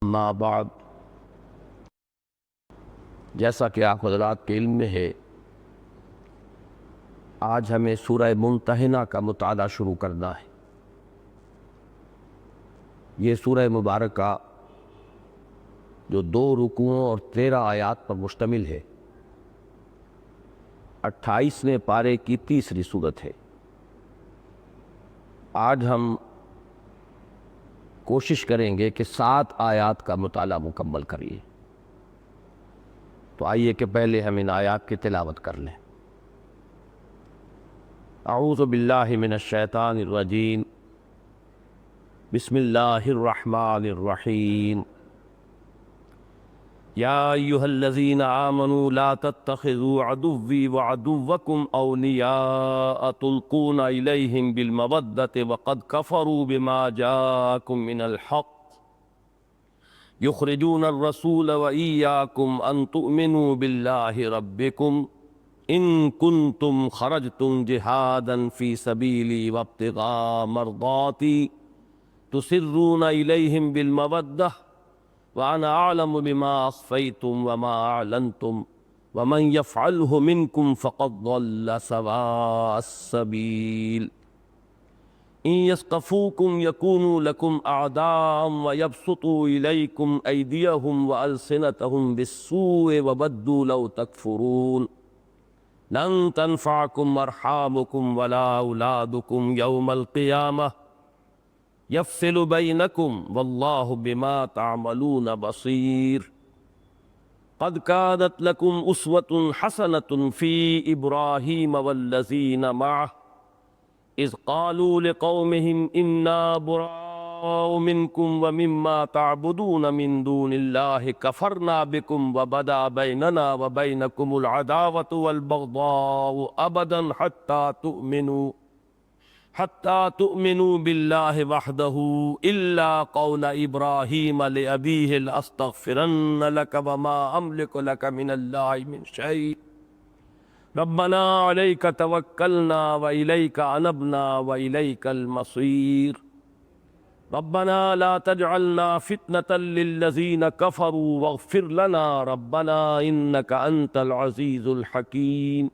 اما بعد، جیسا کہ آپ حضرات کے علم میں ہے، آج ہمیں سورہ ممتحنہ کا مطالعہ شروع کرنا ہے۔ یہ سورہ مبارکہ جو 2 رکوعوں اور 13 آیات پر مشتمل ہے، 28ویں پارے کی تیسری صورت ہے۔ آج ہم کوشش کریں گے کہ 7 آیات کا مطالعہ مکمل کریے۔ تو آئیے کہ پہلے ہم ان آیات کی تلاوت کر لیں۔ اعوذ باللہ من الشیطان الرجیم، بسم اللہ الرحمن الرحیم۔ یا ایھا الذین آمنوا لا تتخذوا عدوی وعدوکم اولیاء تلقون الیہم بالمودۃ وقد کفروا بما جاءکم من الحق یخرجون الرسول وإیاکم ان تؤمنوا باللہ ربکم ان کنتم خرجتم جہادا فی سبیلی وابتغاء مرضاتی تسرون الیہم بالمودۃ وَأَنَا أَعْلَمُ بِمَا أَخْفَيْتُمْ وَمَا أَعْلَنْتُمْ وَمَنْ يَفْعَلْهُ مِنْكُمْ فَقَدْ ضَلَّ سَوَاءَ السَّبِيلِ إِنْ يَثْقَفُوكُمْ يَكُونُوا لَكُمْ أَعْدَاءً وَيَبْسُطُوا إِلَيْكُمْ أَيْدِيَهُمْ وَأَلْسِنَتَهُمْ بِالسُّوءِ وَوَدُّوا لَوْ تَكْفُرُونَ لَنْ تَنْفَعَكُمْ أَرْحَامُكُمْ وَلَا أَوْلَادُكُمْ يَوْمَ الْقِيَامَةِ یفصل بینکم واللہ بما تعملون بصیر قد کانت لکم اسوۃ حسنۃ فی ابراہیم والذین معہ اذ قالوا لقومہم انا براء منکم ومما تعبدون من دون اللہ کفرنا بکم وبدا بیننا وبینکم العداوۃ والبغضاء ابدا حتى تؤمنوا بالله وحده إلا قول إبراهيم لأبيه لأستغفرن لك وما أملك لك من الله من شيء ربنا عليك توكلنا وإليك أنبنا وإليك المصير ربنا لا تجعلنا فتنة للذين كفروا واغفر لنا ربنا إنك أنت العزيز الحكيم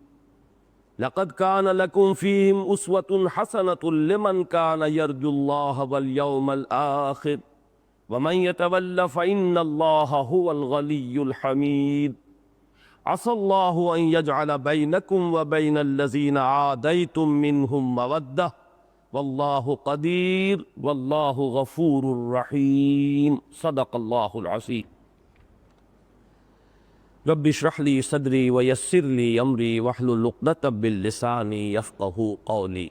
لقد كان لكم فيهم أسوة حسنة لمن كان يرجو الله واليوم الآخر ومن يتول فإن الله هو الغني الحميد عسى الله أن يجعل بينكم وبين الذين عاديتم منهم مودة والله قدير والله غفور رحيم صدق الله العظيم رب اشرح لي صدري ويسر لي امري واحلل عقدة من لساني يفقهوا قولي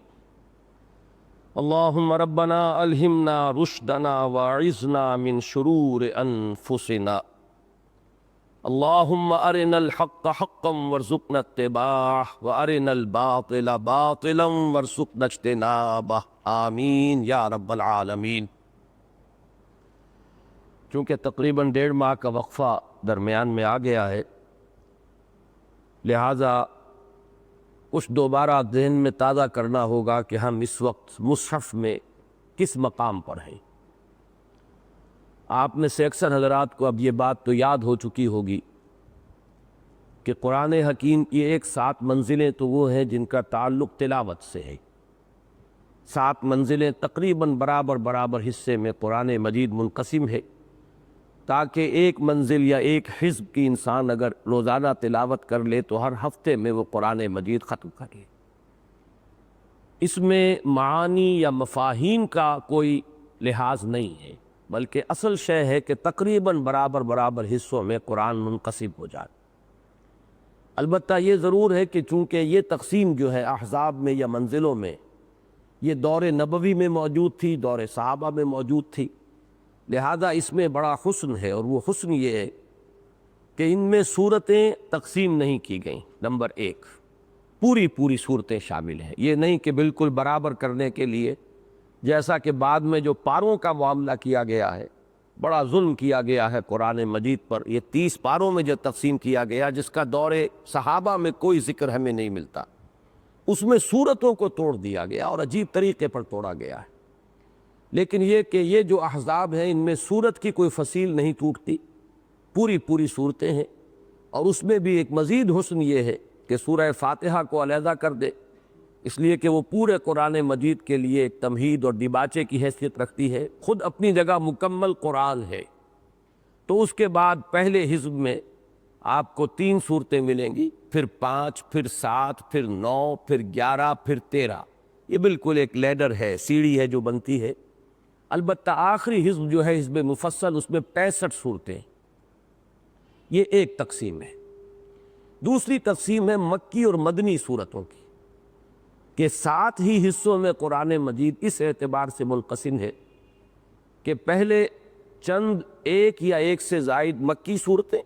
اللهم ربنا الهمنا رشدنا واعذنا من شرور انفسنا اللهم ارنا الحق حقا وارزقنا اتباعه وارنا الباطل باطلا وارزقنا اجتنابه آمین یا رب العالمین۔ چونکہ تقریباً 1.5 ماہ کا وقفہ درمیان میں آ گیا ہے، لہٰذا کچھ دوبارہ ذہن میں تازہ کرنا ہوگا کہ ہم اس وقت مصحف میں کس مقام پر ہیں۔ آپ میں سے اکثر حضرات کو اب یہ بات تو یاد ہو چکی ہوگی کہ قرآن حکیم کی 7 منزلیں تو وہ ہیں جن کا تعلق تلاوت سے ہے۔ 7 منزلیں تقریباً برابر حصے میں قرآن مجید منقسم ہے، تاکہ ایک منزل یا ایک حزب کی انسان اگر روزانہ تلاوت کر لے تو ہر ہفتے میں وہ قرآن مجید ختم کرے۔ اس میں معانی یا مفاہیم کا کوئی لحاظ نہیں ہے، بلکہ اصل شے ہے کہ تقریباً برابر حصوں میں قرآن منقسم ہو جائے۔ البتہ یہ ضرور ہے کہ چونکہ یہ تقسیم جو ہے احزاب میں یا منزلوں میں، یہ دور نبوی میں موجود تھی، دور صحابہ میں موجود تھی، لہذا اس میں بڑا حسن ہے، اور وہ حسن یہ ہے کہ ان میں صورتیں تقسیم نہیں کی گئیں۔ نمبر 1، پوری صورتیں شامل ہیں، یہ نہیں کہ بالکل برابر کرنے کے لیے جیسا کہ بعد میں جو پاروں کا معاملہ کیا گیا ہے، بڑا ظلم کیا گیا ہے قرآن مجید پر۔ یہ 30 پاروں میں جو تقسیم کیا گیا جس کا دور صحابہ میں کوئی ذکر ہمیں نہیں ملتا، اس میں صورتوں کو توڑ دیا گیا اور عجیب طریقے پر توڑا گیا ہے۔ لیکن یہ کہ یہ جو احزاب ہیں ان میں سورت کی کوئی فصیل نہیں ٹوٹتی، پوری صورتیں ہیں، اور اس میں بھی ایک مزید حسن یہ ہے کہ سورہ فاتحہ کو علیحدہ کر دے، اس لیے کہ وہ پورے قرآن مجید کے لیے ایک تمہید اور دیباچے کی حیثیت رکھتی ہے، خود اپنی جگہ مکمل قرآن ہے۔ تو اس کے بعد پہلے حزب میں آپ کو 3 صورتیں ملیں گی، پھر 5، پھر 7، پھر 9، پھر 11، پھر 13۔ یہ بالکل ایک لیڈر ہے، سیڑھی ہے جو بنتی ہے۔ البتہ آخری حزب جو ہے حزب مفصل، اس میں 65 صورتیں۔ یہ ایک تقسیم ہے۔ دوسری تقسیم ہے مکی اور مدنی صورتوں کی، کہ 7 ہی حصوں میں قرآن مجید اس اعتبار سے منقسم ہے کہ پہلے چند ایک یا ایک سے زائد مکی صورتیں،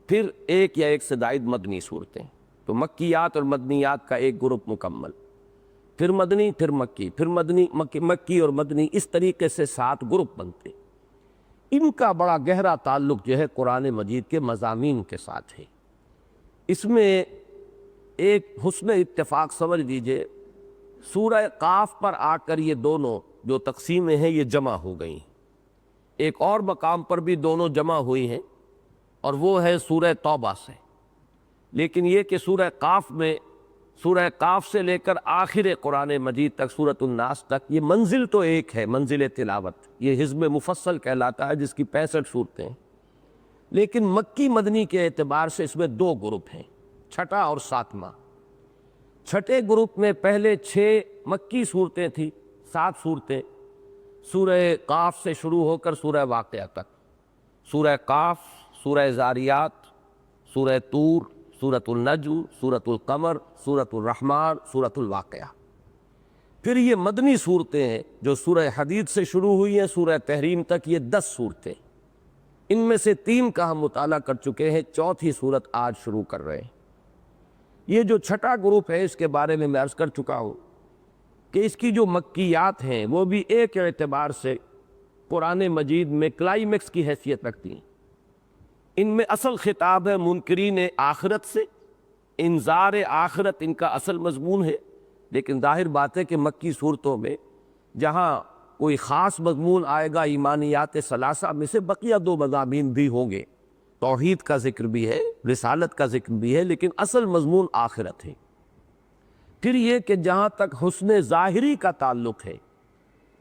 پھر ایک یا ایک سے زائد مدنی صورتیں۔ تو مکیات اور مدنیات کا ایک گروپ مکمل، پھر مدنی، پھر مکی، پھر مدنی، مکی اور مدنی، اس طریقے سے 7 گروپ بنتے۔ ان کا بڑا گہرا تعلق جو ہے قرآن مجید کے مضامین کے ساتھ ہے۔ اس میں ایک حسن اتفاق سمجھ لیجئے، سورہ قاف پر آ کر یہ دونوں جو تقسیمیں ہیں یہ جمع ہو گئیں۔ ایک اور مقام پر بھی دونوں جمع ہوئی ہیں، اور وہ ہے سورہ توبہ سے۔ لیکن یہ کہ سورہ قاف سے لے کر آخر قرآن مجید تک، سورۃ الناس تک، یہ منزل تو ایک ہے، منزل تلاوت۔ یہ حزب مفصل کہلاتا ہے، جس کی 65 صورتیں ہیں۔ لیکن مکی مدنی کے اعتبار سے اس میں 2 گروپ ہیں، چھٹا اور ساتواں۔ چھٹے گروپ میں پہلے 6 مکی صورتیں تھیں، 7 صورتیں، سورہ قاف سے شروع ہو کر سورہ واقعہ تک۔ سورہ قاف، سورہ زاریات، سورہ طور، سورۃ النجم، سورۃ القمر، سورۃ الرحمن، سورۃ الواقعہ۔ پھر یہ مدنی صورتیں ہیں جو سورہ حدید سے شروع ہوئی ہیں سورہ تحریم تک، یہ 10 صورتیں۔ ان میں سے 3 کا ہم مطالعہ کر چکے ہیں، 4تھی صورت آج شروع کر رہے ہیں۔ یہ جو چھٹا گروپ ہے اس کے بارے میں عرض کر چکا ہوں کہ اس کی جو مکیات ہیں وہ بھی ایک اعتبار سے قرآن مجید میں کلائمیکس کی حیثیت رکھتی ہیں۔ ان میں اصل خطاب ہے منکرین آخرت سے، انذار آخرت ان کا اصل مضمون ہے۔ لیکن ظاہر بات ہے کہ مکی صورتوں میں جہاں کوئی خاص مضمون آئے گا ایمانیات ثلاثہ میں سے، بقیہ 2 مضامین بھی ہوں گے، توحید کا ذکر بھی ہے، رسالت کا ذکر بھی ہے، لیکن اصل مضمون آخرت ہے۔ پھر یہ کہ جہاں تک حسن ظاہری کا تعلق ہے،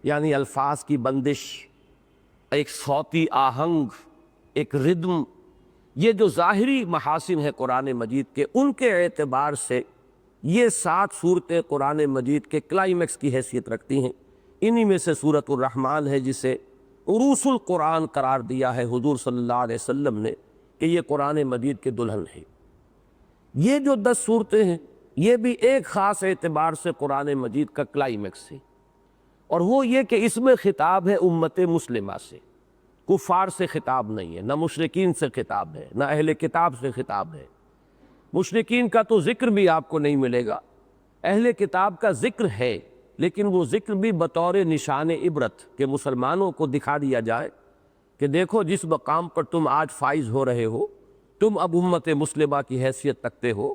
یعنی الفاظ کی بندش، ایک صوتی آہنگ، ایک ردم، یہ جو ظاہری محاسن ہے قرآن مجید کے، ان کے اعتبار سے یہ 7 صورتیں قرآن مجید کے کلائمیکس کی حیثیت رکھتی ہیں۔ انہی میں سے سورۃ الرحمن ہے جسے عروس القرآن قرار دیا ہے حضور صلی اللہ علیہ وسلم نے، کہ یہ قرآن مجید کے دلہن ہے۔ یہ جو 10 صورتیں ہیں یہ بھی ایک خاص اعتبار سے قرآن مجید کا کلائمیکس ہے، اور وہ یہ کہ اس میں خطاب ہے امت مسلمہ سے، کفار سے خطاب نہیں ہے، نہ مشرکین سے خطاب ہے، نہ اہل کتاب سے خطاب ہے۔ مشرکین کا تو ذکر بھی آپ کو نہیں ملے گا، اہل کتاب کا ذکر ہے، لیکن وہ ذکر بھی بطور نشان عبرت، کہ مسلمانوں کو دکھا دیا جائے کہ دیکھو جس مقام پر تم آج فائز ہو رہے ہو، تم اب امت مسلمہ کی حیثیت رکھتے ہو،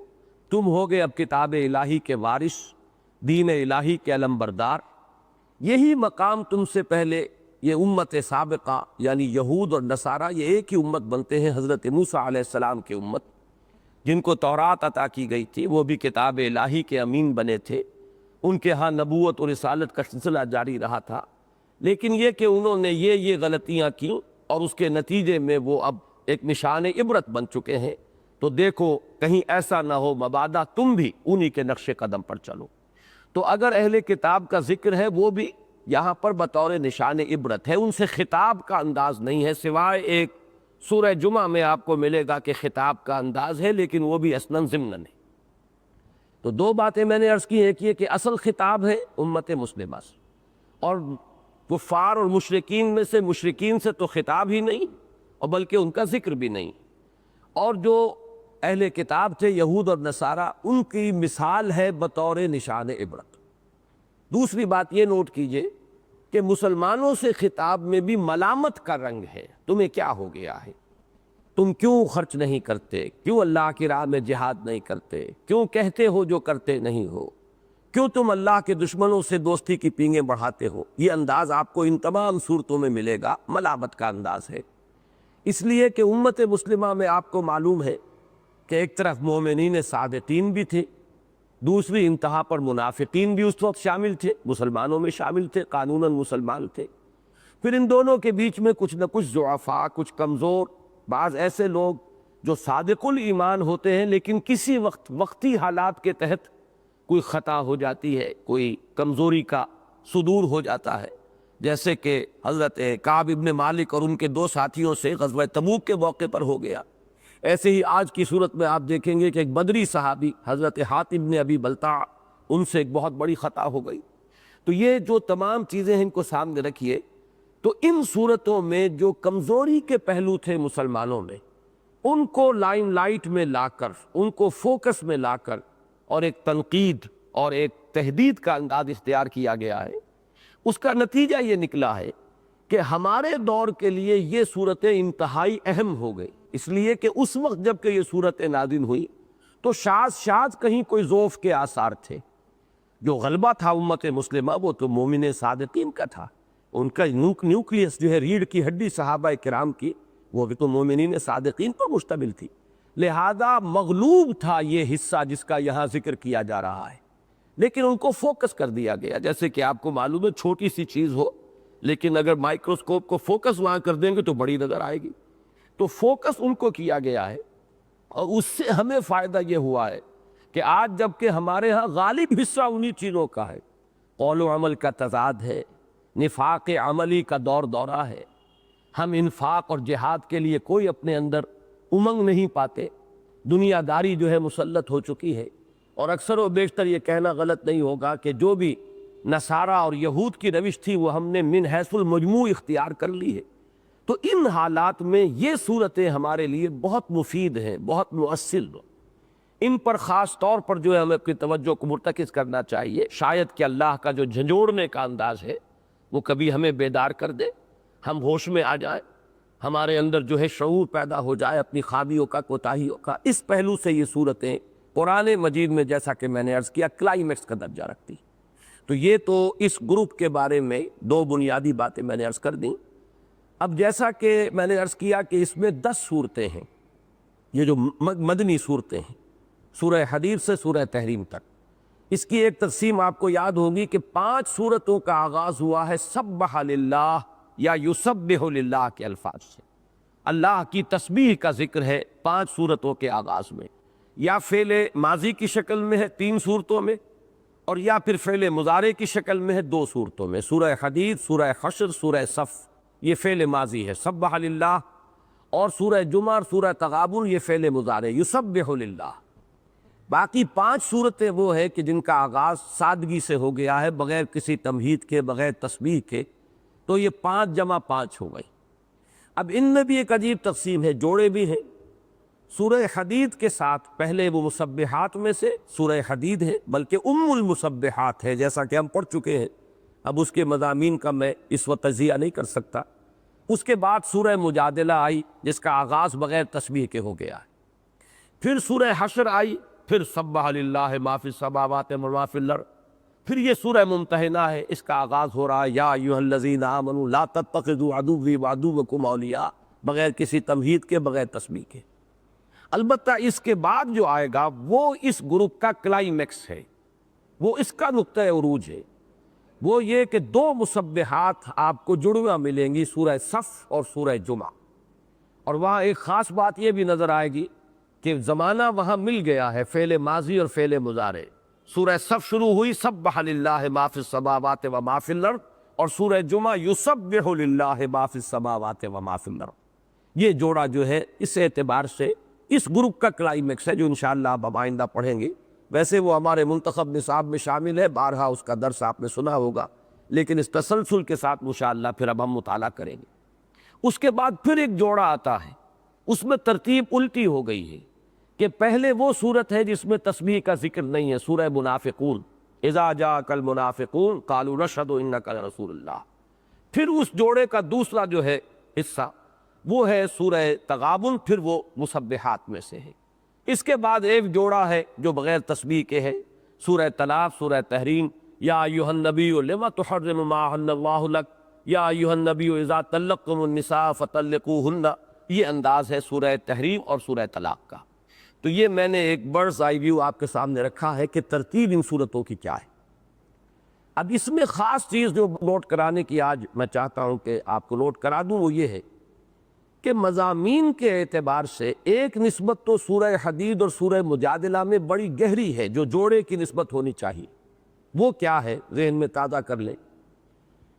تم ہوگے اب کتاب الہی کے وارث، دین الہی کے علمبردار۔ یہی مقام تم سے پہلے یہ امت سابقہ یعنی یہود اور نصارہ، یہ ایک ہی امت بنتے ہیں، حضرت موسیٰ علیہ السلام کی امت، جن کو تورات عطا کی گئی تھی، وہ بھی کتاب الہی کے امین بنے تھے، ان کے ہاں نبوت اور رسالت کا سلسلہ جاری رہا تھا۔ لیکن یہ کہ انہوں نے یہ غلطیاں کی، اور اس کے نتیجے میں وہ اب ایک نشان عبرت بن چکے ہیں۔ تو دیکھو کہیں ایسا نہ ہو مبادا تم بھی انہی کے نقش قدم پر چلو۔ تو اگر اہل کتاب کا ذکر ہے وہ بھی یہاں پر بطور نشان عبرت ہے، ان سے خطاب کا انداز نہیں ہے، سوائے ایک سورہ جمعہ میں آپ کو ملے گا کہ خطاب کا انداز ہے، لیکن وہ بھی اصلاً ضمناً ہے۔ تو 2 باتیں میں نے عرض کی، ایک یہ کہ اصل خطاب ہے امت مسلمہ سے، اور کفار اور مشرکین میں سے مشرکین سے تو خطاب ہی نہیں، اور بلکہ ان کا ذکر بھی نہیں، اور جو اہل کتاب تھے یہود اور نصارہ، ان کی مثال ہے بطور نشان عبرت۔ دوسری بات یہ نوٹ کیجئے کہ مسلمانوں سے خطاب میں بھی ملامت کا رنگ ہے، تمہیں کیا ہو گیا ہے، تم کیوں خرچ نہیں کرتے، کیوں اللہ کی راہ میں جہاد نہیں کرتے، کیوں کہتے ہو جو کرتے نہیں ہو، کیوں تم اللہ کے دشمنوں سے دوستی کی پینگیں بڑھاتے ہو؟ یہ انداز آپ کو ان تمام صورتوں میں ملے گا، ملامت کا انداز ہے۔ اس لیے کہ امت مسلمہ میں آپ کو معلوم ہے کہ ایک طرف مومنین صادقین بھی تھے، دوسری انتہا پر منافقین بھی اس وقت شامل تھے، مسلمانوں میں شامل تھے، قانوناً مسلمان تھے۔ پھر ان دونوں کے بیچ میں کچھ نہ کچھ ضعفاء، کچھ کمزور، بعض ایسے لوگ جو صادق الایمان ہوتے ہیں لیکن کسی وقتی حالات کے تحت کوئی خطا ہو جاتی ہے، کوئی کمزوری کا صدور ہو جاتا ہے، جیسے کہ حضرت کعب ابن مالک اور ان کے دو ساتھیوں سے غزوہ تبوک کے موقع پر ہو گیا۔ ایسے ہی آج کی صورت میں آپ دیکھیں گے کہ ایک بدری صحابی حضرت حاتب بن ابی بلتع، ان سے ایک بہت بڑی خطا ہو گئی۔ تو یہ جو تمام چیزیں ہیں ان کو سامنے رکھیے، تو ان صورتوں میں جو کمزوری کے پہلو تھے مسلمانوں میں، ان کو لائم لائٹ میں لا کر، ان کو فوکس میں لا کر اور ایک تنقید اور ایک تہدید کا انداز اختیار کیا گیا ہے۔ اس کا نتیجہ یہ نکلا ہے کہ ہمارے دور کے لیے یہ صورتیں انتہائی اہم ہو گئی، اس لیے کہ اس وقت جب کہ یہ صورتیں نازل ہوئی تو شاذ کہیں کوئی ضعف کے آثار تھے۔ جو غلبہ تھا امت مسلمہ وہ تو مومن صادقین کا تھا، ان کا نیوکلیس جو ہے، ریڑھ کی ہڈی صحابہ کرام کی، وہ بھی تو مومنین صادقین پر مشتمل تھی۔ لہذا مغلوب تھا یہ حصہ جس کا یہاں ذکر کیا جا رہا ہے، لیکن ان کو فوکس کر دیا گیا۔ جیسے کہ آپ کو معلوم ہے چھوٹی سی چیز ہو لیکن اگر مائکروسکوپ کو فوکس وہاں کر دیں گے تو بڑی نظر آئے گی، تو فوکس ان کو کیا گیا ہے، اور اس سے ہمیں فائدہ یہ ہوا ہے کہ آج جب کہ ہمارے ہاں غالب حصہ انہی چیزوں کا ہے، قول و عمل کا تضاد ہے، نفاق عملی کا دورہ ہے، ہم انفاق اور جہاد کے لیے کوئی اپنے اندر امنگ نہیں پاتے، دنیا داری جو ہے مسلط ہو چکی ہے۔ اور اکثر و بیشتر یہ کہنا غلط نہیں ہوگا کہ جو بھی نصارہ اور یہود کی روش تھی وہ ہم نے من حیث المجموع اختیار کر لی ہے۔ تو ان حالات میں یہ صورتیں ہمارے لیے بہت مفید ہیں، بہت مؤثر، ان پر خاص طور پر جو ہے ہمیں اپنی توجہ کو مرتکز کرنا چاہیے۔ شاید کہ اللہ کا جو جھنجھوڑنے کا انداز ہے وہ کبھی ہمیں بیدار کر دے، ہم ہوش میں آ جائیں، ہمارے اندر جو ہے شعور پیدا ہو جائے اپنی خامیوں کا، کوتاہیوں کا۔ اس پہلو سے یہ صورتیں قرآن مجید میں جیسا کہ میں نے عرض کیا کلائمیکس کا درجہ رکھتی۔ تو یہ تو اس گروپ کے بارے میں دو بنیادی باتیں میں نے عرض کر دیں۔ اب جیسا کہ میں نے عرض کیا کہ اس میں 10 صورتیں ہیں، یہ جو مدنی صورتیں ہیں، سورہ حدید سے سورہ تحریم تک۔ اس کی ایک تقسیم آپ کو یاد ہوگی کہ 5 صورتوں کا آغاز ہوا ہے سبح للہ یا یسبح للہ کے الفاظ سے۔ اللہ کی تسبیح کا ذکر ہے 5 صورتوں کے آغاز میں، یا فعل ماضی کی شکل میں ہے 3 صورتوں میں، اور یا پھر فعل مضارع کی شکل میں ہے 2 صورتوں میں، سورہ حدید، سورہ حشر، سورہ صف، یہ فعل ماضی ہے سبح للہ، اور سورہ جمعہ اور سورہ تغابن یہ فعل مضارع یسبح للہ۔ باقی 5 صورتیں وہ ہیں کہ جن کا آغاز سادگی سے ہو گیا ہے، بغیر کسی تمہید کے، بغیر تسبیح کے، تو یہ 5 جمع 5 ہو گئی۔ اب ان میں بھی ایک عجیب تقسیم ہے، جوڑے بھی ہیں۔ سورہ حدید کے ساتھ پہلے وہ مسبحات میں سے سورہ حدید ہے، بلکہ المسبحات ہے، جیسا کہ ہم پڑھ چکے ہیں، اب اس کے مضامین کا میں اس وقت تجزیہ نہیں کر سکتا۔ اس کے بعد سورہ مجادلہ آئی جس کا آغاز بغیر تسبیح کے ہو گیا ہے، پھر سورہ حشر آئی، پھر سبح للہ ما فی السماوات و ما فی الارض، پھر یہ سورہ ممتحنہ ہے، اس کا آغاز ہو رہا ہے یا ایھا الذین آمنوا لا تتخذوا عدوی وعدوکم اولیاء، بغیر کسی تمہید کے، بغیر تسبیح کے۔ البتہ اس کے بعد جو آئے گا وہ اس گروپ کا کلائمیکس ہے، وہ اس کا نقطہ عروج ہے، وہ یہ کہ 2 مسبحات آپ کو جڑواں ملیں گی، سورہ صف اور سورہ جمعہ۔ اور وہاں ایک خاص بات یہ بھی نظر آئے گی کہ زمانہ وہاں مل گیا ہے، فعل ماضی اور فعل مضارع۔ سورہ صف شروع ہوئی سبح للہ ما فی السماوات و ما فی الارض، اور سورہ جمعہ یسبح للہ ما فی السماوات و ما فی الارض۔ یہ جوڑا جو ہے اس اعتبار سے اس گروپ کا کلائمیکس ہے، جو انشاءاللہ اب آئندہ پڑھیں گے۔ ویسے وہ ہمارے منتخب نصاب میں شامل ہے، بارہا اس کا درس آپ نے سنا ہوگا، لیکن اس تسلسل کے ساتھ انشاءاللہ پھر اب ہم مطالعہ کریں گے۔ اس کے بعد پھر ایک جوڑا آتا ہے، اس میں ترتیب الٹی ہو گئی ہے کہ پہلے وہ صورت ہے جس میں تسبیح کا ذکر نہیں ہے، سورہ منافقون، اذا جاءک المنافقون قالوا نشہد انک لرسول اللہ۔ پھر اس جوڑے کا دوسرا جو ہے حصہ وہ ہے سورہ تغابن، پھر وہ مسبحات میں سے ہے۔ اس کے بعد ایک جوڑا ہے جو بغیر تسبیح کے ہے، سورہ طلاق، سورہ تحریم، یا ایھا النبی لم تحرم ما احل اللہ لک، یا ایھا النبی اذا طلقتم النساء فطلقوہن، یہ انداز ہے سورہ تحریم اور سورہ طلاق کا۔ تو یہ میں نے ایک برڈز آئی ویو آپ کے سامنے رکھا ہے کہ ترتیب ان صورتوں کی کیا ہے۔ اب اس میں خاص چیز جو نوٹ کرانے کی آج میں چاہتا ہوں کہ آپ کو نوٹ کرا دوں وہ یہ ہے کہ مضامین کے اعتبار سے ایک نسبت تو سورہ حدید اور سورہ مجادلہ میں بڑی گہری ہے جو جوڑے کی نسبت ہونی چاہیے۔ وہ کیا ہے ذہن میں تازہ کر لیں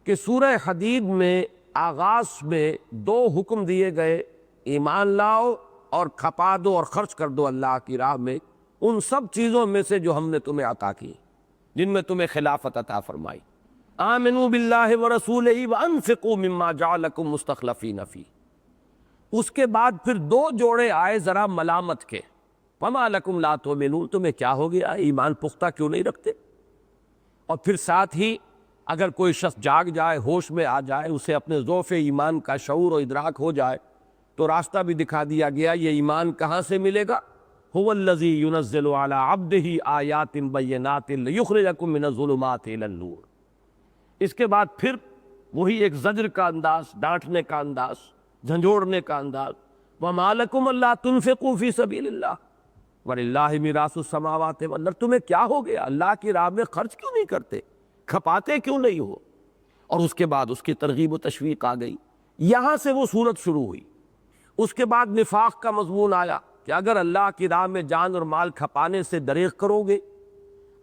کہ سورہ حدید میں آغاز میں دو حکم دیے گئے، ایمان لاؤ اور کھپا دو اور خرچ کر دو اللہ کی راہ میں ان سب چیزوں میں سے جو ہم نے تمہیں عطا کی، جن میں تمہیں خلافت عطا فرمائی۔ آمنوا باللہ ورسولہ وانفقوا مما جعلکم مستخلفین فیہ۔ اس کے بعد پھر دو جوڑے آئے ذرا ملامت کے، وما لکم لا تؤمنون، تمہیں کیا ہو گیا، ایمان پختہ کیوں نہیں رکھتے؟ اور پھر ساتھ ہی اگر کوئی شخص جاگ جائے، ہوش میں آ جائے، اسے اپنے ضعف ایمان کا شعور و ادراک ہو جائے تو راستہ بھی دکھا دیا گیا، یہ ایمان کہاں سے ملے گا؟ هو الذی ينزل علی عبدہ آیات بینات لیخرجکم من الظلمات الی النور۔ اس کے بعد پھر وہی ایک زجر کا انداز، ڈانٹنے کا انداز، جھنجھوڑنے کا انداز، وما لکم الا تنفقوا فی سبیل اللہ وللہ میراث السماوات والارض، تمہیں کیا ہو گیا، اللہ کی راہ میں خرچ کیوں نہیں کرتے، کھپاتے کیوں نہیں ہو؟ اور اس کے بعد اس کی ترغیب و تشویق آ گئی، یہاں سے وہ صورت شروع ہوئی۔ اس کے بعد نفاق کا مضمون آیا کہ اگر اللہ کی راہ میں جان اور مال کھپانے سے دریغ کرو گے،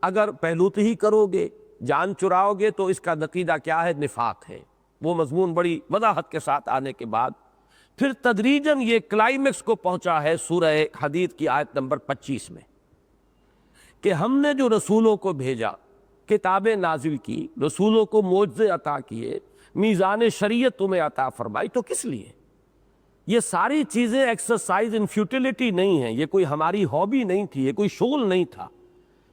اگر پہلوتی ہی کرو گے، جان چراؤ گے تو اس کا نتیجہ کیا ہے؟ نفاق ہے۔ وہ مضمون بڑی وضاحت کے ساتھ آنے کے بعد پھر تدریجاً یہ کلائمیکس کو پہنچا ہے سورہ حدید کی آیت نمبر 25 میں کہ ہم نے جو رسولوں کو بھیجا، کتابیں نازل کی، رسولوں کو معجزے عطا کیے، میزان شریعت تمہیں عطا فرمائی، تو کس لیے؟ یہ ساری چیزیں ایکسرسائز ان فیوٹیلٹی نہیں ہیں، یہ کوئی ہماری ہابی نہیں تھی، یہ کوئی شغل نہیں تھا،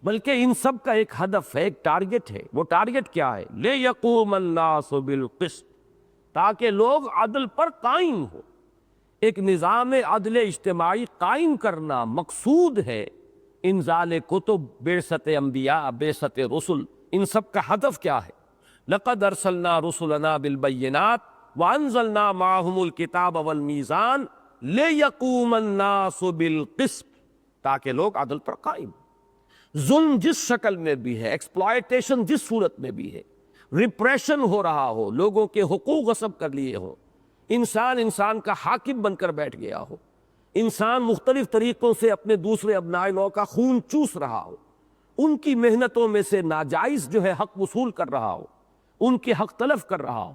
بلکہ ان سب کا ایک ہدف ہے، ایک ٹارگٹ ہے۔ وہ ٹارگٹ کیا ہے؟ لِيَقُومَ النَّاسُ بِالْقِسْطِ، تاکہ لوگ عدل پر قائم ہو۔ ایک نظام عدل اجتماعی قائم کرنا مقصود ہے۔ انزال کتب، بعثت انبیاء، بعثت رسل، ان سب کا ہدف کیا ہے؟ لقد ارسلنا رسلنا بالبینات وانزلنا معهم الکتاب والمیزان لیقوم الناس بالقسط، تاکہ لوگ عدل پر قائم۔ ظلم جس شکل میں بھی ہے، ایکسپلائٹیشن جس صورت میں بھی ہے، ریپریشن ہو رہا ہو، لوگوں کے حقوق غصب کر لیے ہو، انسان کا حاکم بن کر بیٹھ گیا ہو، انسان مختلف طریقوں سے اپنے دوسرے ابنائے نو کا خون چوس رہا ہو، ان کی محنتوں میں سے ناجائز جو ہے حق وصول کر رہا ہو، ان کے حق تلف کر رہا ہو،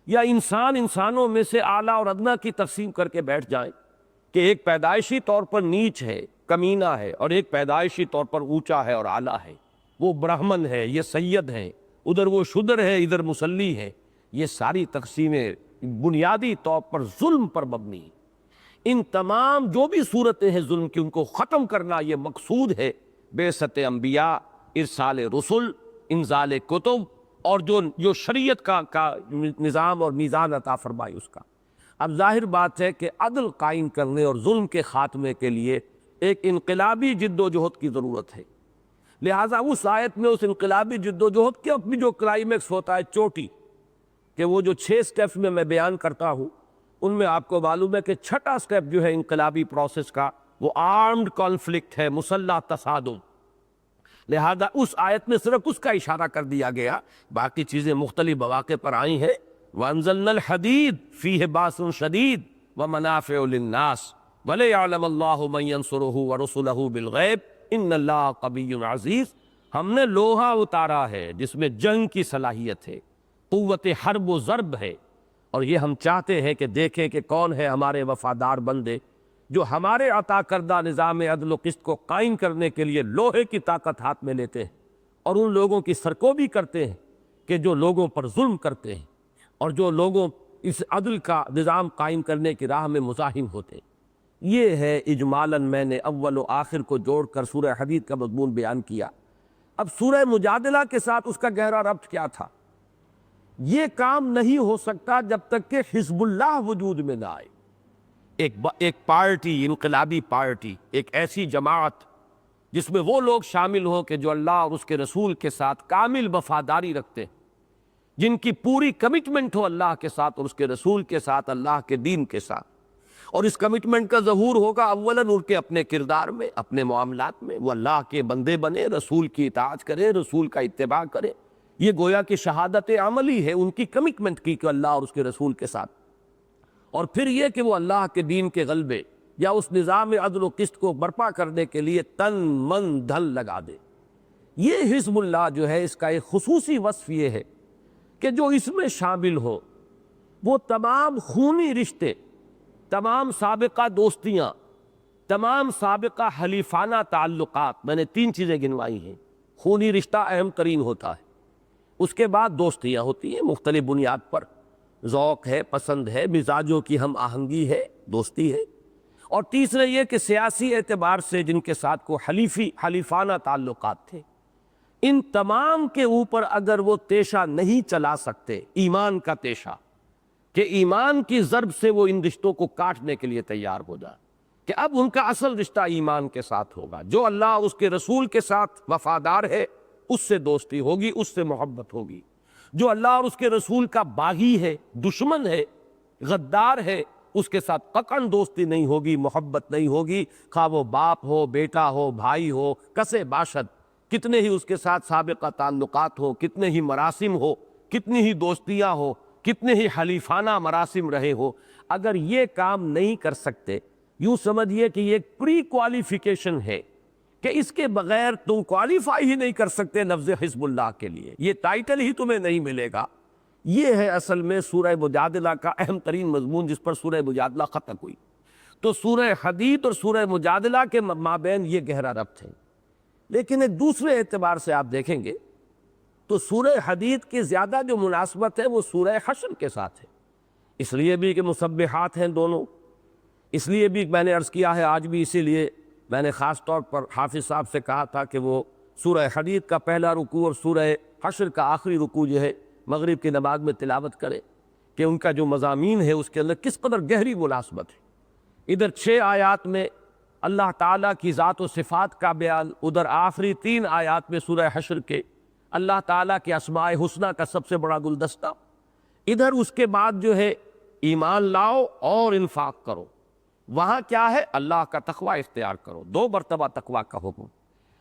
یا انسانوں میں سے اعلیٰ اور ادنیٰ کی تقسیم کر کے بیٹھ جائیں کہ ایک پیدائشی طور پر نیچ ہے، کمینہ ہے، اور ایک پیدائشی طور پر اونچا ہے اور اعلیٰ ہے، وہ برہمن ہے، یہ سید ہے، ادھر وہ شودر ہے، ادھر مسلی ہے۔ یہ ساری تقسیمیں بنیادی طور پر ظلم پر مبنی ہیں۔ ان تمام جو بھی صورتیں ہیں ظلم کی، ان کو ختم کرنا یہ مقصود ہے بعثت انبیاء، ارسال رسل، انزال کتب، اور جو شریعت کا نظام اور میزان عطا فرمائی اس کا۔ اب ظاہر بات ہے کہ عدل قائم کرنے اور ظلم کے خاتمے کے لیے ایک انقلابی جد و جہد کی ضرورت ہے۔ لہٰذا اس آیت میں اس انقلابی جد و جہد کے اپنی جو کلائمیکس ہوتا ہے، چوٹی، کہ وہ جو 6 سٹیپس میں بیان کرتا ہوں، ان میں آپ کو معلوم ہے کہ 6واں سٹیپ جو ہے انقلابی پروسیس کا، وہ آرمڈ کانفلکٹ ہے، مسلح تصادم۔ لہذا اس آیت میں صرف اس کا اشارہ کر دیا گیا، باقی چیزیں مختلف مواقع پر آئی ہیں۔ وَأَنزَلْنَا الْحَدِيدَ فِيهِ بَأْسٌ شَدِيدٌ وَمَنَافِعُ لِلنَّاسِ وَلِيَعْلَمَ اللَّهُ مَن يَنصُرُهُ وَرُسُلَهُ بِالْغَيْبِ إِنَّ اللَّهَ قَوِيٌّ عَزِيزٌ۔ ہم نے لوہا اتارا ہے جس میں جنگ کی صلاحیت ہے، قوت حرب و ضرب ہے، اور یہ ہم چاہتے ہیں کہ دیکھیں کہ کون ہے ہمارے وفادار بندے جو ہمارے عطا کردہ نظام عدل و قسط کو قائم کرنے کے لیے لوہے کی طاقت ہاتھ میں لیتے ہیں، اور ان لوگوں کی سرکوبی کرتے ہیں کہ جو لوگوں پر ظلم کرتے ہیں اور جو لوگوں اس عدل کا نظام قائم کرنے کی راہ میں مزاحم ہوتے ہیں۔ یہ ہے اجمالاً میں نے اول و آخر کو جوڑ کر سورہ حدید کا مضمون بیان کیا۔ اب سورہ مجادلہ کے ساتھ اس کا گہرا ربط کیا تھا؟ یہ کام نہیں ہو سکتا جب تک کہ حزب اللہ وجود میں نہ آئے۔ ایک پارٹی، انقلابی پارٹی، ایک ایسی جماعت جس میں وہ لوگ شامل ہوں کہ جو اللہ اور اس کے رسول کے ساتھ کامل وفاداری رکھتے ہیں، جن کی پوری کمٹمنٹ ہو اللہ کے ساتھ اور اس کے رسول کے ساتھ، اللہ کے دین کے ساتھ. اور اس کمٹمنٹ کا ظہور ہوگا اولاً ان کے اپنے کردار میں، اپنے معاملات میں. وہ اللہ کے بندے بنے، رسول کی اطاعت کرے، رسول کا اتباع کرے. یہ گویا کہ شہادت عملی ہے ان کی کمٹمنٹ کی کہ اللہ اور اس کے رسول کے ساتھ. اور پھر یہ کہ وہ اللہ کے دین کے غلبے یا اس نظام عدل و قسط کو برپا کرنے کے لیے تن من دھن لگا دے. یہ حزب اللہ جو ہے، اس کا ایک خصوصی وصف یہ ہے کہ جو اس میں شامل ہو وہ تمام خونی رشتے، تمام سابقہ دوستیاں، تمام سابقہ حلیفانہ تعلقات. میں نے 3 چیزیں گنوائی ہیں. خونی رشتہ اہم ترین ہوتا ہے، اس کے بعد دوستیاں ہوتی ہیں مختلف بنیاد پر، ذوق ہے، پسند ہے، مزاجوں کی ہم آہنگی ہے، دوستی ہے. اور تیسرے یہ کہ سیاسی اعتبار سے جن کے ساتھ کو حلیفانہ تعلقات تھے، ان تمام کے اوپر اگر وہ تیشہ نہیں چلا سکتے، ایمان کا تیشہ، کہ ایمان کی ضرب سے وہ ان رشتوں کو کاٹنے کے لیے تیار ہو جائے کہ اب ان کا اصل رشتہ ایمان کے ساتھ ہوگا. جو اللہ اور اس کے رسول کے ساتھ وفادار ہے اس سے دوستی ہوگی، اس سے محبت ہوگی. جو اللہ اور اس کے رسول کا باغی ہے، دشمن ہے، غدار ہے، اس کے ساتھ قطعاً دوستی نہیں ہوگی، محبت نہیں ہوگی. خواہ وہ باپ ہو، بیٹا ہو، بھائی ہو، کسے باشد، کتنے ہی اس کے ساتھ سابقہ تعلقات ہو، کتنے ہی مراسم ہو، کتنی ہی دوستیاں ہو، کتنے ہی حلیفانہ مراسم رہے ہو، اگر یہ کام نہیں کر سکتے، یوں سمجھیے کہ یہ ایک پری کوالیفیکیشن ہے کہ اس کے بغیر تم کوالیفائی ہی نہیں کر سکتے لفظ حزب اللہ کے لیے، یہ ٹائٹل ہی تمہیں نہیں ملے گا. یہ ہے اصل میں سورہ مجادلہ کا اہم ترین مضمون جس پر سورہ مجادلہ ختم ہوئی. تو سورہ حدید اور سورہ مجادلہ کے مابین یہ گہرا ربط ہے. لیکن ایک دوسرے اعتبار سے آپ دیکھیں گے تو سورہ حدید کی زیادہ جو مناسبت ہے وہ سورہ حشر کے ساتھ ہے. اس لیے بھی کہ مسبحات ہیں دونوں، اس لیے بھی میں نے عرض کیا ہے، آج بھی اسی لیے میں نے خاص طور پر حافظ صاحب سے کہا تھا کہ وہ سورہ حدید کا پہلا رکوع اور سورہ حشر کا آخری رکوع جو ہے مغرب کی نماز میں تلاوت کرے کہ ان کا جو مضامین ہے اس کے اندر کس قدر گہری مناسبت ہے. ادھر 6 آیات میں اللہ تعالیٰ کی ذات و صفات کا بیان، ادھر آخری 3 آیات میں سورہ حشر کے اللہ تعالیٰ کے اسماء حسنہ کا سب سے بڑا گلدستہ. ادھر اس کے بعد جو ہے ایمان لاؤ اور انفاق کرو. وہاں کیا ہے؟ اللہ کا تقوی اختیار کرو. 2 مرتبہ تقوی کا حکم.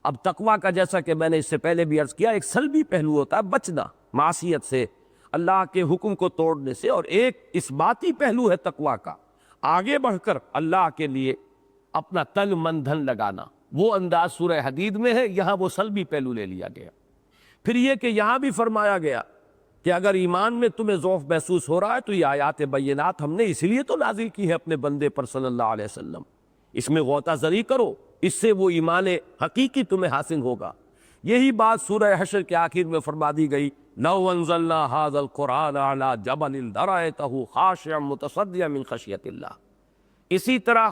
اب تقوی کا جیسا کہ میں نے اس سے پہلے بھی عرض کیا، ایک سلبی پہلو ہوتا ہے بچنا معصیت سے، اللہ کے حکم کو توڑنے سے، اور ایک اثباتی پہلو ہے تقوی کا، آگے بڑھ کر اللہ کے لیے اپنا تن من دھن لگانا. وہ انداز سورہ حدید میں ہے، یہاں وہ سلبی پہلو لے لیا گیا. پھر یہ کہ یہاں بھی فرمایا گیا کہ اگر ایمان میں تمہیں ضعف محسوس ہو رہا ہے تو یہ آیات بینات ہم نے اسی لیے تو نازل کی ہے اپنے بندے پر صلی اللہ علیہ وسلم، اس میں غوطہ زری کرو، اس سے وہ ایمان حقیقی تمہیں حاصل ہوگا. یہی بات سورہ حشر کے آخر میں فرما دی گئی، لو انزلنا هذا القرآن على جبل لرأيته خاشعا متصدعا من خشیۃ اللہ. اسی طرح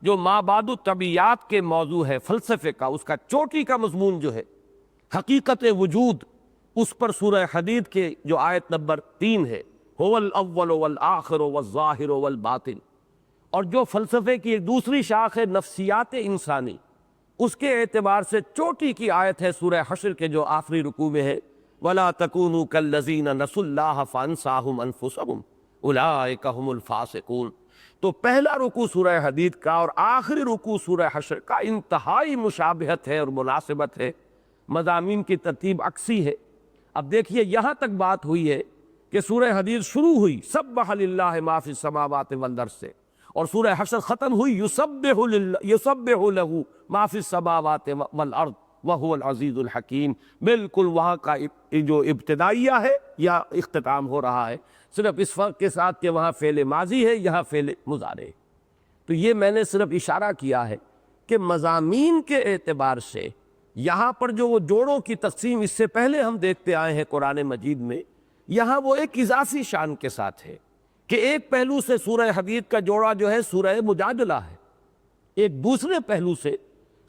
جو مابعد الطبیعیات کے موضوع ہے فلسفے کا، اس کا چوٹی کا مضمون جو ہے حقیقت وجود، اس پر سورہ حدید کے جو آیت نمبر 3 ہے، هو الاول والآخر والظاہر والباطن. اور جو فلسفے کی ایک دوسری شاخ ہے نفسیات انسانی، اس کے اعتبار سے چوٹی کی آیت ہے سورہ حشر کے جو آخری رکوع میں ہے، وَلَا تَكُونُوا كَالَّذِينَ نَسُوا اللَّهَ فَأَنسَاهُمْ أَنفُسَهُمْ أُولَٰئِكَ هُمُ الْفَاسِقُونَ. تو پہلا رکوع سورہ حدید کا اور آخری رکوع سورہ حشر کا انتہائی مشابہت ہے اور مناسبت ہے، مضامین کی ترتیب عکسی ہے. اب دیکھیے یہاں تک بات ہوئی ہے کہ سورہ حدید شروع ہوئی سبح للہ ما فی السماوات والارض سے، اور سورہ حشر ختم ہوئی یسبح لہ ما فی السماوات والارض وہو العزیز الحکیم. بالکل وہاں کا جو ابتدائیہ ہے یا اختتام ہو رہا ہے، صرف اس فرق کے ساتھ کہ وہاں فعل ماضی ہے، یہاں فعل مضارع ہے. تو یہ میں نے صرف اشارہ کیا ہے کہ مضامین کے اعتبار سے یہاں پر جو وہ جوڑوں کی تقسیم اس سے پہلے ہم دیکھتے آئے ہیں قرآن مجید میں، یہاں وہ ایک اضافی شان کے ساتھ ہے کہ ایک پہلو سے سورہ حدید کا جوڑا جو ہے سورہ مجادلہ ہے، ایک دوسرے پہلو سے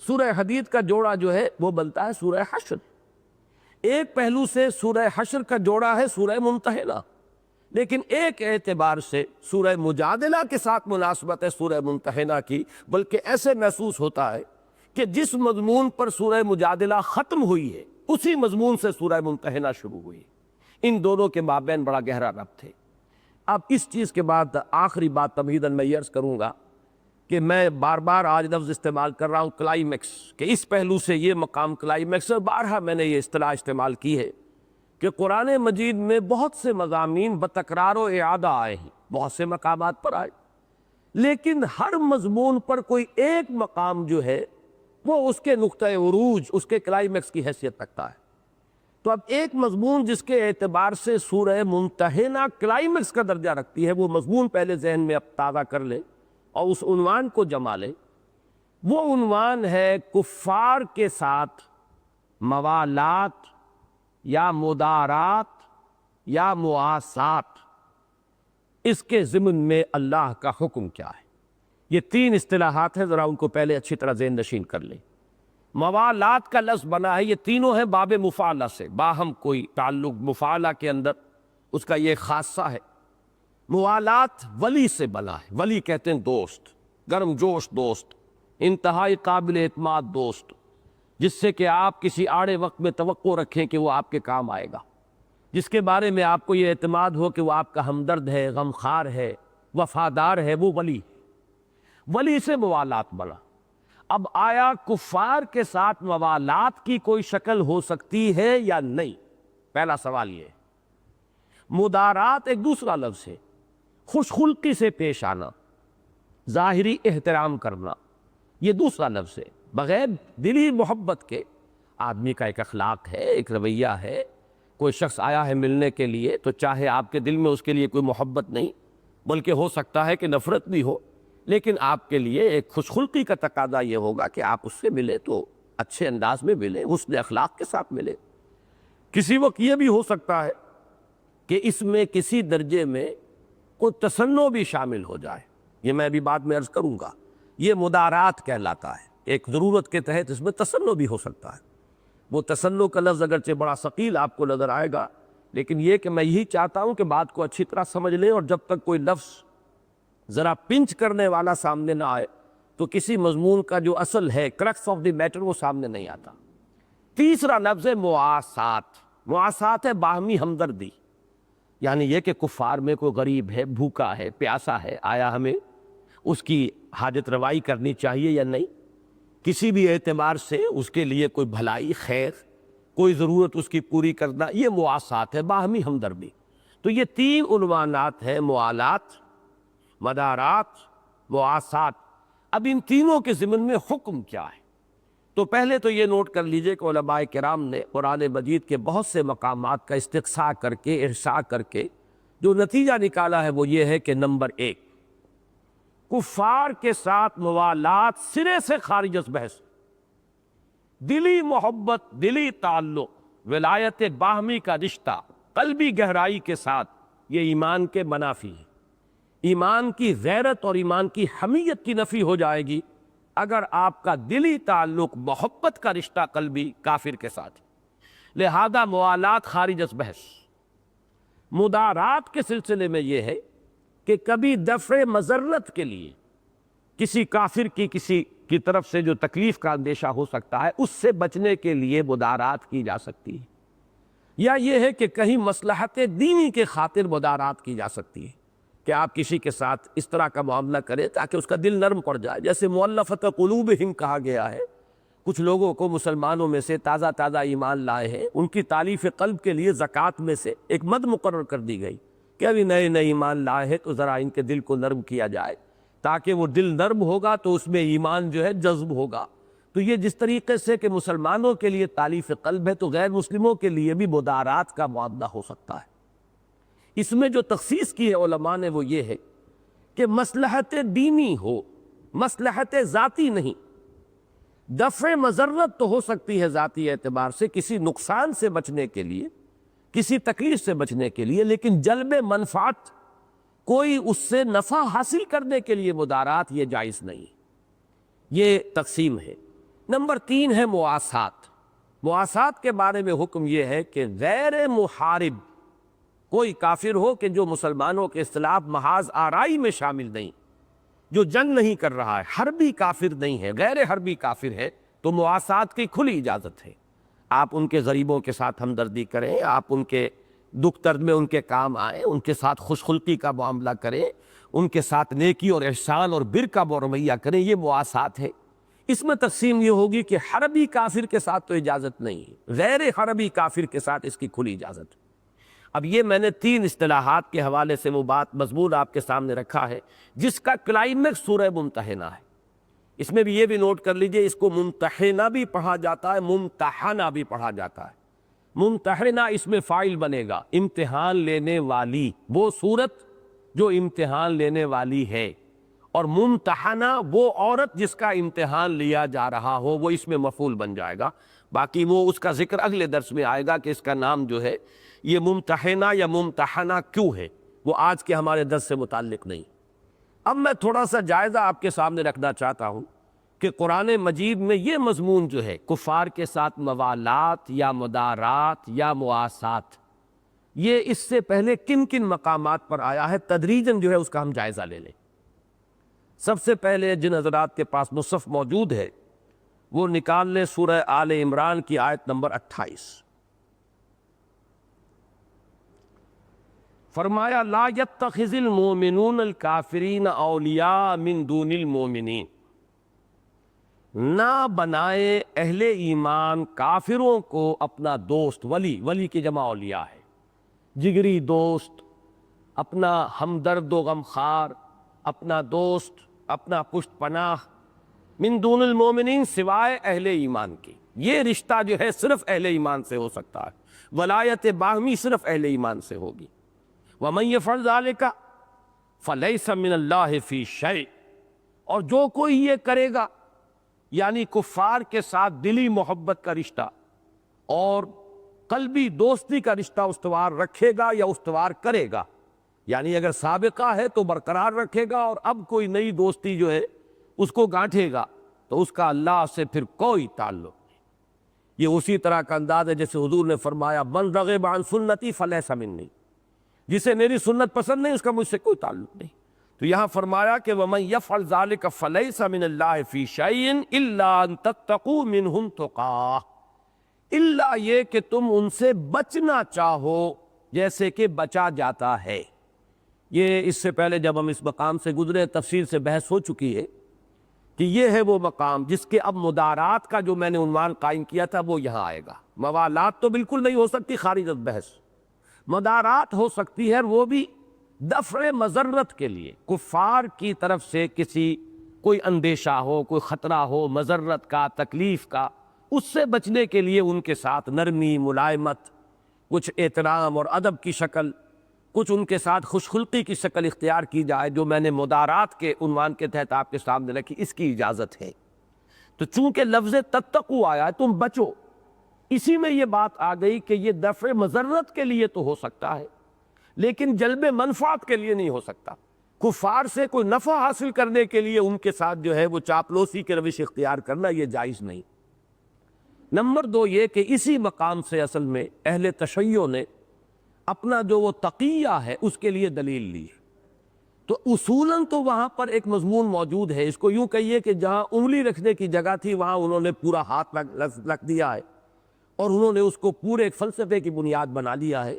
سورہ حدید کا جوڑا جو ہے وہ بنتا ہے سورہ حشر، ایک پہلو سے سورہ حشر کا جوڑا ہے سورہ ممتحنہ. لیکن ایک اعتبار سے سورہ مجادلہ کے ساتھ مناسبت ہے سورہ ممتحنہ کی، بلکہ ایسے محسوس ہوتا ہے کہ جس مضمون پر سورہ مجادلہ ختم ہوئی ہے اسی مضمون سے سورہ ممتحنہ شروع ہوئی. ان دونوں کے مابین بڑا گہرا ربط ہے. اب اس چیز کے بعد آخری بات تمہیداً میں یہ عرض کروں گا کہ میں بار بار آج لفظ استعمال کر رہا ہوں کلائمیکس، کہ اس پہلو سے یہ مقام کلائمیکس ہے. بارہا میں نے یہ اصطلاح استعمال کی ہے کہ قرآن مجید میں بہت سے مضامین بتکرار و اعادہ آئے ہیں، بہت سے مقامات پر آئے، لیکن ہر مضمون پر کوئی ایک مقام جو ہے وہ اس کے نقطۂ عروج، اس کے کلائمیکس کی حیثیت رکھتا ہے. تو اب ایک مضمون جس کے اعتبار سے سورہ ممتحنہ کلائمیکس کا درجہ رکھتی ہے، وہ مضمون پہلے ذہن میں اب تازہ کر لیں اور اس عنوان کو جما لیں. وہ عنوان ہے کفار کے ساتھ موالات یا مدارات یا مواسات. اس کے ضمن میں اللہ کا حکم کیا ہے؟ یہ تین اصطلاحات ہیں، ذرا ان کو پہلے اچھی طرح ذہن نشین کر لیں. موالات کا لفظ بنا ہے، یہ تینوں ہیں باب مفاعلہ سے، باہم کوئی تعلق مفاعلہ کے اندر اس کا یہ خاصہ ہے. موالات ولی سے بنا ہے، ولی کہتے ہیں دوست، گرم جوش دوست، انتہائی قابل اعتماد دوست، جس سے کہ آپ کسی آڑے وقت میں توقع رکھیں کہ وہ آپ کے کام آئے گا، جس کے بارے میں آپ کو یہ اعتماد ہو کہ وہ آپ کا ہمدرد ہے، غمخوار ہے، وفادار ہے، وہ ولی. ولی سے موالات بنا. اب آیا کفار کے ساتھ موالات کی کوئی شکل ہو سکتی ہے یا نہیں؟ پہلا سوال یہ ہے. مدارات ایک دوسرا لفظ ہے، خوش خلقی سے پیش آنا، ظاہری احترام کرنا، یہ دوسرا لفظ ہے. بغیر دلی محبت کے آدمی کا ایک اخلاق ہے، ایک رویہ ہے. کوئی شخص آیا ہے ملنے کے لیے تو چاہے آپ کے دل میں اس کے لیے کوئی محبت نہیں، بلکہ ہو سکتا ہے کہ نفرت بھی ہو، لیکن آپ کے لیے ایک خوش خلقی کا تقاضا یہ ہوگا کہ آپ اس سے ملے تو اچھے انداز میں ملے، حسن اخلاق کے ساتھ ملے. کسی وقت یہ بھی ہو سکتا ہے کہ اس میں کسی درجے میں کوئی تصنع بھی شامل ہو جائے، یہ میں بھی بعد میں عرض کروں گا. یہ مدارات کہلاتا ہے. ایک ضرورت کے تحت اس میں تصنع بھی ہو سکتا ہے. وہ تصنع کا لفظ اگرچہ بڑا ثقیل آپ کو نظر آئے گا، لیکن یہ کہ میں یہی چاہتا ہوں کہ بات کو اچھی طرح سمجھ لیں، اور جب تک کوئی لفظ ذرا پنچ کرنے والا سامنے نہ آئے تو کسی مضمون کا جو اصل ہے، کرکس آف دی میٹر، وہ سامنے نہیں آتا. تیسرا لفظ ہے مواسات. مواسات ہے باہمی ہمدردی، یعنی یہ کہ کفار میں کوئی غریب ہے، بھوکا ہے، پیاسا ہے، آیا ہمیں اس کی حاجت روائی کرنی چاہیے یا نہیں؟ کسی بھی اعتبار سے اس کے لیے کوئی بھلائی، خیر، کوئی ضرورت اس کی پوری کرنا، یہ مواسات ہے، باہمی ہمدردی. تو یہ تین عنوانات ہیں، موالات، مدارات، مواسات. اب ان تینوں کے ضمن میں حکم کیا ہے؟ تو پہلے تو یہ نوٹ کر لیجئے کہ علماء کرام نے قرآن مجید کے بہت سے مقامات کا استقصاء کر کے، احصاء کر کے جو نتیجہ نکالا ہے وہ یہ ہے کہ نمبر ایک، کفار کے ساتھ موالات سرے سے خارج از بحث. دلی محبت، دلی تعلق، ولایت باہمی کا رشتہ قلبی گہرائی کے ساتھ، یہ ایمان کے منافی ہے. ایمان کی غیرت اور ایمان کی حمیت کی نفی ہو جائے گی اگر آپ کا دلی تعلق، محبت کا رشتہ قلبی کافر کے ساتھ ہے. لہذا موالات خارج از بحث. مدارات کے سلسلے میں یہ ہے کہ کبھی دفع مضرت کے لیے کسی کافر کی کسی کی طرف سے جو تکلیف کا اندیشہ ہو سکتا ہے، اس سے بچنے کے لیے مدارات کی جا سکتی ہے. یا یہ ہے کہ کہیں مصلحت دینی کے خاطر مدارات کی جا سکتی ہے کہ آپ کسی کے ساتھ اس طرح کا معاملہ کریں تاکہ اس کا دل نرم پڑ جائے. جیسے مؤلفۃ قلوبہم کہا گیا ہے، کچھ لوگوں کو مسلمانوں میں سے تازہ تازہ ایمان لائے ہیں، ان کی تالیف قلب کے لیے زکوٰۃ میں سے ایک مد مقرر کر دی گئی کہ ابھی نئے نئے ایمان لائے ہیں تو ذرا ان کے دل کو نرم کیا جائے، تاکہ وہ دل نرم ہوگا تو اس میں ایمان جو ہے جذب ہوگا. تو یہ جس طریقے سے کہ مسلمانوں کے لیے تالیف قلب ہے تو غیر مسلموں کے لیے بھی مدارات کا معاملہ ہو سکتا ہے. اس میں جو تخصیص کی ہے علماء نے وہ یہ ہے کہ مصلحت دینی ہو، مصلحت ذاتی نہیں. دفع مضرت تو ہو سکتی ہے ذاتی اعتبار سے، کسی نقصان سے بچنے کے لیے، کسی تکلیف سے بچنے کے لیے، لیکن جلب منفعت، کوئی اس سے نفع حاصل کرنے کے لیے مدارات، یہ جائز نہیں. یہ تقسیم ہے. نمبر تین ہے مواسات. مواسات کے بارے میں حکم یہ ہے کہ غیر محارب کوئی کافر ہو کہ جو مسلمانوں کے خلاف محاذ آرائی میں شامل نہیں، جو جنگ نہیں کر رہا ہے، حربی کافر نہیں ہے، غیر حربی کافر ہے، تو مواسات کی کھلی اجازت ہے۔ آپ ان کے غریبوں کے ساتھ ہمدردی کریں، آپ ان کے دکھ درد میں ان کے کام آئیں، ان کے ساتھ خوش خلقی کا معاملہ کریں، ان کے ساتھ نیکی اور احسان اور بر کا رویہ کریں، یہ مواسات ہے۔ اس میں تقسیم یہ ہوگی کہ حربی کافر کے ساتھ تو اجازت نہیں ہے، غیر حربی کافر کے ساتھ اس کی کھلی اجازت ہے۔ اب یہ میں نے 3 اصطلاحات کے حوالے سے وہ بات مضمون آپ کے سامنے رکھا ہے، جس کا کلائمیکس سورہ ممتحنہ ہے۔ اس میں بھی یہ بھی نوٹ کر لیجئے، اس کو ممتحنہ بھی پڑھا جاتا ہے، ممتحنہ بھی پڑھا جاتا ہے۔ ممتحنہ اس میں فاعل بنے گا، امتحان لینے والی، وہ صورت جو امتحان لینے والی ہے، اور ممتحنہ وہ عورت جس کا امتحان لیا جا رہا ہو، وہ اس میں مفعول بن جائے گا۔ باقی وہ اس کا ذکر اگلے درس میں آئے گا کہ اس کا نام جو ہے یہ ممتحنہ یا ممتحنہ کیوں ہے، وہ آج کے ہمارے درس سے متعلق نہیں۔ اب میں تھوڑا سا جائزہ آپ کے سامنے رکھنا چاہتا ہوں کہ قرآن مجید میں یہ مضمون جو ہے کفار کے ساتھ موالات یا مدارات یا مواسات، یہ اس سے پہلے کن کن مقامات پر آیا ہے، تدریجاً جو ہے اس کا ہم جائزہ لے لیں۔ سب سے پہلے جن حضرات کے پاس مصحف موجود ہے وہ نکال لیں سورہ آل عمران کی آیت نمبر 28۔ فرمایا لا يتخذ المؤمنون الکافرین اولیاء من دون المؤمنین، نہ بنائے اہل ایمان کافروں کو اپنا دوست، ولی کی جمع اولیاء ہے، جگری دوست، اپنا ہمدرد و غمخوار، اپنا دوست، اپنا پشت پناہ، من دون المومنین سوائے اہل ایمان کی۔ یہ رشتہ جو ہے صرف اہل ایمان سے ہو سکتا ہے، ولایت باہمی صرف اہل ایمان سے ہوگی۔ وَمَن يَفْعَلْ ذَلِكَ فَلَيْسَ مِنَ اللَّهِ فِي شَيْءٍ، اور جو کوئی یہ کرے گا، یعنی کفار کے ساتھ دلی محبت کا رشتہ اور قلبی دوستی کا رشتہ استوار رکھے گا یا استوار کرے گا، یعنی اگر سابقہ ہے تو برقرار رکھے گا اور اب کوئی نئی دوستی جو ہے اس کو گانٹھے گا، تو اس کا اللہ سے پھر کوئی تعلق نہیں۔ یہ اسی طرح کا انداز ہے جیسے حضور نے فرمایا من رغب عن سنتی فلیس منی، جسے میری سنت پسند نہیں اس کا مجھ سے کوئی تعلق نہیں۔ تو یہاں فرمایا کہ وَمَن يَفْعَلْ ذَلِكَ فَلَيْسَ مِنَ اللَّهِ فِي شَيْءٍ إِلَّا أَن تَتَّقُوا مِنْهُمْ تُقَاةً، الا یہ کہ تم ان سے بچنا چاہو جیسے کہ بچا جاتا ہے۔ یہ اس سے پہلے جب ہم اس مقام سے گزرے تفصیل سے بحث ہو چکی ہے کہ یہ ہے وہ مقام جس کے اب مدارات کا جو میں نے عنوان قائم کیا تھا وہ یہاں آئے گا۔ موالات تو بالکل نہیں ہو سکتی، خارج از بحث۔ مدارات ہو سکتی ہے، وہ بھی دفع مضرت کے لیے، کفار کی طرف سے کسی کوئی اندیشہ ہو، کوئی خطرہ ہو، مضرت کا، تکلیف کا، اس سے بچنے کے لیے ان کے ساتھ نرمی، ملائمت، کچھ احترام اور ادب کی شکل، کچھ ان کے ساتھ خوش خلقی کی شکل اختیار کی جائے، جو میں نے مدارات کے عنوان کے تحت آپ کے سامنے رکھی، اس کی اجازت ہے۔ تو چونکہ لفظ تتقو آیا ہے، تم بچو، اسی میں یہ بات آ گئی کہ یہ دفع مضرت کے لیے تو ہو سکتا ہے لیکن جلب منفعت کے لیے نہیں ہو سکتا۔ کفار سے کوئی نفع حاصل کرنے کے لیے ان کے ساتھ جو ہے وہ چاپلوسی کی روش اختیار کرنا یہ جائز نہیں۔ نمبر 2 یہ کہ اسی مقام سے اصل میں اہل تشیع نے اپنا جو وہ تقیہ ہے اس کے لیے دلیل لی ہے۔ تو اصولاً تو وہاں پر ایک مضمون موجود ہے، اس کو یوں کہیے کہ جہاں انگلی رکھنے کی جگہ تھی وہاں انہوں نے پورا ہاتھ رکھ دیا ہے اور انہوں نے اس کو پورے ایک فلسفے کی بنیاد بنا لیا ہے۔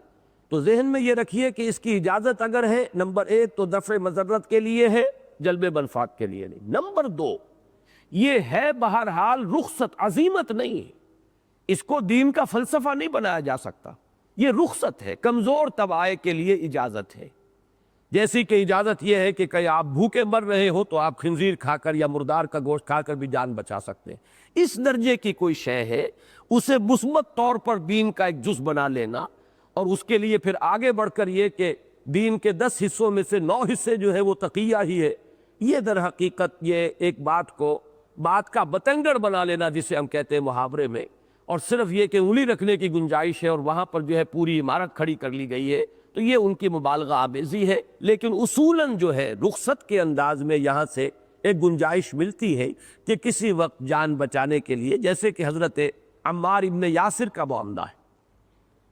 تو ذہن میں یہ رکھیے کہ اس کی اجازت اگر ہے، نمبر 1 تو دفع مضرت کے لیے ہے، جلب منفعت کے لیے نہیں۔ نمبر 2 یہ ہے بہرحال رخصت، عزیمت نہیں ہے، اس کو دین کا فلسفہ نہیں بنایا جا سکتا، یہ رخصت ہے، کمزور طبائع کے لیے اجازت ہے۔ جیسی کہ اجازت یہ ہے کہ کہیں آپ بھوکے مر رہے ہو تو آپ خنزیر کھا کر یا مردار کا گوشت کھا کر بھی جان بچا سکتے ہیں۔ اس درجے کی کوئی شے ہے، اسے مثبت طور پر دین کا ایک جز بنا لینا اور اس کے لیے پھر آگے بڑھ کر یہ کہ دین کے 10 حصوں میں سے 9 حصے جو ہے وہ تقیہ ہی ہے، یہ در حقیقت یہ ایک بات کا بتنگڑ بنا لینا جسے ہم کہتے ہیں محاورے میں، اور صرف یہ کہ انگلی رکھنے کی گنجائش ہے اور وہاں پر جو ہے پوری عمارت کھڑی کر لی گئی ہے، تو یہ ان کی مبالغہ آمیزی ہے۔ لیکن اصولاً جو ہے رخصت کے انداز میں یہاں سے ایک گنجائش ملتی ہے کہ کسی وقت جان بچانے کے لیے، جیسے کہ حضرت عمار ابن یاسر کا معاملہ ہے۔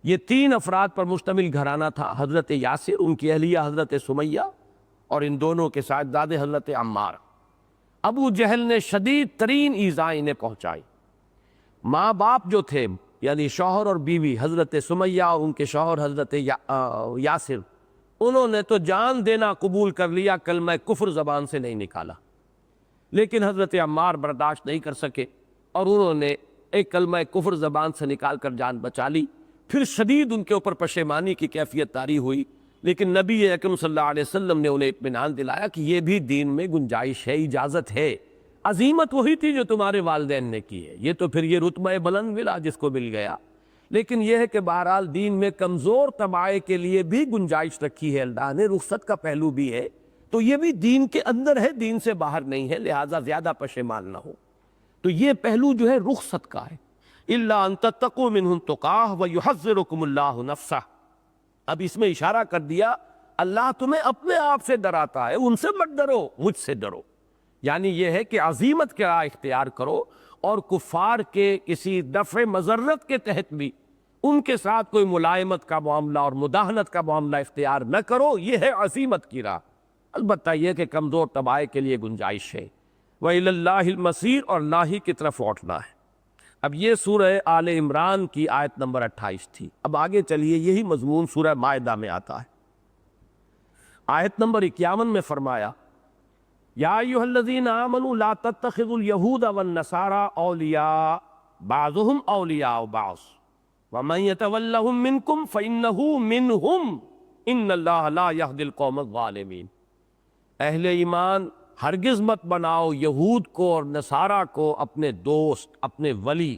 یہ 3 افراد پر مشتمل گھرانہ تھا، حضرت یاسر، ان کی اہلیہ حضرت سمیہ اور ان دونوں کے ساتھ دادے حضرت عمار۔ ابو جہل نے شدید ترین ایذائیں انہیں پہنچائی۔ ماں باپ جو تھے یعنی شوہر اور بیوی حضرت سمیہ اور ان کے شوہر حضرت یاسر، انہوں نے تو جان دینا قبول کر لیا، کلمہ کفر زبان سے نہیں نکالا، لیکن حضرت عمار برداشت نہیں کر سکے اور انہوں نے ایک کلمہ کفر زبان سے نکال کر جان بچا لی۔ پھر شدید ان کے اوپر پشیمانی کی کیفیت طاری ہوئی، لیکن نبی اکرم صلی اللہ علیہ وسلم نے انہیں اطمینان دلایا کہ یہ بھی دین میں گنجائش ہے، اجازت ہے۔ عزیمت وہی تھی جو تمہارے والدین نے کی ہے، یہ تو پھر یہ رتبہ بلند ملا جس کو مل گیا، لیکن یہ ہے کہ بہرحال دین میں کمزور طبقے کے لیے بھی گنجائش رکھی ہے اللہ نے، رخصت کا پہلو بھی ہے، تو یہ بھی دین کے اندر ہے، دین سے باہر نہیں ہے، لہٰذا زیادہ پشیمان نہ ہو۔ تو یہ پہلو جو ہے رخصت کا ہے، الا ان تتقوا منهم تقاہ ویحذرکم اللہ نفسہ۔ اب اس میں اشارہ کر دیا اللہ تمہیں اپنے آپ سے ڈراتا ہے، ان سے مت ڈرو، مجھ سے ڈرو، یعنی یہ ہے کہ عزیمت کا راہ اختیار کرو اور کفار کے کسی دفع مضرت کے تحت بھی ان کے ساتھ کوئی ملائمت کا معاملہ اور مداہنت کا معاملہ اختیار نہ کرو، یہ ہے عزیمت کی راہ۔ البتہ یہ کہ کمزور طبقے کے لیے گنجائش ہے۔ وَإِلَى اللَّهِ الْمَصِيرُ، اور اللہ ہی کی طرف لوٹنا ہے۔ اب یہ سورہ آل عمران کی آیت نمبر 28 تھی۔ اب آگے چلیے، یہی مضمون سورہ مائدہ میں آتا ہے۔ آیت نمبر 51 میں فرمایا یا ایھا الذین آمنوا لا تتخذوا اليہود والنصارى اولیاء بعضهم اولیاء بعض ومن يتولهم منکم فإنہ منہم ان اللہ لا یہدی القوم الظالمین۔ اہل ایمان ہرگز مت بناؤ یہود کو اور نصارہ کو اپنے دوست، اپنے ولی۔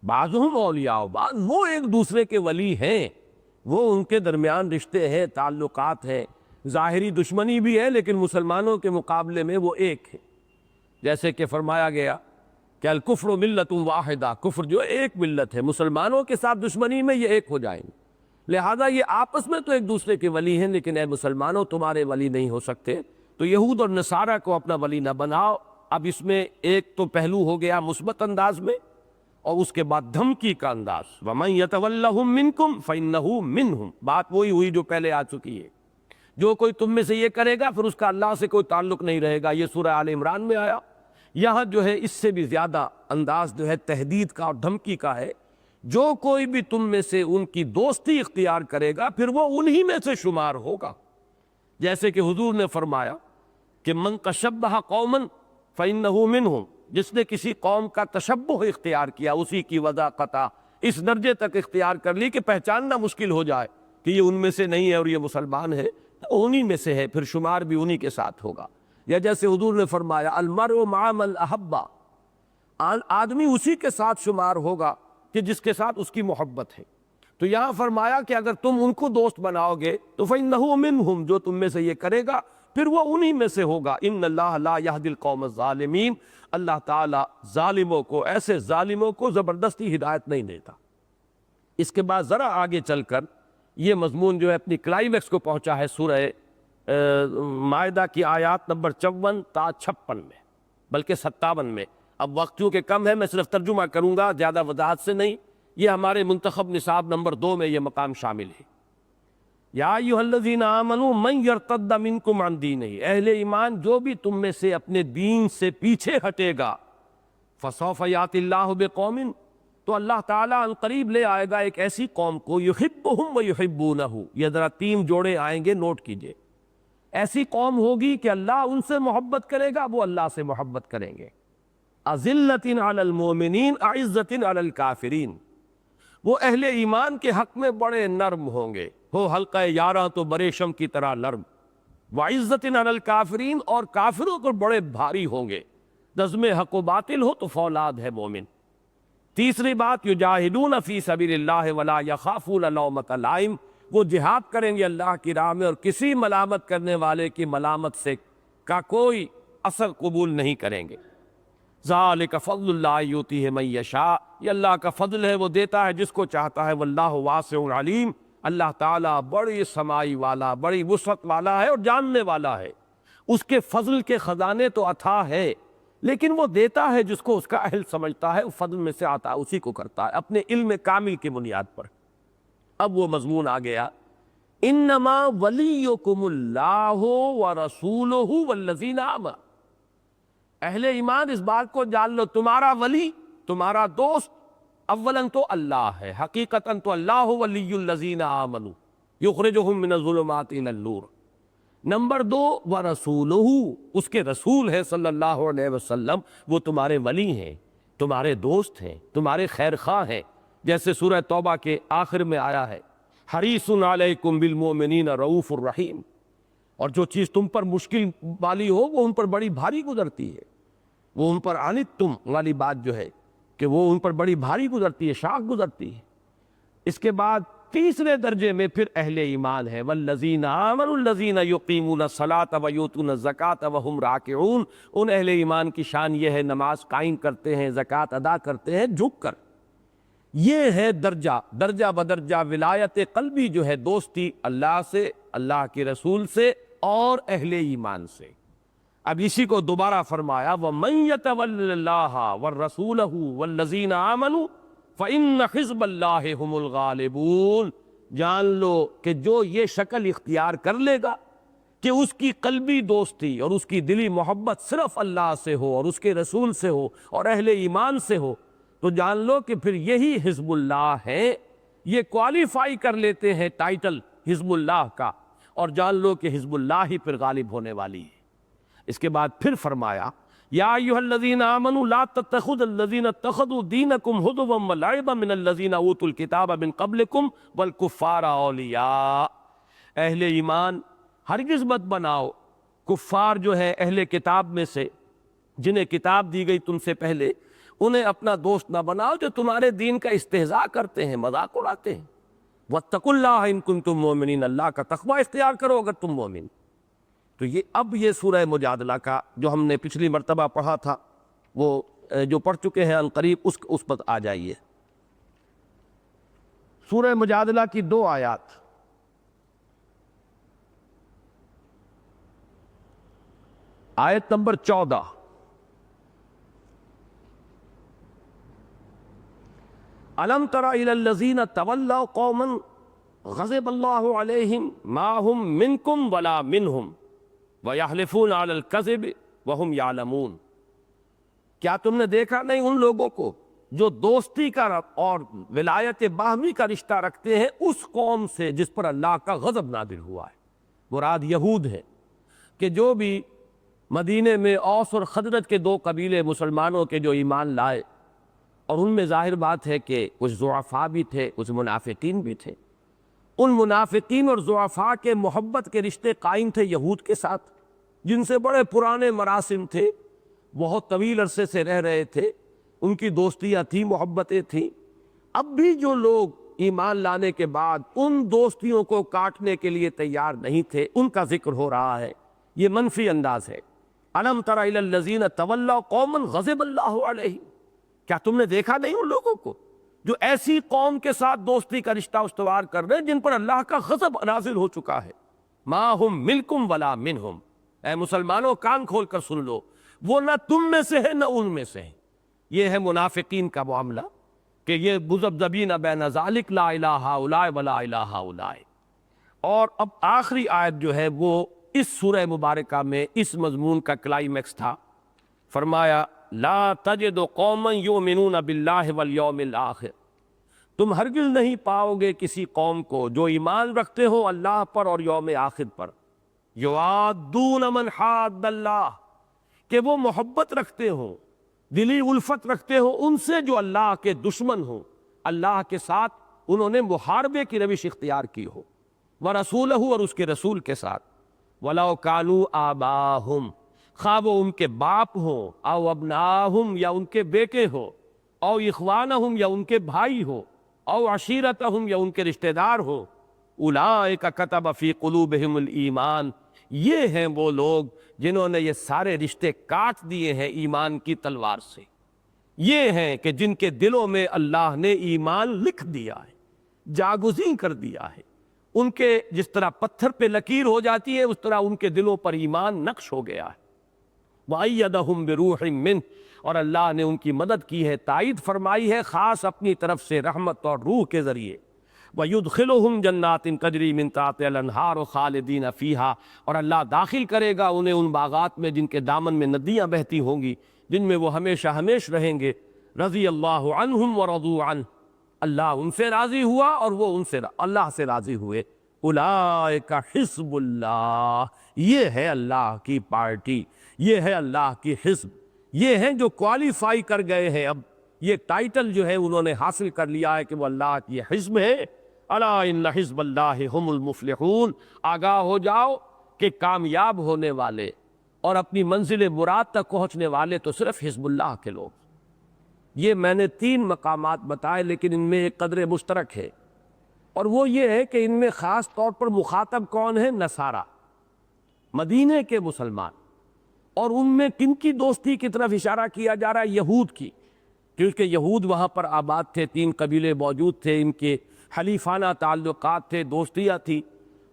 بعضهم اولیاء بعض، وہ ایک دوسرے کے ولی ہیں، وہ ان کے درمیان رشتے ہیں، تعلقات ہیں، ظاہری دشمنی بھی ہے لیکن مسلمانوں کے مقابلے میں وہ ایک ہے۔ جیسے کہ فرمایا گیا کہ الکفر ملت واحدہ، کفر جو ایک ملت ہے، مسلمانوں کے ساتھ دشمنی میں یہ ایک ہو جائیں گے، لہذا یہ آپس میں تو ایک دوسرے کے ولی ہیں لیکن اے مسلمانوں تمہارے ولی نہیں ہو سکتے۔ تو یہود اور نصارہ کو اپنا ولی نہ بناؤ۔ اب اس میں ایک تو پہلو ہو گیا مثبت انداز میں، اور اس کے بعد دھمکی کا انداز، وَمَن يَتَوَلَّهُم مِّنكُمْ فَإِنَّهُ مِنْهُمْ۔ بات وہی ہوئی جو پہلے آ چکی ہے، جو کوئی تم میں سے یہ کرے گا پھر اس کا اللہ سے کوئی تعلق نہیں رہے گا۔ یہ سورہ آل عمران میں آیا۔ یہاں جو ہے اس سے بھی زیادہ انداز جو ہے تہدید کا اور دھمکی کا ہے، جو کوئی بھی تم میں سے ان کی دوستی اختیار کرے گا پھر وہ انہی میں سے شمار ہوگا۔ جیسے کہ حضور نے فرمایا کہ من تشبہ قوما فإنہ منہم، جس نے کسی قوم کا تشبہ اختیار کیا، اسی کی وضاقتہ اس درجے تک اختیار کر لی کہ پہچاننا مشکل ہو جائے کہ یہ ان میں سے نہیں ہے اور یہ مسلمان ہے، انہی میں سے ہے، پھر شمار بھی انہی کے ساتھ ہوگا۔ یا جیسے حضور نے فرمایا المرء مع من احب، آدمی اسی کے ساتھ شمار ہوگا کہ جس کے ساتھ اس کی محبت ہے۔ تو یہاں فرمایا کہ اگر تم ان کو دوست بناؤ گے تو فإنہ منہم، جو تم میں سے یہ کرے گا پھر وہ انہی میں سے ہوگا۔ ان اللہ لا یہدی القوم الظالمین، اللہ تعالیٰ ظالموں کو، ایسے ظالموں کو زبردستی ہدایت نہیں دیتا۔ اس کے بعد ذرا آگے چل کر یہ مضمون جو ہے اپنی کلائمیکس کو پہنچا ہے سورہ مائدہ کی آیات نمبر 54 تا 56 میں، بلکہ 57 میں۔ اب وقت چونکہ کم ہے میں صرف ترجمہ کروں گا، زیادہ وضاحت سے نہیں۔ یہ ہمارے منتخب نصاب نمبر 2 میں یہ مقام شامل ہے۔ یا ایھا الذین آمنوا من یرتد منکم عن دینہ، اہل ایمان جو بھی تم میں سے اپنے دین سے پیچھے ہٹے گا، فسوف یأتی اللہ بقوم، تو اللہ تعالیٰ ان قریب لے آئے گا ایک ایسی قوم کو، یحبہم ویحبونہ، یہ ذرا 3 جوڑے آئیں گے، نوٹ کیجئے۔ ایسی قوم ہوگی کہ اللہ ان سے محبت کرے گا، وہ اللہ سے محبت کریں گے۔ اذلۃ علی المؤمنین اعزۃ علی الکافرین، وہ اہل ایمان کے حق میں بڑے نرم ہوں گے، ہو حلقہ یاراں تو بریشم کی طرح نرم، وعزت علی الکافرین، اور کافروں کو بڑے بھاری ہوں گے۔ نظم حق و باطل ہو تو فولاد ہے مومن۔ تیسری بات، یجاہدون فی سبیل اللہ ولا یخافون لومۃ لائم، وہ جہاد کریں گے اللہ کی راہ میں اور کسی ملامت کرنے والے کی ملامت سے کا کوئی اثر قبول نہیں کریں گے۔ ذالک فضل اللہ یؤتیہ من یشاء، یہ اللہ کا فضل ہے، وہ دیتا ہے جس کو چاہتا ہے، واللہ واسع علیم، اللہ تعالیٰ بڑی سمائی والا، بڑی وسعت والا ہے اور جاننے والا ہے۔ اس کے فضل کے خزانے تو عطا ہے، لیکن وہ دیتا ہے جس کو اس کا اہل سمجھتا ہے، فضل میں سے آتا ہے اسی کو کرتا ہے، اپنے علم کامل کی بنیاد پر۔ اب وہ مضمون آ گیا انما ولیکم اللہ ورسولہ والذین آمنوا، اہل ایمان اس بات کو جان لو، تمہارا ولی، تمہارا دوست اولاً تو اللہ ہے، حقیقتاً تو اللہ ولی الذین آمنوا یخرجہم من الظلمات الی النور۔ نمبر دو، ورسولہ، اس کے رسول ہے صلی اللہ علیہ وسلم، وہ تمہارے ولی ہیں، تمہارے دوست ہیں، تمہارے خیر خواہ ہیں، جیسے سورہ توبہ کے آخر میں آیا ہے حریص علیکم بالمؤمنین رؤوف الرحیم، اور جو چیز تم پر مشکل والی ہو وہ ان پر بڑی بھاری گزرتی ہے، وہ ان پر عنتم والی بات جو ہے کہ وہ ان پر بڑی بھاری گزرتی ہے، شاق گزرتی ہے۔ اس کے بعد تیسرے درجے میں پھر اہل ایمان ہے، والذین آمنوا الذین یقیمون الصلاۃ ویؤتون الزکاۃ وہم راکعون، ان اہل ایمان کی شان یہ ہے نماز قائم کرتے ہیں، زکوٰۃ ادا کرتے ہیں جھک کر۔ یہ ہے درجہ، درجہ بدرجہ ولایت قلبی جو ہے، دوستی اللہ سے، اللہ کے رسول سے اور اہل ایمان سے۔ اب اسی کو دوبارہ فرمایا وَمَن يَتَوَلِّ اللَّهَ وَرَسُولَهُ وَالَّذِينَ آمَنُوا فَإِنَّ حِزْبَ اللَّهِ هُمُ الْغَالِبُونَ، جان لو کہ جو یہ شکل اختیار کر لے گا کہ اس کی قلبی دوستی اور اس کی دلی محبت صرف اللہ سے ہو اور اس کے رسول سے ہو اور اہل ایمان سے ہو، تو جان لو کہ پھر یہی حزب اللہ ہے، یہ کوالیفائی کر لیتے ہیں ٹائٹل حزب اللہ کا، اور جان لو کہ حزب اللہ ہی پھر غالب ہونے والی ہے۔ اس کے بعد پھر فرمایا یا ایھا الذین آمنوا لا تتخذوا الذین اتخذوا دینکم ھزوا ولعبا من الذین اوتوا الکتاب من قبلکم والکفار اولیاء، اہل ایمان ہرگز مت بناؤ کفار جو ہے اہل کتاب میں سے، جنہیں کتاب دی گئی تم سے پہلے، انہیں اپنا دوست نہ بناؤ جو تمہارے دین کا استہزاء کرتے ہیں، مذاق اڑاتے ہیں۔ واتقوا اللہ ان کنتم مؤمنین، اللہ کا تقوی اختیار کرو اگر تم مومن۔ تو یہ اب یہ سورہ مجادلہ کا جو ہم نے پچھلی مرتبہ پڑھا تھا، وہ جو پڑھ چکے ہیں عنقریب اس پر آ جائیے۔ سورہ مجادلہ کی 2 آیات، آیت نمبر 14، الم تر الی الذین تولوا قوما غضب اللہ علیہم ما هم منکم ولا منہم وَيَحْلِفُونَ عَلَى الْكَذِبِ وَهُمْ يَعْلَمُونَ، کیا تم نے دیکھا نہیں ان لوگوں کو جو دوستی کا اور ولایت باہمی کا رشتہ رکھتے ہیں اس قوم سے جس پر اللہ کا غضب نازل ہوا ہے، مراد یہود ہے، کہ جو بھی مدینے میں اوس اور خزرج کے 2 قبیلے مسلمانوں کے جو ایمان لائے، اور ان میں ظاہر بات ہے کہ کچھ ضعفاء بھی تھے، کچھ منافقین بھی تھے، ان منافقین اور ضعفاء کے محبت کے رشتے قائم تھے یہود کے ساتھ، جن سے بڑے پرانے مراسم تھے، بہت طویل عرصے سے رہ رہے تھے، ان کی دوستیاں تھیں، محبتیں تھیں۔ اب بھی جو لوگ ایمان لانے کے بعد ان دوستیوں کو کاٹنے کے لیے تیار نہیں تھے، ان کا ذکر ہو رہا ہے، یہ منفی انداز ہے۔ الم تر الی الذین تولوا قوما غضب اللہ علیہم، کیا تم نے دیکھا نہیں ان لوگوں کو جو ایسی قوم کے ساتھ دوستی کا رشتہ استوار کر رہے ہیں جن پر اللہ کا غضب نازل ہو چکا ہے؟ ما ہم منکم ولا منہم، اے مسلمانوں کان کھول کر سن لو، وہ نہ تم میں سے ہے نہ ان میں سے ہے۔ یہ ہے منافقین کا معاملہ کہ یہ مذبذبین بین ذالک لا الہ ہؤلاء ولا الہ ہؤلاء۔ اور اب آخری آیت جو ہے وہ اس سورہ مبارکہ میں اس مضمون کا کلائمیکس تھا، فرمایا لا تجد قوما یؤمنون باللہ والیوم الآخر، تم ہرگز نہیں پاؤ گے کسی قوم کو جو ایمان رکھتے ہو اللہ پر اور یوم آخر پر، یوادون من حاد اللہ، کہ وہ محبت رکھتے ہوں، دلی الفت رکھتے ہو ان سے جو اللہ کے دشمن ہوں، اللہ کے ساتھ انہوں نے محاربے کی روش اختیار کی ہو، ورسولہ، اور اس کے رسول کے ساتھ، وَلَوْ كَانُوا آبَاءَهُمْ، خواہ وہ ان کے باپ ہوں، او ابناہم یا ان کے بیٹے ہو، او اخوانہم یا ان کے بھائی ہو، او عشیرتہم یا ان کے رشتہ دار ہو، اولئک کتب فی قلوبہم الایمان، یہ ہیں وہ لوگ جنہوں نے یہ سارے رشتے کاٹ دیے ہیں ایمان کی تلوار سے، یہ ہیں کہ جن کے دلوں میں اللہ نے ایمان لکھ دیا ہے، جاگزیں کر دیا ہے، ان کے جس طرح پتھر پہ لکیر ہو جاتی ہے اس طرح ان کے دلوں پر ایمان نقش ہو گیا ہے۔ وَأَيَّدَهُمْ بِرُوحٍ مِّنْهُ، اور اللہ نے ان کی مدد کی ہے، تائید فرمائی ہے خاص اپنی طرف سے رحمت اور روح کے ذریعے، وَيُدْخِلُهُمْ جَنَّاتٍ تَجْرِي مِن تَحْتِهَا الْأَنْهَارُ خَالِدِينَ فِيهَا، اور اللہ داخل کرے گا انہیں ان باغات میں جن کے دامن میں ندیاں بہتی ہوں گی، جن میں وہ ہمیشہ ہمیش رہیں گے۔ رضی اللہ عنہم ورضوا عنہ، اللہ ان سے راضی ہوا اور وہ اللہ سے راضی ہوئے۔ اولئک حزب اللہ، یہ ہے اللہ کی پارٹی، یہ ہے اللہ کی حزب، یہ ہیں جو کوالیفائی کر گئے ہیں، اب یہ ٹائٹل جو ہے انہوں نے حاصل کر لیا ہے کہ وہ اللہ کی حزب ہے۔ الا ان حزب اللہ هم المفلحون، آگاہ ہو جاؤ کہ کامیاب ہونے والے اور اپنی منزل مراد تک پہنچنے والے تو صرف حزب اللہ کے لوگ۔ یہ میں نے 3 مقامات بتائے، لیکن ان میں ایک قدر مشترک ہے، اور وہ یہ ہے کہ ان میں خاص طور پر مخاطب کون ہے؟ نصارہ، مدینے کے مسلمان، اور ان میں کن کی دوستی کی طرف اشارہ کیا جا رہا ہے؟ یہود کی، کیونکہ یہود وہاں پر آباد تھے، 3 قبیلے موجود تھے، ان کے حلیفانہ تعلقات تھے، دوستیاں تھی۔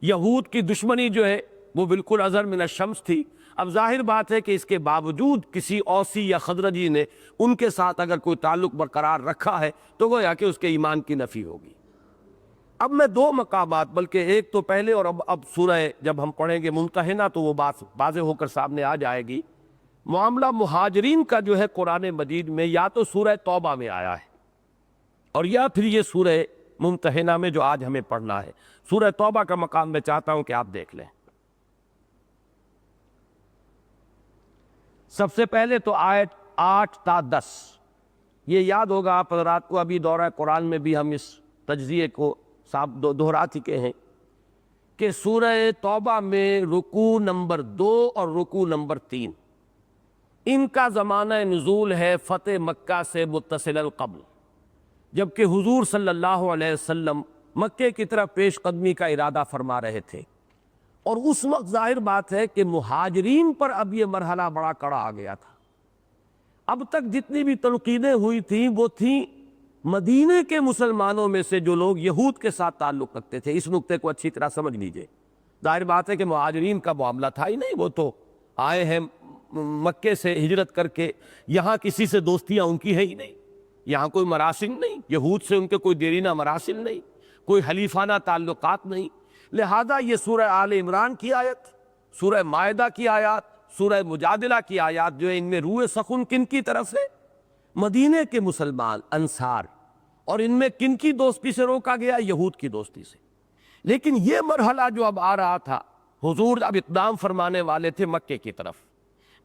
یہود کی دشمنی جو ہے وہ بالکل ازہر من الشمس تھی۔ اب ظاہر بات ہے کہ اس کے باوجود کسی اوسی یا خزرجی نے ان کے ساتھ اگر کوئی تعلق برقرار رکھا ہے تو گویا کہ اس کے ایمان کی نفی ہوگی۔ اب میں 2 مقامات، بلکہ ایک تو پہلے، اور اب سورہ جب ہم پڑھیں گے ممتحنہ تو وہ بات واضح ہو کر سامنے آ جائے گی۔ معاملہ مہاجرین کا جو ہے قرآن مجید میں یا تو سورہ توبہ میں آیا ہے، اور یا پھر یہ سورہ ممتحنہ میں جو آج ہمیں پڑھنا ہے۔ سورہ توبہ کا مقام میں چاہتا ہوں کہ آپ دیکھ لیں۔ سب سے پہلے تو آیت 8 تا 10، یہ یاد ہوگا آپ حضرات کو، ابھی دورہ قرآن میں بھی ہم اس تجزیے کو دہرا چکے ہیں کہ سورہ توبہ میں رکوع نمبر 2 اور رکوع نمبر 3 ان کا زمانہ نزول ہے فتح مکہ سے متصل قبل، جبکہ حضور صلی اللہ علیہ وسلم مکے کی طرف پیش قدمی کا ارادہ فرما رہے تھے، اور اس وقت ظاہر بات ہے کہ مہاجرین پر اب یہ مرحلہ بڑا کڑا آ گیا تھا۔ اب تک جتنی بھی تنقیدیں ہوئی تھیں وہ تھیں مدینے کے مسلمانوں میں سے جو لوگ یہود کے ساتھ تعلق رکھتے تھے۔ اس نقطے کو اچھی طرح سمجھ لیجئے۔ ظاہر بات ہے کہ مہاجرین کا معاملہ تھا ہی نہیں، وہ تو آئے ہیں مکے سے ہجرت کر کے، یہاں کسی سے دوستیاں ان کی ہے ہی نہیں، یہاں کوئی مراسم نہیں، یہود سے ان کے کوئی دیرینہ مراسم نہیں، کوئی حلیفانہ تعلقات نہیں۔ لہذا یہ سورہ آل عمران کی آیت، سورہ مائدہ کی آیات، سورہ مجادلہ کی آیات جو ہے، ان میں روح سخن کن کی طرف سے؟ مدینے کے مسلمان، انصار، اور ان میں کن کی دوستی سے روکا گیا؟ یہود کی دوستی سے۔ لیکن یہ مرحلہ جو اب آ رہا تھا، حضور اب اقدام فرمانے والے تھے مکے کی طرف۔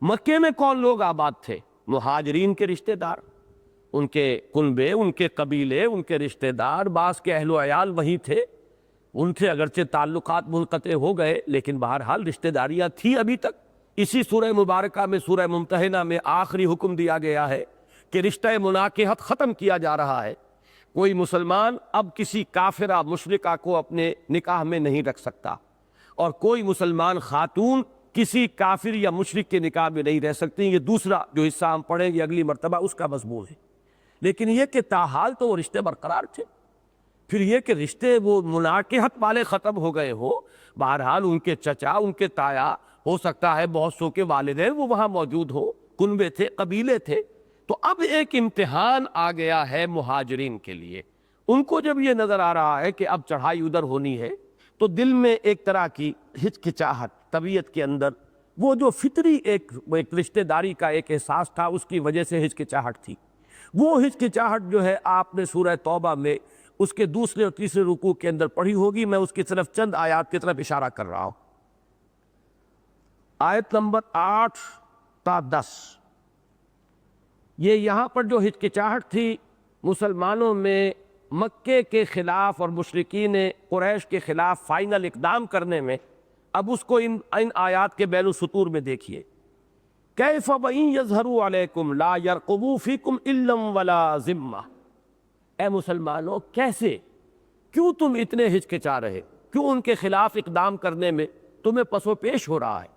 مکے میں کون لوگ آباد تھے؟ مہاجرین کے رشتہ دار، ان کے کنبے، ان کے قبیلے، ان کے رشتہ دار، بعض کے اہل و عیال وہی تھے، ان سے اگرچہ تعلقات منقطع ہو گئے لیکن بہرحال رشتہ داریاں تھیں ابھی تک۔ اسی سورہ مبارکہ میں، سورہ ممتحنہ میں آخری حکم دیا گیا ہے کہ رشتہ مناکحت ختم کیا جا رہا ہے۔ کوئی مسلمان اب کسی کافرہ مشرکہ کو اپنے نکاح میں نہیں رکھ سکتا، اور کوئی مسلمان خاتون کسی کافر یا مشرک کے نکاح میں نہیں رہ سکتی۔ یہ دوسرا جو حصہ ہم پڑھیں گے اگلی مرتبہ اس کا مضمون ہے۔ لیکن یہ کہ تاحال تو وہ رشتے برقرار تھے۔ پھر یہ کہ رشتے وہ مناکحت والے ختم ہو گئے ہو، بہرحال ان کے چچا، ان کے تایا، ہو سکتا ہے بہت سو کے والدین وہ وہاں موجود ہو، کنبے تھے، قبیلے تھے۔ تو اب ایک امتحان آ گیا ہے مہاجرین کے لیے۔ ان کو جب یہ نظر آ رہا ہے کہ اب چڑھائی ادھر ہونی ہے، تو دل میں ایک طرح کی ہچکچاہٹ، طبیعت کے اندر وہ جو فطری ایک رشتہ داری کا ایک احساس تھا، اس کی وجہ سے ہچکچاہٹ تھی۔ وہ ہچکچاہٹ جو ہے آپ نے سورہ توبہ میں اس کے دوسرے اور تیسرے رکوع کے اندر پڑھی ہوگی، میں اس کی طرف چند آیات کی طرف اشارہ کر رہا ہوں۔ آیت نمبر 8 تا 10، یہ یہاں پر جو ہچکچاہٹ تھی مسلمانوں میں مکے کے خلاف اور مشرکین قریش کے خلاف فائنل اقدام کرنے میں، اب اس کو ان آیات کے بین السطور میں دیکھیے۔ کیف وَإِن يَظْهَرُوا عَلَيْكُمْ لَا يَرْقُبُوا فِيكُمْ إِلًّا وَلَا ذِمَّةً، اے مسلمانوں کیسے، کیوں تم اتنے ہچکچا رہے، کیوں ان کے خلاف اقدام کرنے میں تمہیں پس و پیش ہو رہا ہے؟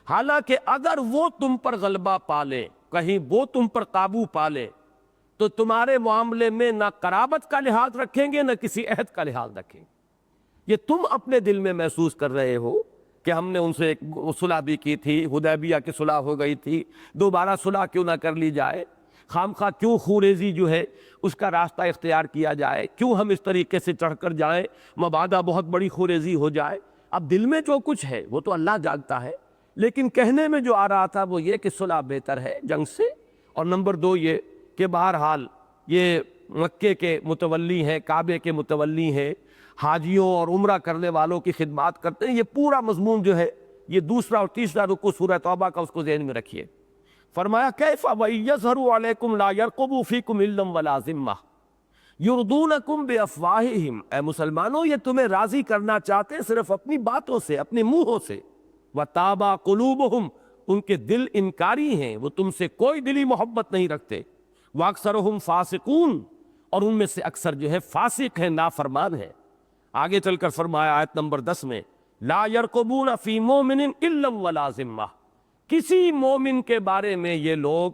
حالانکہ اگر وہ تم پر غلبہ پالیں، کہیں وہ تم پر قابو پالیں، تو تمہارے معاملے میں نہ قرابت کا لحاظ رکھیں گے، نہ کسی عہد کا لحاظ رکھیں گے۔ یہ تم اپنے دل میں محسوس کر رہے ہو کہ ہم نے ان سے ایک صلح بھی کی تھی، حدیبیہ کی صلح ہو گئی تھی، دوبارہ صلح کیوں نہ کر لی جائے۔ خام خواہ کیوں خوریزی جو ہے اس کا راستہ اختیار کیا جائے، کیوں ہم اس طریقے سے چڑھ کر جائیں، مبادا بہت بڑی خوریزی ہو جائے۔ اب دل میں جو کچھ ہے وہ تو اللہ جانتا ہے، لیکن کہنے میں جو آ رہا تھا وہ یہ کہ صلح بہتر ہے جنگ سے، اور نمبر دو یہ کہ بہرحال یہ مکے کے متولی ہیں، کعبے کے متولی ہیں، حاجیوں اور عمرہ کرنے والوں کی خدمات کرتے ہیں۔ یہ پورا مضمون جو ہے یہ دوسرا اور تیسرا رکوع سورہ توبہ کا اس کو ذہن میں رکھیے۔ فرمایا کیف وَإِن يَظْهَرُوا عَلَيْكُمْ لَا يَرْقُبُوا فِيكُمْ إِلًّا وَلَا ذِمَّةً يُرْضُونَكُمْ بِأَفْوَاهِهِمْ، اے مسلمانوں یہ تمہیں راضی کرنا چاہتے صرف اپنی باتوں سے، اپنے منہوں سے، وَتَابَ قُلُوبُهُمْ، ان کے دل انکاری ہیں، وہ تم سے کوئی دلی محبت نہیں رکھتے، وَأَكْثَرُهُمْ فَاسِقُونَ، اور ان میں سے اکثر جو ہے فاسق ہیں، نافرمان ہیں۔ آگے چل کر فرمایا آیت نمبر 10 میں لا يرقبون فی مومن الا ولا ذمہ، کسی مومن کے بارے میں یہ لوگ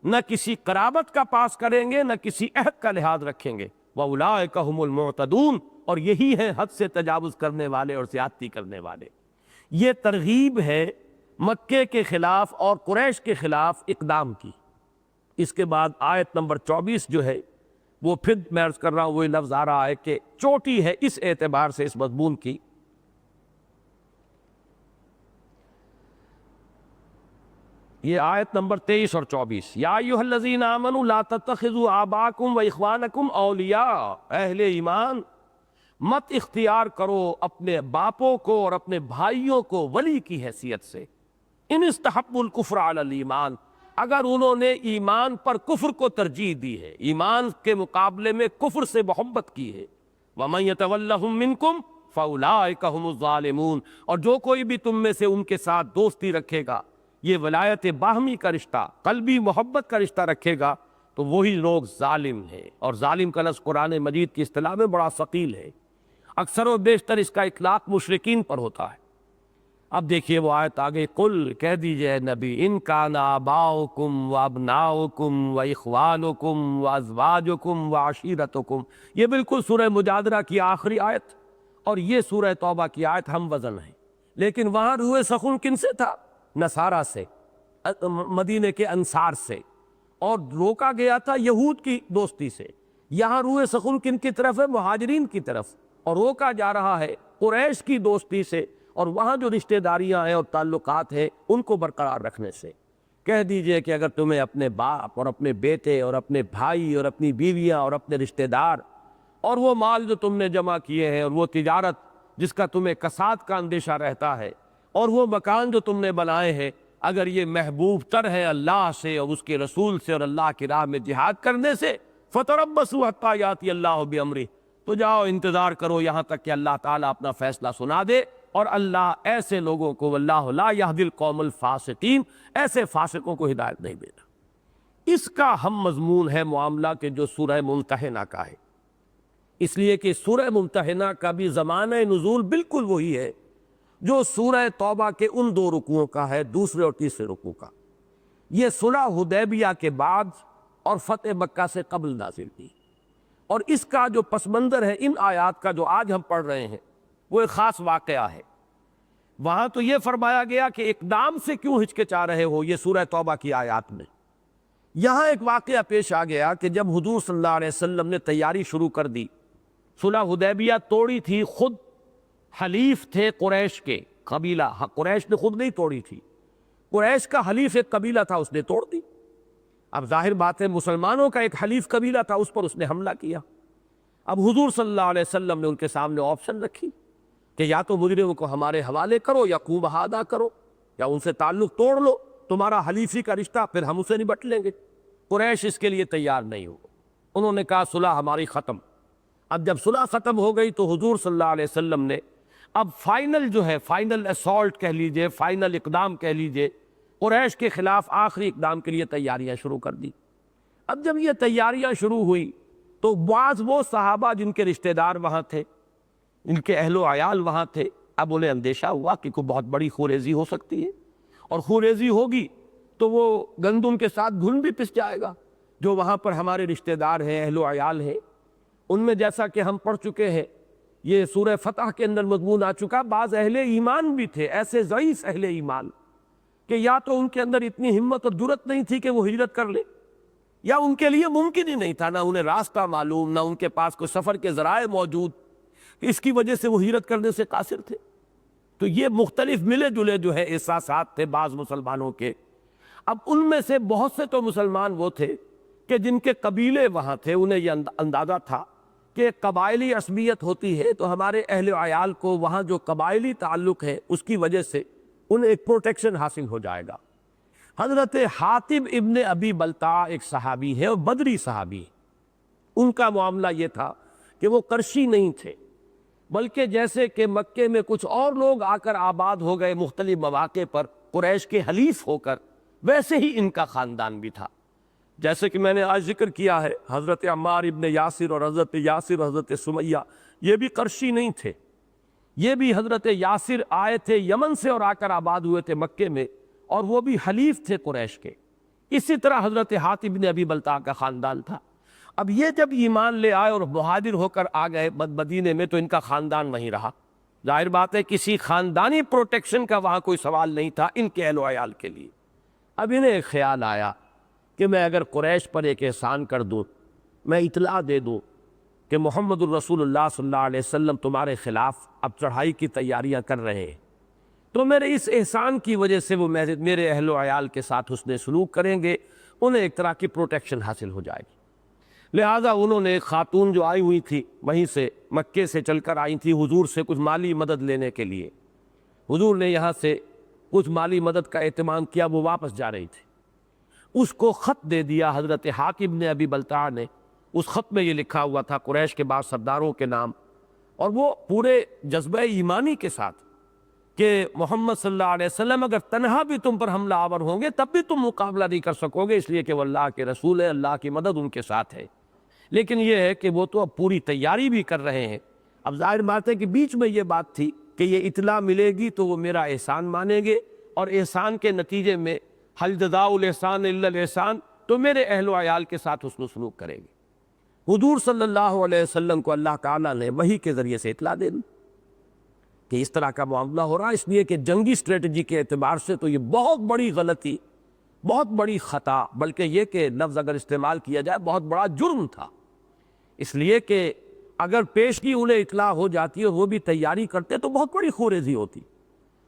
نہ کسی قرابت کا پاس کریں گے، نہ کسی عہد کا لحاظ رکھیں گے، وَأُولَٰئِكَ هُمُ الْمُعْتَدُونَ، اور یہی ہیں حد سے تجاوز کرنے والے اور زیادتی کرنے والے۔ یہ ترغیب ہے مکے کے خلاف اور قریش کے خلاف اقدام کی۔ اس کے بعد آیت نمبر 24 جو ہے وہ پھر میں عرض کر رہا ہوں وہی لفظ آ رہا ہے کہ چوٹی ہے اس اعتبار سے اس مضمون کی۔ یہ آیت نمبر 23 اور 24، یا ایھا الذین آمنوا لا تتخذوا آباءکم واخوانکم اولیاء، اہل ایمان مت اختیار کرو اپنے باپوں کو اور اپنے بھائیوں کو ولی کی حیثیت سے، ان استحبوا الکفر علی الایمان، اگر انہوں نے ایمان پر کفر کو ترجیح دی ہے، ایمان کے مقابلے میں کفر سے محبت کی ہے، وَمَن يَتَوَلَّهُم مِّنكُمْ فَأُولَٰئِكَ هُمُ الظَّالِمُونَ، اور جو کوئی بھی تم میں سے ان کے ساتھ دوستی رکھے گا، یہ ولایت باہمی کا رشتہ، قلبی محبت کا رشتہ رکھے گا، تو وہی لوگ ظالم ہیں۔ اور ظالم کا لفظ قرآن مجید کی اصطلاح میں بڑا ثقیل ہے، اکثر و بیشتر اس کا اطلاق مشرکین پر ہوتا ہے۔ اب دیکھیے وہ آیت آگے، قل کہہ دیجئے نبی، ان کان آباؤکم وابناؤکم واخوانکم وازواجکم وعشیرتکم، یہ بالکل سورہ مجادلہ کی آخری آیت اور یہ سورہ توبہ کی آیت ہم وزن ہے، لیکن وہاں روح سخن کن سے تھا؟ نصارہ سے، مدینے کے انصار سے، اور روکا گیا تھا یہود کی دوستی سے۔ یہاں روح سخن کن کی طرف ہے؟ مہاجرین کی طرف، اور روکا جا رہا ہے قریش کی دوستی سے، اور وہاں جو رشتہ داریاں ہیں اور تعلقات ہیں ان کو برقرار رکھنے سے۔ کہہ دیجئے کہ اگر تمہیں اپنے باپ اور اپنے بیٹے اور اپنے بھائی اور اپنی بیویاں اور اپنے رشتہ دار اور وہ مال جو تم نے جمع کیے ہیں اور وہ تجارت جس کا تمہیں کساد کا اندیشہ رہتا ہے اور وہ مکان جو تم نے بنائے ہیں، اگر یہ محبوب تر ہے اللہ سے اور اس کے رسول سے اور اللہ کی راہ میں جہاد کرنے سے، فَتَرَبَّصُوا حَتَّىٰ یَأْتِیَ اللَّهُ بِأَمْرِهِ، تو جاؤ انتظار کرو یہاں تک کہ اللہ تعالیٰ اپنا فیصلہ سنا دے، اور اللہ ایسے لوگوں کو واللہ لا یہدی القوم الفاسقین، ایسے فاسقوں کو ہدایت نہیں دیتا۔ اس کا ہم مضمون ہے معاملہ کہ جو سورہ ممتحنہ کا ہے، اس لیے کہ سورہ ممتحنہ کا بھی زمانہ نزول بالکل وہی ہے جو سورہ توبہ کے ان دو رکوعوں کا ہے، دوسرے اور تیسرے رکوع کا۔ یہ صلح حدیبیہ کے بعد اور فتح مکہ سے قبل نازل ہوئی، اور اس کا جو پس منظر ہے ان آیات کا جو آج ہم پڑھ رہے ہیں وہ ایک خاص واقعہ ہے۔ وہاں تو یہ فرمایا گیا کہ اقدام سے کیوں ہچکچا رہے ہو، یہ سورہ توبہ کی آیات میں۔ یہاں ایک واقعہ پیش آ گیا کہ جب حضور صلی اللہ علیہ وسلم نے تیاری شروع کر دی، صلح حدیبیہ توڑی تھی، خود حلیف تھے قریش کے قبیلہ، قریش نے خود نہیں توڑی تھی، قریش کا حلیف ایک قبیلہ تھا اس نے توڑ دی۔ اب ظاہر بات ہے مسلمانوں کا ایک حلیف قبیلہ تھا، اس پر اس نے حملہ کیا۔ اب حضور صلی اللہ علیہ وسلم نے ان کے سامنے آپشن رکھی کہ یا تو مجرموں کو ہمارے حوالے کرو یا خوب ادا کرو یا ان سے تعلق توڑ لو، تمہارا حلیفی کا رشتہ پھر ہم اسے نبٹ لیں گے۔ قریش اس کے لیے تیار نہیں ہو، انہوں نے کہا صلح ہماری ختم۔ اب جب صلح ختم ہو گئی تو حضور صلی اللہ علیہ وسلم نے اب فائنل جو ہے، فائنل اسالٹ کہہ لیجئے، فائنل اقدام کہہ لیجئے، قریش کے خلاف آخری اقدام کے لیے تیاریاں شروع کر دی۔ اب جب یہ تیاریاں شروع ہوئی تو بعض وہ صحابہ جن کے رشتہ دار وہاں تھے، ان کے اہل و عیال وہاں تھے، اب انہیں اندیشہ ہوا کہ کوئی بہت بڑی خوریزی ہو سکتی ہے، اور خوریزی ہوگی تو وہ گندم کے ساتھ گھن بھی پس جائے گا۔ جو وہاں پر ہمارے رشتہ دار ہیں، اہل و عیال ہیں، ان میں جیسا کہ ہم پڑھ چکے ہیں، یہ سورہ فتح کے اندر مضمون آ چکا، بعض اہل ایمان بھی تھے، ایسے ضعیف اہل ایمان کہ یا تو ان کے اندر اتنی ہمت اور جرت نہیں تھی کہ وہ ہجرت کر لے، یا ان کے لیے ممکن ہی نہیں تھا، نہ انہیں راستہ معلوم، نہ ان کے پاس کوئی سفر کے ذرائع موجود، اس کی وجہ سے وہ ہجرت کرنے سے قاصر تھے۔ تو یہ مختلف ملے جلے جو ہے احساسات تھے بعض مسلمانوں کے۔ اب ان میں سے بہت سے تو مسلمان وہ تھے کہ جن کے قبیلے وہاں تھے، انہیں یہ اندازہ تھا کہ قبائلی عصبیت ہوتی ہے تو ہمارے اہل و عیال کو وہاں جو قبائلی تعلق ہے اس کی وجہ سے انہیں ایک پروٹیکشن حاصل ہو جائے گا۔ حضرت حاتب ابن ابی بلتع ایک صحابی ہے اور بدری صحابی ہے۔ ان کا معاملہ یہ تھا کہ وہ قرشی نہیں تھے، بلکہ جیسے کہ مکے میں کچھ اور لوگ آ کر آباد ہو گئے مختلف مواقع پر قریش کے حلیف ہو کر، ویسے ہی ان کا خاندان بھی تھا۔ جیسے کہ میں نے آج ذکر کیا ہے، حضرت عمار ابن یاسر اور حضرت یاسر حضرت سمیہ یہ بھی قرشی نہیں تھے، یہ بھی حضرت یاسر آئے تھے یمن سے اور آ کر آباد ہوئے تھے مکے میں، اور وہ بھی حلیف تھے قریش کے۔ اسی طرح حضرت حاتب ابن ابی بلتع کا خاندان تھا۔ اب یہ جب ایمان لے آئے اور مہاجر ہو کر آ گئے مدینے میں تو ان کا خاندان وہیں رہا۔ ظاہر بات ہے کسی خاندانی پروٹیکشن کا وہاں کوئی سوال نہیں تھا ان کے اہل و عیال کے لیے۔ اب انہیں ایک خیال آیا کہ میں اگر قریش پر ایک احسان کر دوں، میں اطلاع دے دوں کہ محمد الرسول اللہ صلی اللہ علیہ وسلم تمہارے خلاف اب چڑھائی کی تیاریاں کر رہے ہیں، تو میرے اس احسان کی وجہ سے وہ میرے اہل و عیال کے ساتھ حسن سلوک کریں گے، انہیں ایک طرح کی پروٹیکشن حاصل ہو جائے گی۔ لہٰذا انہوں نے ایک خاتون جو آئی ہوئی تھی وہیں سے مکے سے چل کر آئی تھی حضور سے کچھ مالی مدد لینے کے لیے، حضور نے یہاں سے کچھ مالی مدد کا اہتمام کیا، وہ واپس جا رہی تھی، اس کو خط دے دیا حضرت حاتب نے ابی بلتع نے۔ اس خط میں یہ لکھا ہوا تھا قریش کے بعض سرداروں کے نام، اور وہ پورے جذبہ ایمانی کے ساتھ کہ محمد صلی اللہ علیہ وسلم اگر تنہا بھی تم پر حملہ آور ہوں گے تب بھی تم مقابلہ نہیں کر سکو گے، اس لیے کہ وہ اللہ کے رسول ہے، اللہ کی مدد ان کے ساتھ ہے۔ لیکن یہ ہے کہ وہ تو اب پوری تیاری بھی کر رہے ہیں۔ اب ظاہر بات ہے کہ بیچ میں یہ بات تھی کہ یہ اطلاع ملے گی تو وہ میرا احسان مانیں گے، اور احسان کے نتیجے میں حل جزاء الاحسان الا الاحسان، تو میرے اہل و عیال کے ساتھ حسن سلوک کریں گے۔ حضور صلی اللہ علیہ وسلم کو اللہ تعالیٰ نے وحی کے ذریعے سے اطلاع دے دی کہ اس طرح کا معاملہ ہو رہا ہے، اس لیے کہ جنگی اسٹریٹجی کے اعتبار سے تو یہ بہت بڑی غلطی، بہت بڑی خطا، بلکہ یہ کہ لفظ اگر استعمال کیا جائے بہت بڑا جرم تھا، اس لیے کہ اگر پیشگی انہیں اطلاع ہو جاتی اور وہ بھی تیاری کرتے تو بہت بڑی خوریزی ہوتی۔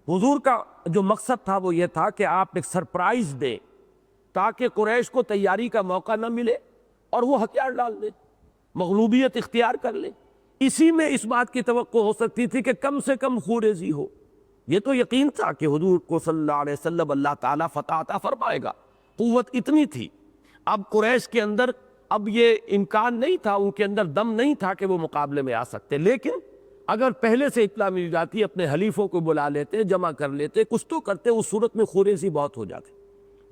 حضور کا جو مقصد تھا وہ یہ تھا کہ آپ ایک سرپرائز دیں تاکہ قریش کو تیاری کا موقع نہ ملے اور وہ ہتھیار ڈال دیں، مغلوبیت اختیار کر لیں۔ اسی میں اس بات کی توقع ہو سکتی تھی کہ کم سے کم خوریزی ہو۔ یہ تو یقین تھا کہ حضور کو صلی اللہ علیہ وسلم اللہ تعالیٰ فتح عطا فرمائے گا، قوت اتنی تھی۔ اب قریش کے اندر اب یہ امکان نہیں تھا، ان کے اندر دم نہیں تھا کہ وہ مقابلے میں آ سکتے، لیکن اگر پہلے سے اطلاع مل جاتی اپنے حلیفوں کو بلا لیتے، جمع کر لیتے، کچھ تو کرتے، اس صورت میں خوریزی بہت ہو جاتی۔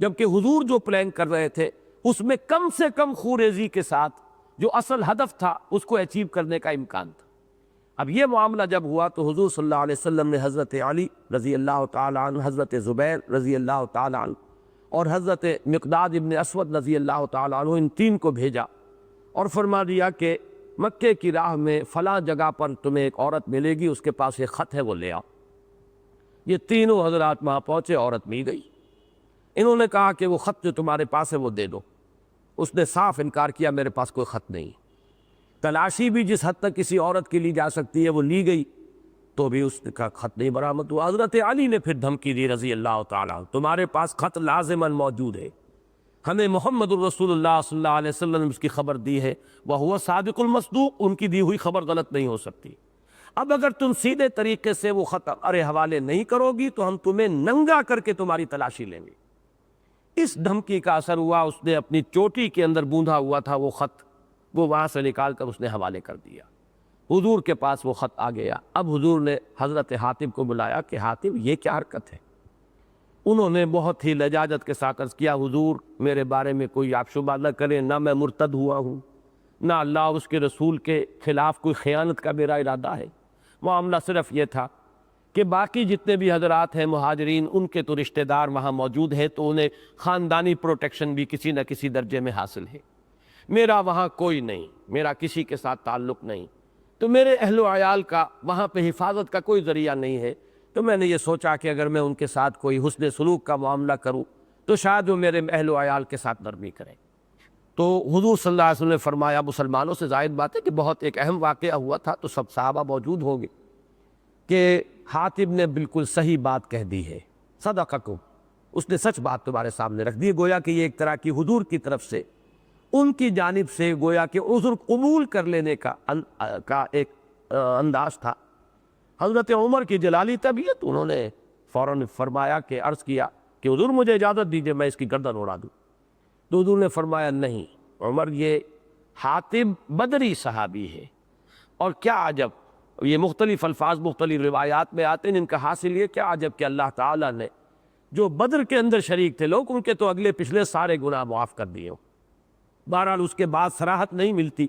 جبکہ حضور جو پلان کر رہے تھے اس میں کم سے کم خوریزی کے ساتھ جو اصل ہدف تھا اس کو اچیو کرنے کا امکان تھا۔ اب یہ معاملہ جب ہوا تو حضور صلی اللہ علیہ وسلم نے حضرت علی رضی اللہ تعالیٰ عنہ، حضرت زبیر رضی اللہ تعالیٰ عنہ اور حضرت مقداد ابن اسود رضی اللہ تعالیٰ عنہ، ان تین کو بھیجا اور فرما دیا کہ مکے کی راہ میں فلاں جگہ پر تمہیں ایک عورت ملے گی، اس کے پاس ایک خط ہے، وہ لے آؤ۔ یہ تینوں حضرات وہاں پہنچے، عورت مل گئی۔ انہوں نے کہا کہ وہ خط جو تمہارے پاس ہے وہ دے دو۔ اس نے صاف انکار کیا، میرے پاس کوئی خط نہیں۔ تلاشی بھی جس حد تک کسی عورت کی لی جا سکتی ہے وہ لی گئی، تو بھی اس کا خط نہیں برآمد ہوا۔ حضرت علی نے پھر دھمکی دی رضی اللہ تعالیٰ، تمہارے پاس خط لازماً موجود ہے، ہمیں محمد الرسول اللہ صلی اللہ علیہ وسلم نے اس کی خبر دی ہے، وَهُوَ صادق المصدوق، ان کی دی ہوئی خبر غلط نہیں ہو سکتی۔ اب اگر تم سیدھے طریقے سے وہ خط ارے حوالے نہیں کرو گی تو ہم تمہیں ننگا کر کے تمہاری تلاشی لیں گے۔ اس دھمکی کا اثر ہوا، اس نے اپنی چوٹی کے اندر بوندھا ہوا تھا وہ خط، وہ وہاں سے نکال کر اس نے حوالے کر دیا۔ حضور کے پاس وہ خط آ گیا۔ اب حضور نے حضرت حاتب کو بلایا کہ حاتب یہ کیا حرکت ہے؟ انہوں نے بہت ہی لجاجت کے ساتھ عرض کیا، حضور میرے بارے میں کوئی آپ شبہ نہ کریں، نہ میں مرتد ہوا ہوں، نہ اللہ اور اس کے رسول کے خلاف کوئی خیانت کا میرا ارادہ ہے۔ معاملہ صرف یہ تھا کہ باقی جتنے بھی حضرات ہیں مہاجرین، ان کے تو رشتہ دار وہاں موجود ہیں تو انہیں خاندانی پروٹیکشن بھی کسی نہ کسی درجے میں حاصل ہے، میرا وہاں کوئی نہیں، میرا کسی کے ساتھ تعلق نہیں، تو میرے اہل و عیال کا وہاں پہ حفاظت کا کوئی ذریعہ نہیں ہے، تو میں نے یہ سوچا کہ اگر میں ان کے ساتھ کوئی حسن سلوک کا معاملہ کروں تو شاید وہ میرے اہل و عیال کے ساتھ نرمی کریں۔ تو حضور صلی اللہ علیہ وسلم نے فرمایا، مسلمانوں سے زائد بات ہے کہ بہت ایک اہم واقعہ ہوا تھا، تو سب صحابہ موجود ہوں گے، کہ حاتب نے بالکل صحیح بات کہہ دی ہے، صدقکم، اس نے سچ بات تمہارے سامنے رکھ دی. گویا کہ یہ ایک طرح کی حضور کی طرف سے ان کی جانب سے گویا کہ عذر قبول کر لینے کا ایک انداز تھا. حضرت عمر کی جلالی طبیعت، انہوں نے فوراً فرمایا کہ عرض کیا کہ حضور مجھے اجازت دیجئے میں اس کی گردن اڑا دوں. تو حضور نے فرمایا نہیں عمر، یہ حاتب بدری صحابی ہے، اور کیا عجب، یہ مختلف الفاظ مختلف روایات میں آتے ہیں، جن کا حاصل یہ کیا عجب کہ اللہ تعالیٰ نے جو بدر کے اندر شریک تھے لوگ، ان کے تو اگلے پچھلے سارے گناہ معاف کر دیے ہوں. بہرحال اس کے بعد صراحت نہیں ملتی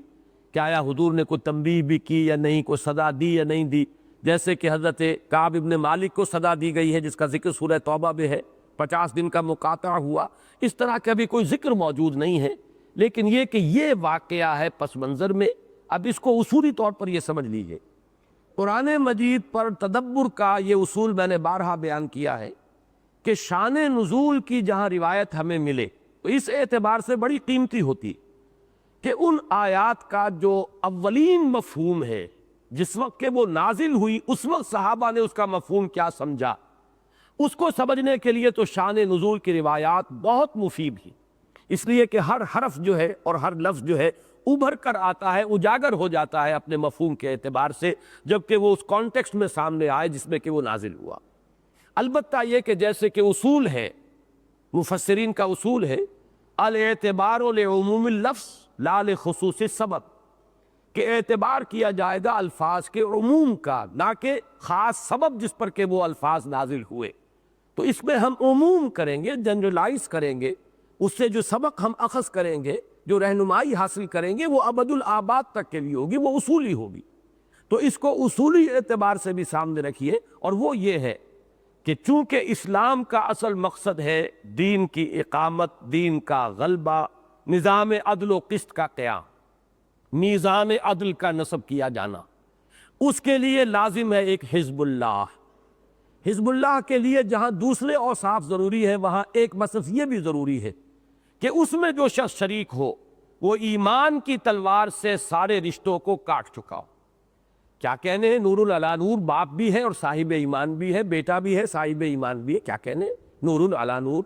کہ آیا حضور نے کوئی تنبیہ بھی کی یا نہیں، کوئی سزا دی یا نہیں دی. جیسے کہ حضرت کعب ابن مالک کو سزا دی گئی ہے، جس کا ذکر سورہ توبہ میں ہے، 50 دن کا مقاطعہ ہوا. اس طرح کا بھی کوئی ذکر موجود نہیں ہے، لیکن یہ کہ یہ واقعہ ہے پس منظر میں. اب اس کو اصولی طور پر یہ سمجھ لیجئے، قرآن مجید پر تدبر کا یہ اصول میں نے بارہا بیان کیا ہے کہ شان نزول کی جہاں روایت ہمیں ملے تو اس اعتبار سے بڑی قیمتی ہوتی کہ ان آیات کا جو اولین مفہوم ہے، جس وقت کہ وہ نازل ہوئی اس وقت صحابہ نے اس کا مفہوم کیا سمجھا، اس کو سمجھنے کے لیے تو شان نزول کی روایات بہت مفید ہیں. اس لیے کہ ہر حرف جو ہے اور ہر لفظ جو ہے ابھر کر آتا ہے، اجاگر ہو جاتا ہے اپنے مفہوم کے اعتبار سے، جبکہ وہ اس کانٹیکسٹ میں سامنے آئے جس میں کہ وہ نازل ہوا. البتہ یہ کہ جیسے کہ اصول ہے، مفسرین کا اصول ہے، الاعتبار لعموم اللفظ لا لخصوص السبب، کہ اعتبار کیا جائے گا الفاظ کے عموم کا، نہ کہ خاص سبب جس پر کہ وہ الفاظ نازل ہوئے. تو اس میں ہم عموم کریں گے، جنرلائز کریں گے، اس سے جو سبق ہم اخذ کریں گے، جو رہنمائی حاصل کریں گے، وہ ابد الآباد تک کے لیے ہوگی، وہ اصولی ہوگی. تو اس کو اصولی اعتبار سے بھی سامنے رکھیے، اور وہ یہ ہے کہ چونکہ اسلام کا اصل مقصد ہے دین کی اقامت، دین کا غلبہ، نظام عدل و قسط کا قیام، میزان عدل کا نصب کیا جانا، اس کے لیے لازم ہے ایک حزب اللہ. حزب اللہ کے لیے جہاں دوسرے اوصاف ضروری ہے، وہاں ایک وصف یہ بھی ضروری ہے کہ اس میں جو شخص شریک ہو وہ ایمان کی تلوار سے سارے رشتوں کو کاٹ چکا ہو. کیا کہنے ہیں، نور علی نور، باپ بھی ہے اور صاحب ایمان بھی ہے، بیٹا بھی ہے صاحب ایمان بھی ہے. کیا کہنے ہیں، نور علی نور،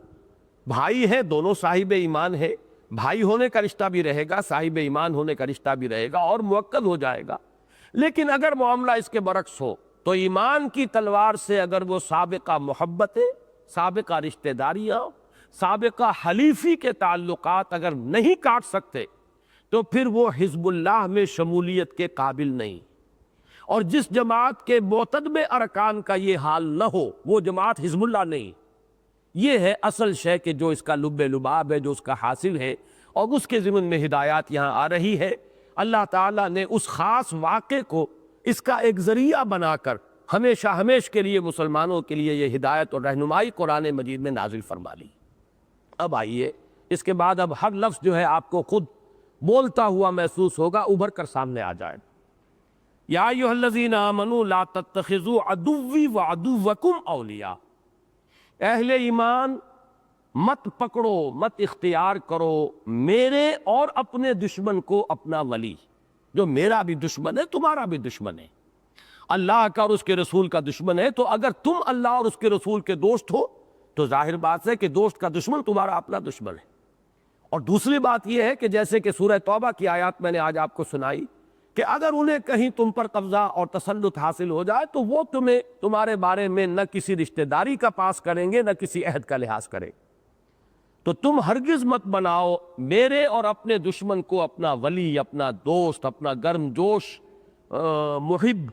بھائی ہے، دونوں صاحب ایمان ہے، بھائی ہونے کا رشتہ بھی رہے گا، صاحب ایمان ہونے کا رشتہ بھی رہے گا اور موکل ہو جائے گا. لیکن اگر معاملہ اس کے برعکس ہو تو ایمان کی تلوار سے اگر وہ سابقہ محبتیں، سابقہ رشتہ داریاں، سابقہ حلیفی کے تعلقات اگر نہیں کاٹ سکتے تو پھر وہ حزب اللہ میں شمولیت کے قابل نہیں. اور جس جماعت کے معتدم ارکان کا یہ حال نہ ہو وہ جماعت حزب اللہ نہیں. یہ ہے اصل شے کہ جو اس کا لب لباب ہے، جو اس کا حاصل ہے، اور اس کے ضمن میں ہدایات یہاں آ رہی ہے. اللہ تعالیٰ نے اس خاص واقعے کو اس کا ایک ذریعہ بنا کر ہمیشہ کے لیے مسلمانوں کے لیے یہ ہدایت اور رہنمائی قرآن مجید میں نازل فرما لی. اب آئیے اس کے بعد اب ہر لفظ جو ہے آپ کو خود بولتا ہوا محسوس ہوگا، ابھر کر سامنے آ جائے. یا ایھا الذین آمنوا لا تتخذوا عدوی وعدوکم اولیاء، اہل ایمان مت پکڑو، مت اختیار کرو میرے اور اپنے دشمن کو اپنا ولی. جو میرا بھی دشمن ہے تمہارا بھی دشمن ہے، اللہ کا اور اس کے رسول کا دشمن ہے. تو اگر تم اللہ اور اس کے رسول کے دوست ہو تو ظاہر بات ہے کہ دوست کا دشمن تمہارا اپنا دشمن ہے. اور دوسری بات یہ ہے کہ جیسے کہ سورہ توبہ کی آیات میں نے آج آپ کو سنائی کہ اگر انہیں کہیں تم پر قبضہ اور تسلط حاصل ہو جائے تو وہ تمہارے بارے میں نہ کسی رشتہ داری کا پاس کریں گے، نہ کسی عہد کا لحاظ کریں. تو تم ہرگز مت بناؤ میرے اور اپنے دشمن کو اپنا ولی، اپنا دوست، اپنا گرم جوش محب.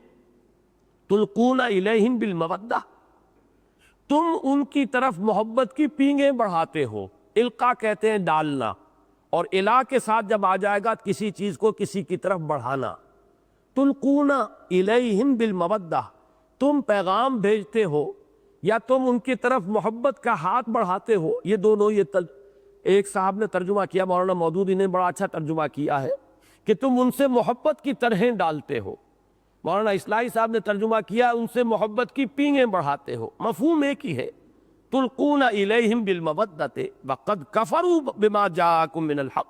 تلقون الیہم بالمودہ، تم ان کی طرف محبت کی پینگیں بڑھاتے ہو. القا کہتے ہیں ڈالنا، اور الہ کے ساتھ جب آ جائے گا کسی چیز کو کسی کی طرف بڑھانا. تلقون الیہم بالمودہ، تم پیغام بھیجتے ہو یا تم ان کی طرف محبت کا ہاتھ بڑھاتے ہو. یہ دونوں ایک صاحب نے ترجمہ کیا، مولانا مودودی نے بڑا اچھا ترجمہ کیا ہے کہ تم ان سے محبت کی طرحیں ڈالتے ہو. مولانا اصلاحی صاحب نے ترجمہ کیا ان سے محبت کی پینگیں بڑھاتے ہو. مفہوم ایک ہی ہے، تلقون الیہم بالمودۃ وقد کفروا بما جاءکم من الحق.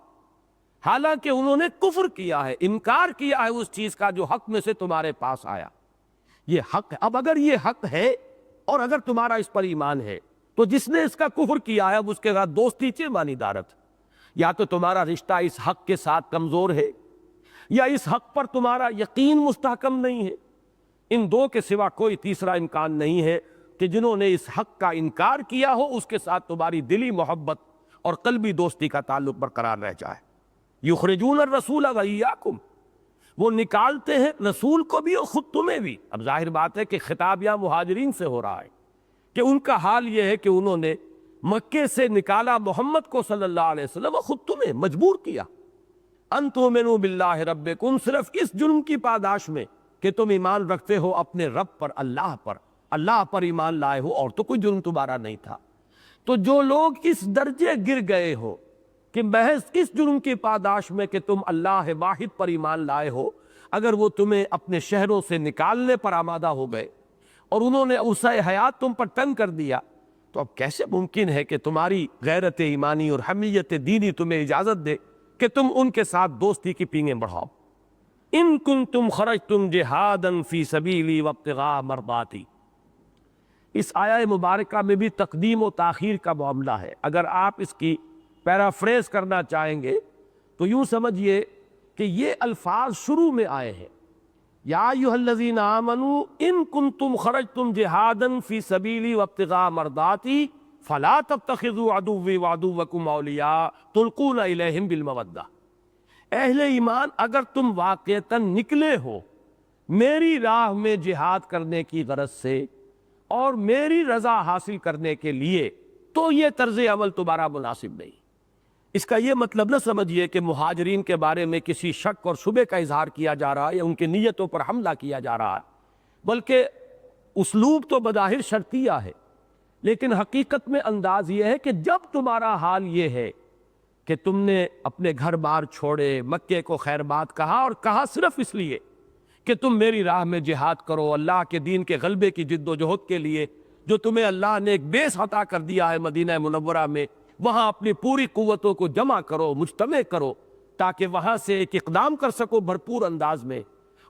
حالانکہ انہوں نے کفر کیا ہے، انکار کیا ہے اس چیز کا جو حق میں سے تمہارے پاس آیا۔ یہ حق ہے۔ اب اگر یہ حق ہے اور اگر تمہارا اس پر ایمان ہے تو جس نے اس کا کفر کیا ہے اب اس کے ساتھ دوستی چے مانی دارت، یا تو تمہارا رشتہ اس حق کے ساتھ کمزور ہے یا اس حق پر تمہارا یقین مستحکم نہیں ہے۔ ان دو کے سوا کوئی تیسرا امکان نہیں ہے کہ جنہوں نے اس حق کا انکار کیا ہو اس کے ساتھ تمہاری دلی محبت اور قلبی دوستی کا تعلق برقرار رہ جائے۔ یخرجون الرسول وایاکم، وہ نکالتے ہیں رسول کو بھی اور خود تمہیں بھی۔ اب ظاہر بات ہے کہ خطاب یہاں مہاجرین سے ہو رہا ہے کہ ان کا حال یہ ہے کہ انہوں نے مکے سے نکالا محمد کو صلی اللہ علیہ وسلم اور خود تمہیں مجبور کیا ان تؤمنوا باللہ ربکم، صرف اس جرم کی پاداش میں کہ تم ایمان رکھتے ہو اپنے رب پر، اللہ پر ایمان لائے ہو، اور تو کوئی جرم تمہارا نہیں تھا۔ تو جو لوگ اس درجے گر گئے ہو کہ محض اس جرم کی پاداش میں کہ تم اللہ واحد پر ایمان لائے ہو، اگر وہ تمہیں اپنے شہروں سے نکالنے پر آمادہ ہو گئے اور انہوں نے اسے حیات تم پر تنگ کر دیا، تو اب کیسے ممکن ہے کہ تمہاری غیرت ایمانی اور حمیت دینی تمہیں اجازت دے کہ تم ان کے ساتھ دوستی کی پینگیں بڑھاؤ؟ ان کنتم خرجتم جہادا فی سبیلی وابتغاء مرضاتی، اس آیہ مبارکہ میں بھی تقدیم و تاخیر کا معاملہ ہے۔ اگر آپ اس کی پیرافریز کرنا چاہیں گے تو یوں سمجھیے کہ یہ الفاظ شروع میں آئے ہیں، یا ایھا الذین آمنوا ان کنتم خرجتم جہادا فی سبیلی وابتغاء مرضاتی فلا تتخذوا عدوی وعدوکم اولیاء تلقون الیہم بالمودہ۔ اہل ایمان، اگر تم واقعتاً نکلے ہو میری راہ میں جہاد کرنے کی غرض سے اور میری رضا حاصل کرنے کے لیے، تو یہ طرز عمل تمہارا مناسب نہیں۔ اس کا یہ مطلب نہ سمجھیے کہ مہاجرین کے بارے میں کسی شک اور شبہ کا اظہار کیا جا رہا ہے یا ان کی نیتوں پر حملہ کیا جا رہا ہے، بلکہ اسلوب تو بظاہر شرطیہ ہے، لیکن حقیقت میں انداز یہ ہے کہ جب تمہارا حال یہ ہے کہ تم نے اپنے گھر بار چھوڑے، مکے کو خیر بات کہا، اور کہا صرف اس لیے کہ تم میری راہ میں جہاد کرو، اللہ کے دین کے غلبے کی جد و جہد کے لیے جو تمہیں اللہ نے ایک بیس عطا کر دیا ہے مدینہ منورہ میں، وہاں اپنی پوری قوتوں کو جمع کرو، مجتمع کرو، تاکہ وہاں سے ایک اقدام کر سکو بھرپور انداز میں۔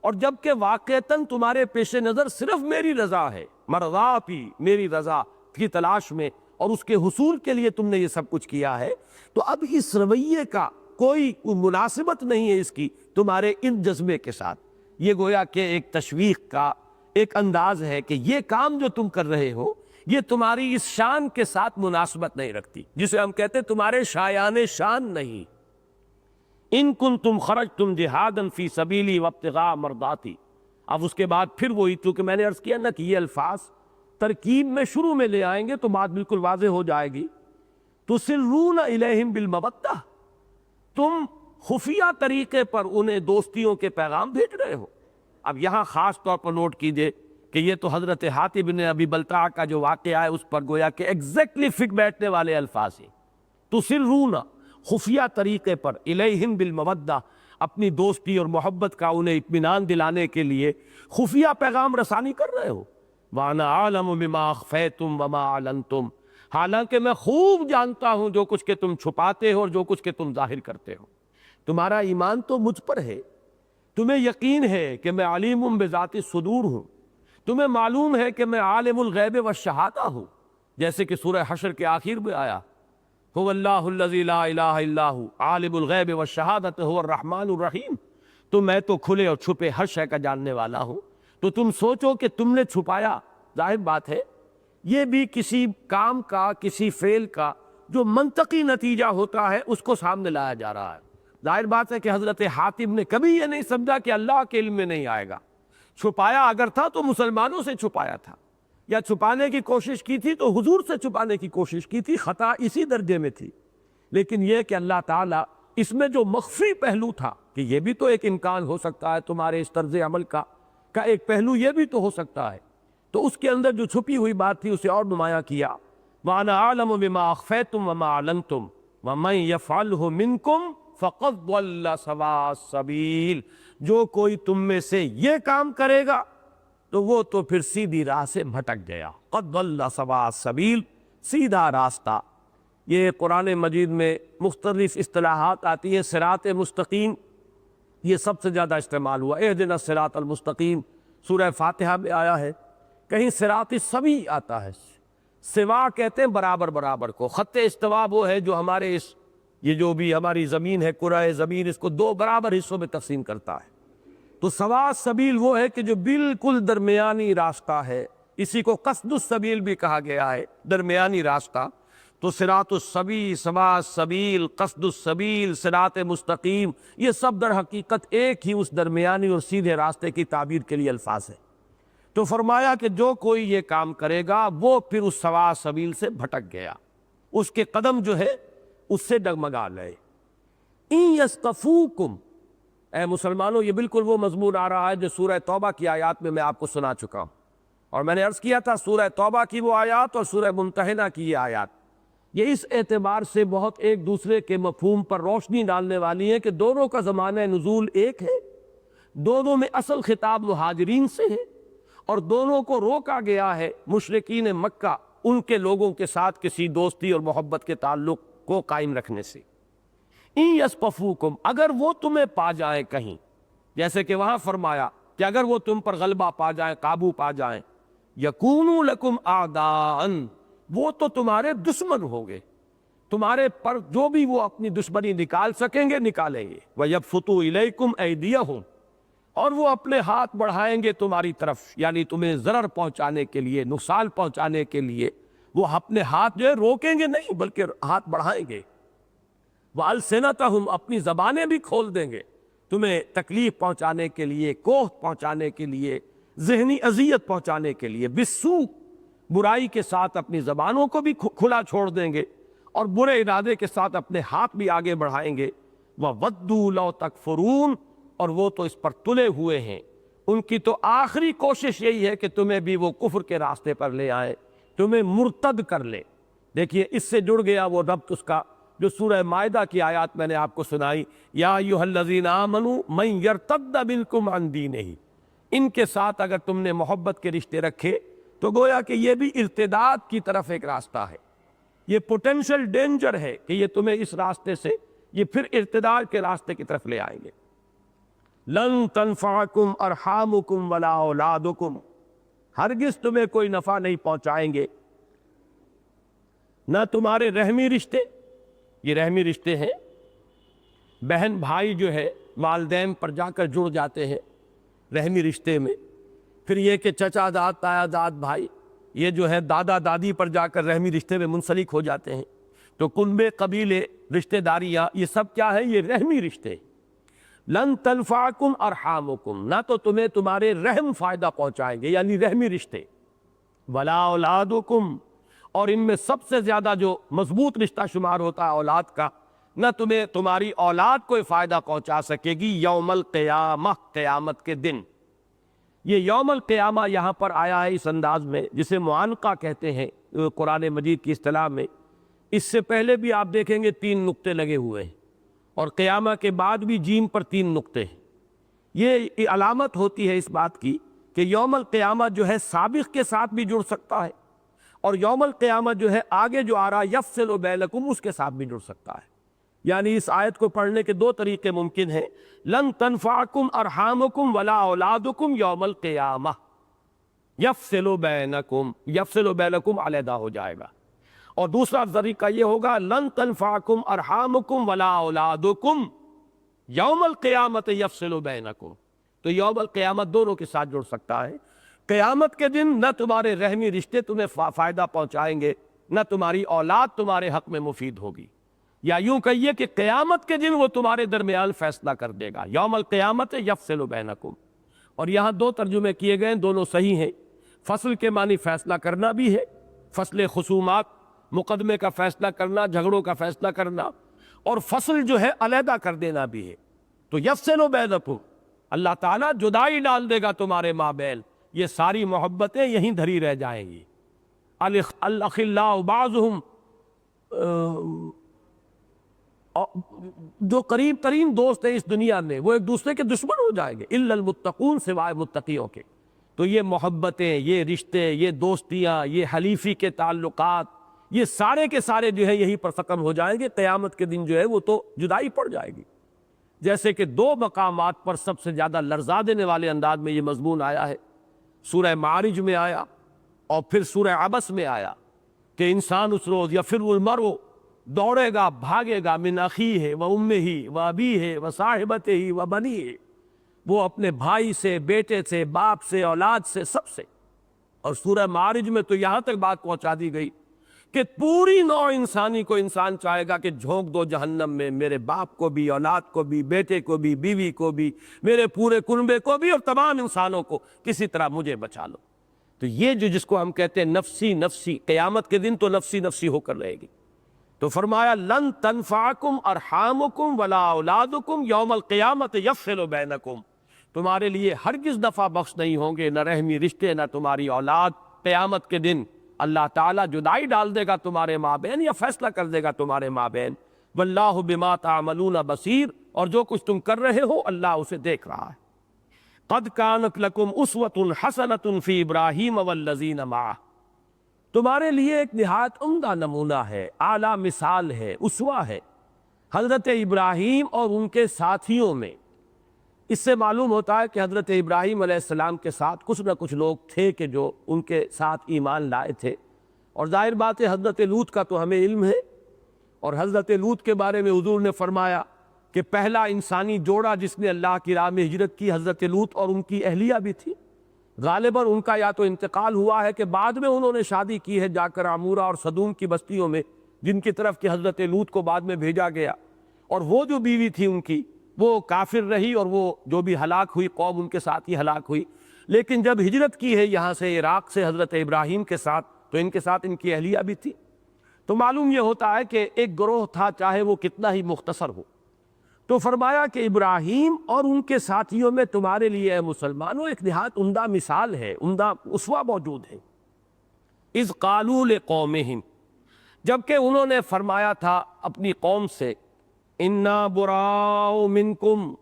اور جبکہ واقعتاً تمہارے پیش نظر صرف میری رضا ہے، مرضاتی، میری رضا کی تلاش میں اور اس کے حصول کے لیے تم نے یہ سب کچھ کیا ہے، تو اب اس رویے کا کوئی مناسبت نہیں ہے اس کی تمہارے ان جذبے کے ساتھ۔ یہ گویا کہ ایک تشویق کا ایک انداز ہے کہ یہ کام جو تم کر رہے ہو یہ تمہاری اس شان کے ساتھ مناسبت نہیں رکھتی، جسے ہم کہتے ہیں تمہارے شایان شان نہیں۔ ان کنتم خرجتم جہادا فی سبیلی وابتغاء مرضاتی، اب اس کے بعد پھر وہی، چونکہ میں نے عرض کیا نا کہ یہ الفاظ ترکیب میں شروع میں لے آئیں گے تو بات بالکل واضح ہو جائے گی۔ تسرون الیہم بالمودہ، تم خفیہ طریقے پر انہیں دوستیوں کے پیغام بھیج رہے ہو۔ اب یہاں خاص طور پر نوٹ کیجئے کہ یہ تو حضرت حاتب بن ابی بلتع کا جو واقعہ ہے اس پر گویا کہ ایگزیکٹلی فٹ بیٹھنے والے الفاظ ہیں۔ تسرون، خفیہ طریقے پر، الیہم بالمودہ، اپنی دوستی اور محبت کا انہیں اطمینان دلانے کے لیے خفیہ پیغام رسانی کر رہے ہو۔ وَأَنَا أَعْلَمُ بِمَا أَخْفَيْتُمْ وَمَا أَعْلَنْتُمْ، حالانکہ میں خوب جانتا ہوں جو کچھ کہ تم چھپاتے ہو اور جو کچھ کہ تم ظاہر کرتے ہو۔ تمہارا ایمان تو مجھ پر ہے، تمہیں یقین ہے کہ میں علیم بذات الصدور ہوں، تمہیں معلوم ہے کہ میں عالم الغیب والشہادہ ہوں، جیسے کہ سورہ حشر کے آخر میں آیا، هو اللہ الذی لا الہ الا هو عالم الغیب والشہادۃ هو الرحمن الرحیم، تو میں تو کھلے اور چھپے ہر شے کا جاننے والا ہوں۔ تو تم سوچو کہ تم نے چھپایا، ظاہر بات ہے یہ بھی کسی کام کا، کسی فعل کا جو منطقی نتیجہ ہوتا ہے اس کو سامنے لایا جا رہا ہے۔ ظاہر بات ہے کہ حضرت حاتم نے کبھی یہ نہیں سمجھا کہ اللہ کے علم میں نہیں آئے گا۔ چھپایا اگر تھا تو مسلمانوں سے چھپایا تھا، یا چھپانے کی کوشش کی تھی تو حضور سے چھپانے کی کوشش کی تھی، خطا اسی درجے میں تھی۔ لیکن یہ کہ اللہ تعالیٰ اس میں جو مخفی پہلو تھا کہ یہ بھی تو ایک امکان ہو سکتا ہے تمہارے اس طرز عمل کا ایک پہلو یہ بھی تو ہو سکتا ہے، تو اس کے اندر جو چھپی ہوئی بات تھی اسے اور نمایاں کیا۔ وَأَنَا أَعْلَمُ بِمَا أَخْفَيْتُمْ وَمَا أَعْلَنْتُمْ وَمَنْ يَفْعَلْهُ مِنْكُمْ فَقَدْ ضَلَّ سَوَاءَ السَّبِيلِ، جو کوئی تم میں سے یہ کام کرے گا تو وہ تو پھر سیدھی راہ سے بھٹک گیا۔ قَدْ ضَلَّ سَوَاءَ السَّبِيلِ، سیدھا راستہ یہ قرآن مجید میں مختلف اصطلاحات آتی ہیں. صراط مستقیم یہ سب سے زیادہ استعمال ہوا. اہدنا الصراط المستقیم سورہ فاتحہ میں آیا ہے. کہیں صراط سوی آتا ہے. سوا کہتے ہیں برابر برابر کو. خط استوا وہ ہے جو ہمارے یہ جو بھی ہماری زمین ہے، کرۂ زمین، اس کو دو برابر حصوں میں تقسیم کرتا ہے. تو سوا سبیل وہ ہے کہ جو بالکل درمیانی راستہ ہے. اسی کو قصد السبیل بھی کہا گیا ہے، درمیانی راستہ. تو صراط السوی، سوا سبیل، قصد السبیل، صراط مستقیم، یہ سب در حقیقت ایک ہی اس درمیانی اور سیدھے راستے کی تعبیر کے لیے الفاظ ہیں. تو فرمایا کہ جو کوئی یہ کام کرے گا وہ پھر اس سوا سبیل سے بھٹک گیا، اس کے قدم جو ہے اس سے ڈگمگا لئے. ان یثقفوکم، اے مسلمانوں، یہ بالکل وہ مضمون آ رہا ہے جو سورہ توبہ کی آیات میں آپ کو سنا چکا ہوں. اور میں نے عرض کیا تھا سورہ توبہ کی وہ آیات اور سورہ ممتحنہ کی یہ آیات، یہ اس اعتبار سے بہت ایک دوسرے کے مفہوم پر روشنی ڈالنے والی ہیں کہ دونوں کا زمانہ نزول ایک ہے، دونوں میں اصل خطاب مہاجرین سے ہے، اور دونوں کو روکا گیا ہے مشرکین مکہ ان کے لوگوں کے ساتھ کسی دوستی اور محبت کے تعلق کو قائم رکھنے سے. ان یثقفوکم، اگر وہ تمہیں پا جائیں کہیں، جیسے کہ وہاں فرمایا کہ اگر وہ تم پر غلبہ پا جائیں، قابو پا جائیں، یکونوا لکم اعداء، وہ تو تمہارے دشمن ہوں گے، تمہارے پر جو بھی وہ اپنی دشمنی نکال سکیں گے نکالیں گے. وَيَبْسُطُوا إِلَيْكُمْ أَيْدِيَهُمْ، اور وہ اپنے ہاتھ بڑھائیں گے تمہاری طرف، یعنی تمہیں ضرر پہنچانے کے لیے، نقصان پہنچانے کے لیے. وہ اپنے ہاتھ جو ہے روکیں گے نہیں بلکہ ہاتھ بڑھائیں گے. وَأَلْسِنَتَهُمْ، اپنی زبانیں بھی کھول دیں گے تمہیں تکلیف پہنچانے کے لیے، کوہ پہنچانے کے لیے، ذہنی اذیت پہنچانے کے لیے. بالسوء، برائی کے ساتھ اپنی زبانوں کو بھی کھلا چھوڑ دیں گے، اور برے ارادے کے ساتھ اپنے ہاتھ بھی آگے بڑھائیں گے. وَوَدُّوا لَوْ تَكْفُرُونَ، اور وہ تو اس پر تلے ہوئے ہیں، ان کی تو آخری کوشش یہی ہے کہ تمہیں بھی وہ کفر کے راستے پر لے آئے، تمہیں مرتد کر لے. دیکھیے اس سے جڑ گیا وہ ربط اس کا جو سورہ مائدہ کی آیات میں نے آپ کو سنائی، یا ایھا الذین آمنوا من یرتد منکم عن دینہ. ان کے ساتھ اگر تم نے محبت کے رشتے رکھے تو گویا کہ یہ بھی ارتداد کی طرف ایک راستہ ہے، یہ پوٹینشل ڈینجر ہے کہ یہ تمہیں اس راستے سے، یہ پھر ارتداد کے راستے کی طرف لے آئیں گے. لن تنفعکم ارحامکم ولا اولادکم، ہرگز تمہیں کوئی نفع نہیں پہنچائیں گے، نہ تمہارے رحمی رشتے. یہ رحمی رشتے ہیں، بہن بھائی جو ہے والدین پر جا کر جڑ جاتے ہیں رحمی رشتے میں. پھر یہ کہ چچا داد، تایا داد بھائی، یہ جو ہے دادا دادی پر جا کر رحمی رشتے میں منسلک ہو جاتے ہیں. تو کنبے، قبیلے، رشتہ داریاں، یہ سب کیا ہے؟ یہ رحمی رشتے. لن تنفعکم ارحامکم، نہ تو تمہیں تمہارے رحم فائدہ پہنچائیں گے، یعنی رحمی رشتے. ولا اولادکم، اور ان میں سب سے زیادہ جو مضبوط رشتہ شمار ہوتا ہے اولاد کا، نہ تمہیں تمہاری اولاد کوئی فائدہ پہنچا سکے گی یوم القیامہ، قیامت کے دن. یہ یوم القیامہ یہاں پر آیا ہے اس انداز میں جسے معانقہ کہتے ہیں قرآن مجید کی اصطلاح میں. اس سے پہلے بھی آپ دیکھیں گے 3 نقطے لگے ہوئے ہیں، اور قیامہ کے بعد بھی جیم پر 3 نقطے ہیں. یہ علامت ہوتی ہے اس بات کی کہ یوم القیامہ جو ہے سابق کے ساتھ بھی جڑ سکتا ہے، اور یوم القیامہ جو ہے آگے جو آ رہا یفصل بینکم، اس کے ساتھ بھی جڑ سکتا ہے. یعنی اس آیت کو پڑھنے کے 2 طریقے ممکن ہیں. لن تنفعکم ارحامکم ولا اولادکم یوم القیامہ، یفصل بینکم، یفصل بینکم علیحدہ ہو جائے گا. اور دوسرا طریقہ یہ ہوگا لن تنفعکم ارحامکم ولا اولادکم یوم القیامت یفصل بینکم. تو یوم القیامت دونوں کے ساتھ جڑ سکتا ہے. قیامت کے دن نہ تمہارے رحمی رشتے تمہیں فائدہ پہنچائیں گے، نہ تمہاری اولاد تمہارے حق میں مفید ہوگی. یا یوں کہیے کہ قیامت کے دن وہ تمہارے درمیان فیصلہ کر دے گا. یوم القیامت یفصل بینکم. اور یہاں 2 ترجمے کیے گئے، دونوں صحیح ہیں. فصل کے معنی فیصلہ کرنا بھی ہے، فصل خصومات، مقدمے کا فیصلہ کرنا، جھگڑوں کا فیصلہ کرنا، اور فصل جو ہے علیحدہ کر دینا بھی ہے. تو یفصل بینکم، اللہ تعالیٰ جدائی ڈال دے گا تمہارے مابین. یہ ساری محبتیں یہیں دھری رہ جائیں گی. الاخلاء بعضهم، جو قریب ترین دوست ہیں اس دنیا میں وہ ایک دوسرے کے دشمن ہو جائیں گے، الا المتقون، سوائے متقیوں کے. تو یہ محبتیں، یہ رشتے، یہ دوستیاں، یہ حلیفی کے تعلقات، یہ سارے کے سارے جو ہے یہیں پر ختم ہو جائیں گے. قیامت کے دن جو ہے وہ تو جدائی پڑ جائے گی. جیسے کہ دو مقامات پر سب سے زیادہ لرزا دینے والے انداز میں یہ مضمون آیا ہے. سورہ معارج میں آیا اور پھر سورہ عبس میں آیا کہ انسان اس روز یفر المرء دوڑے گا بھاگے گا من اخیہ و امہ و ابیہ و صاحبتہ و بنیہ، وہ اپنے بھائی سے، بیٹے سے، باپ سے، اولاد سے، سب سے. اور سورہ معارج میں تو یہاں تک بات پہنچا دی گئی کہ پوری نوع انسانی کو انسان چاہے گا کہ جھونک دو جہنم میں، میرے باپ کو بھی، اولاد کو بھی، بیٹے کو بھی، بیوی کو بھی، میرے پورے کنبے کو بھی، اور تمام انسانوں کو کسی طرح مجھے بچا لو. تو یہ جس کو ہم کہتے ہیں نفسی نفسی، قیامت کے دن تو نفسی نفسی ہو کر رہے گی. تو فرمایا لن تنفعکم ارحامکم ولا اولادکم یوم القیامت یفصل بینکم، تمہارے لیے ہرگز نفع بخش نہیں ہوں گے نہ رحمی رشتے نہ تمہاری اولاد. قیامت کے دن اللہ تعالیٰ جدائی ڈال دے گا تمہارے مابین، یا فیصلہ کر دے گا تمہارے مابین. واللہ بما تعملون بصیر، اور جو کچھ تم کر رہے ہو اللہ اسے دیکھ رہا ہے. قد کانت لکم اسوۃ حسنۃ فی ابراہیم والذین معہ، تمہارے لیے ایک نہایت عمدہ نمونہ ہے، اعلیٰ مثال ہے، اسوہ ہے حضرت ابراہیم اور ان کے ساتھیوں میں. اس سے معلوم ہوتا ہے کہ حضرت ابراہیم علیہ السلام کے ساتھ کچھ نہ کچھ لوگ تھے کہ جو ان کے ساتھ ایمان لائے تھے. اور ظاہر بات ہے حضرت لوط کا تو ہمیں علم ہے، اور حضرت لوط کے بارے میں حضور نے فرمایا کہ پہلا انسانی جوڑا جس نے اللہ کی راہ میں ہجرت کی حضرت لوط اور ان کی اہلیہ بھی تھی. غالباً ان کا یا تو انتقال ہوا ہے کہ بعد میں انہوں نے شادی کی ہے جا کر عمورہ اور صدوم کی بستیوں میں، جن کی طرف کہ حضرت لوط کو بعد میں بھیجا گیا. اور وہ جو بیوی تھی ان کی وہ کافر رہی، اور وہ جو بھی ہلاک ہوئی قوم ان کے ساتھ ہی ہلاک ہوئی. لیکن جب ہجرت کی ہے یہاں سے عراق سے حضرت ابراہیم کے ساتھ، تو ان کے ساتھ ان کی اہلیہ بھی تھی. تو معلوم یہ ہوتا ہے کہ ایک گروہ تھا چاہے وہ کتنا ہی مختصر ہو. تو فرمایا کہ ابراہیم اور ان کے ساتھیوں میں تمہارے لیے اے مسلمانوں ایک نہایت عمدہ مثال ہے، عمدہ اسوہ موجود ہے. اذ قالوا لقومہم، جبکہ انہوں نے فرمایا تھا اپنی قوم سے، انا براء منکم،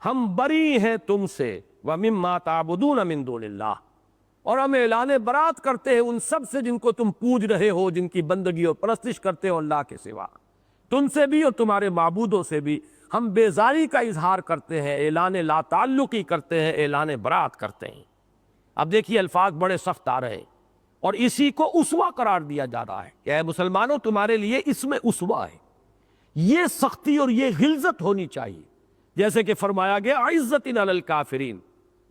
ہم بری ہیں تم سے، ومما تعبدون من دون اللہ، اور ہم اعلان برات کرتے ہیں ان سب سے جن کو تم پوج رہے ہو، جن کی بندگی اور پرستش کرتے ہو اللہ کے سوا، تم سے بھی اور تمہارے معبودوں سے بھی ہم بیزاری کا اظہار کرتے ہیں، اعلان لا تعلقی کرتے ہیں، اعلان برات کرتے ہیں. اب دیکھیے الفاظ بڑے سخت آ رہے ہیں، اور اسی کو اسوہ قرار دیا جا رہا ہے کہ اے مسلمانوں تمہارے لیے اس میں اسوہ ہے. یہ سختی اور یہ غلظت ہونی چاہیے، جیسے کہ فرمایا گیا عزت علی الکافرین،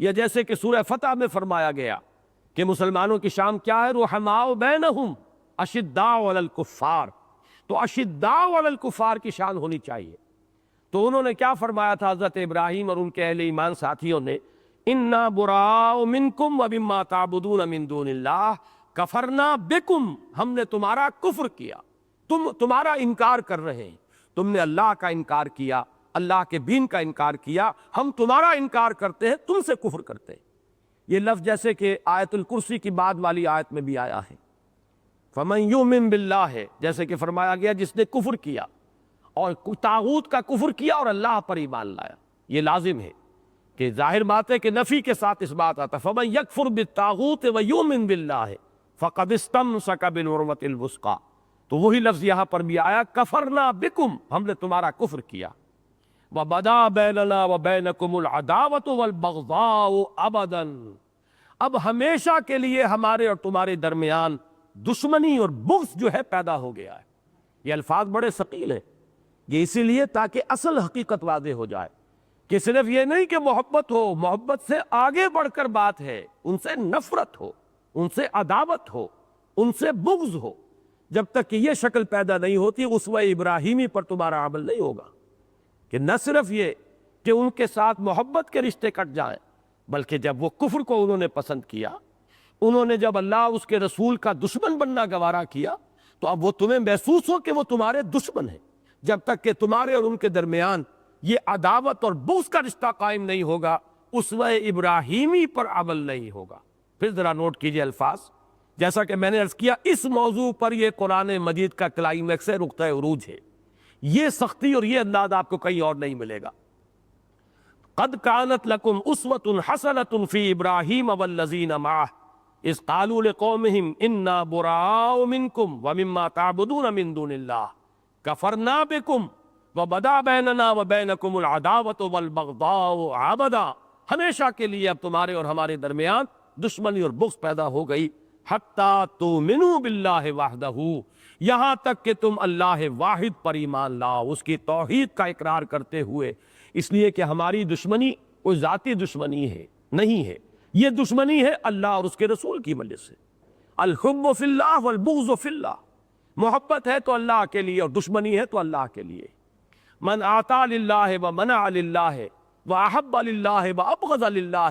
یا جیسے کہ سورہ فتح میں فرمایا گیا کہ مسلمانوں کی شان کیا ہے، رحماء بینہم اشداء علی الکفار. تو اشداء علی الکفار کی شان ہونی چاہیے. تو انہوں نے کیا فرمایا تھا حضرت ابراہیم اور ان کے اہل ایمان ساتھیوں نے، انا براء منکم ومما تعبدون من دون اللہ کفرنا بکم، ہم نے تمہارا کفر کیا، تمہارا انکار کر رہے ہیں، تم نے اللہ کا انکار کیا، اللہ کے دین کا انکار کیا، ہم تمہارا انکار کرتے ہیں، تم سے کفر کرتے ہیں. یہ لفظ جیسے کہ آیت الکرسی کی بعد والی آیت میں بھی آیا ہے، فَمَن يُؤْمِن بِاللَّهِ ہے، جیسے کہ فرمایا گیا جس نے کفر کیا اور طاغوت کا کفر کیا اور اللہ پر ایمان لایا. یہ لازم ہے کہ ظاہر بات ہے کہ نفی کے ساتھ اس بات آتا ہے، فَمَن يَكْفُرْ بِالطَّاغُوتِ وَيُؤْمِن بِاللَّهِ فَقَدِ اسْتَمْسَكَ بِالْعُرْوَةِ الْوُثْقَىٰ. تو وہی لفظ یہاں پر بھی آیا، کفرنا بکم، ہم نے تمہارا کفر کیا. وَبَدَا بَيْنَنَا وَبَيْنَكُمُ الْعَدَاوَةُ وَالْبَغْضَاءُ أَبَدًا، اب ہمیشہ کے لیے ہمارے اور تمہارے درمیان دشمنی اور بغض جو ہے پیدا ہو گیا ہے. یہ الفاظ بڑے ثقیل ہیں، یہ اسی لیے تاکہ اصل حقیقت واضح ہو جائے کہ صرف یہ نہیں کہ محبت ہو، محبت سے آگے بڑھ کر بات ہے، ان سے نفرت ہو، ان سے عداوت ہو، ان سے بغض ہو. جب تک کہ یہ شکل پیدا نہیں ہوتی اسوہ ابراہیمی پر تمہارا عمل نہیں ہوگا. کہ نہ صرف یہ کہ ان کے ساتھ محبت کے رشتے کٹ جائیں، بلکہ جب وہ کفر کو انہوں نے پسند کیا، انہوں نے جب اللہ اس کے رسول کا دشمن بننا گوارا کیا، تو اب وہ تمہیں محسوس ہو کہ وہ تمہارے دشمن ہیں. جب تک کہ تمہارے اور ان کے درمیان یہ عداوت اور بغض کا رشتہ قائم نہیں ہوگا، اسوہ ابراہیمی پر عمل نہیں ہوگا. پھر ذرا نوٹ کیجئے الفاظ، جیسا کہ میں نے عرض کیا اس موضوع پر یہ قرآن مجید کا کلائمیکس ہے، نقطہ عروج ہے. یہ سختی اور یہ انداز آپ کو کہیں اور نہیں ملے گا. قد کانت لکم اسوۃ حسنۃ فی ابراہیم والذین معہ، اذ قالوا لقومهم انا براء منكم ومما تعبدون من دون الله كفرنا بكم وبدا بيننا وبينكم العداوة والبغضاء ابدا، ہمیشہ کے لیے اب تمہارے اور ہمارے درمیان دشمنی اور بغض پیدا ہو گئی، حتی تؤمنوا باللہ وحدہ، یہاں تک کہ تم اللہ واحد پر ایمان لاؤ، اس کی توحید کا اقرار کرتے ہوئے۔ اس لیے کہ ہماری دشمنی کوئی ذاتی دشمنی ہے نہیں ہے، یہ دشمنی ہے اللہ اور اس کے رسول کی وجہ سے۔ الحب فی اللہ والبغض فی اللہ، محبت ہے تو اللہ کے لیے اور دشمنی ہے تو اللہ کے لیے۔ من آتا للہ ومنع للہ واحب للہ وابغض للہ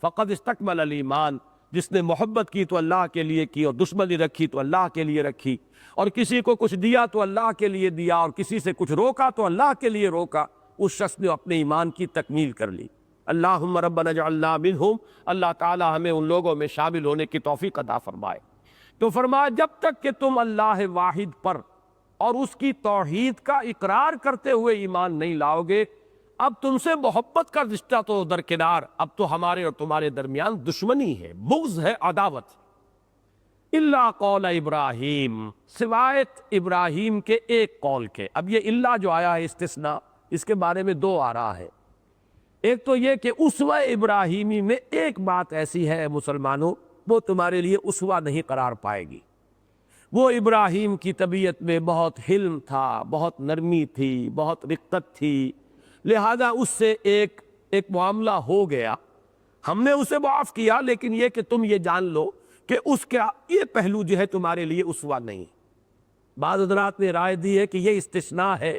فقد استکمل الایمان، جس نے محبت کی تو اللہ کے لیے کی اور دشمنی رکھی تو اللہ کے لیے رکھی، اور کسی کو کچھ دیا تو اللہ کے لیے دیا اور کسی سے کچھ روکا تو اللہ کے لیے روکا، اس شخص نے اپنے ایمان کی تکمیل کر لی۔ اللہم ربنا اجعلنا منہم، اللہ تعالی ہمیں ان لوگوں میں شامل ہونے کی توفیق عطا فرمائے۔ تو فرمایا جب تک کہ تم اللہ واحد پر اور اس کی توحید کا اقرار کرتے ہوئے ایمان نہیں لاؤ گے، اب تم سے محبت کا رشتہ تو درکنار، اب تو ہمارے اور تمہارے درمیان دشمنی ہے، بغض ہے، عداوت۔ الا قول ابراہیم، سوائے ابراہیم کے ایک قول کے۔ اب یہ الا جو آیا ہے استثناء، اس کے بارے میں دو آراء ہے۔ ایک تو یہ کہ اسوہ ابراہیمی میں ایک بات ایسی ہے مسلمانوں، وہ تمہارے لیے اسوہ نہیں قرار پائے گی۔ وہ ابراہیم کی طبیعت میں بہت حلم تھا، بہت نرمی تھی، بہت رقت تھی، لہذا اس سے ایک معاملہ ہو گیا، ہم نے اسے معاف کیا، لیکن یہ کہ تم یہ جان لو کہ اس کا یہ پہلو جو ہے تمہارے لیے اسوہ نہیں۔ بعض حضرات نے رائے دی ہے کہ یہ استثناء ہے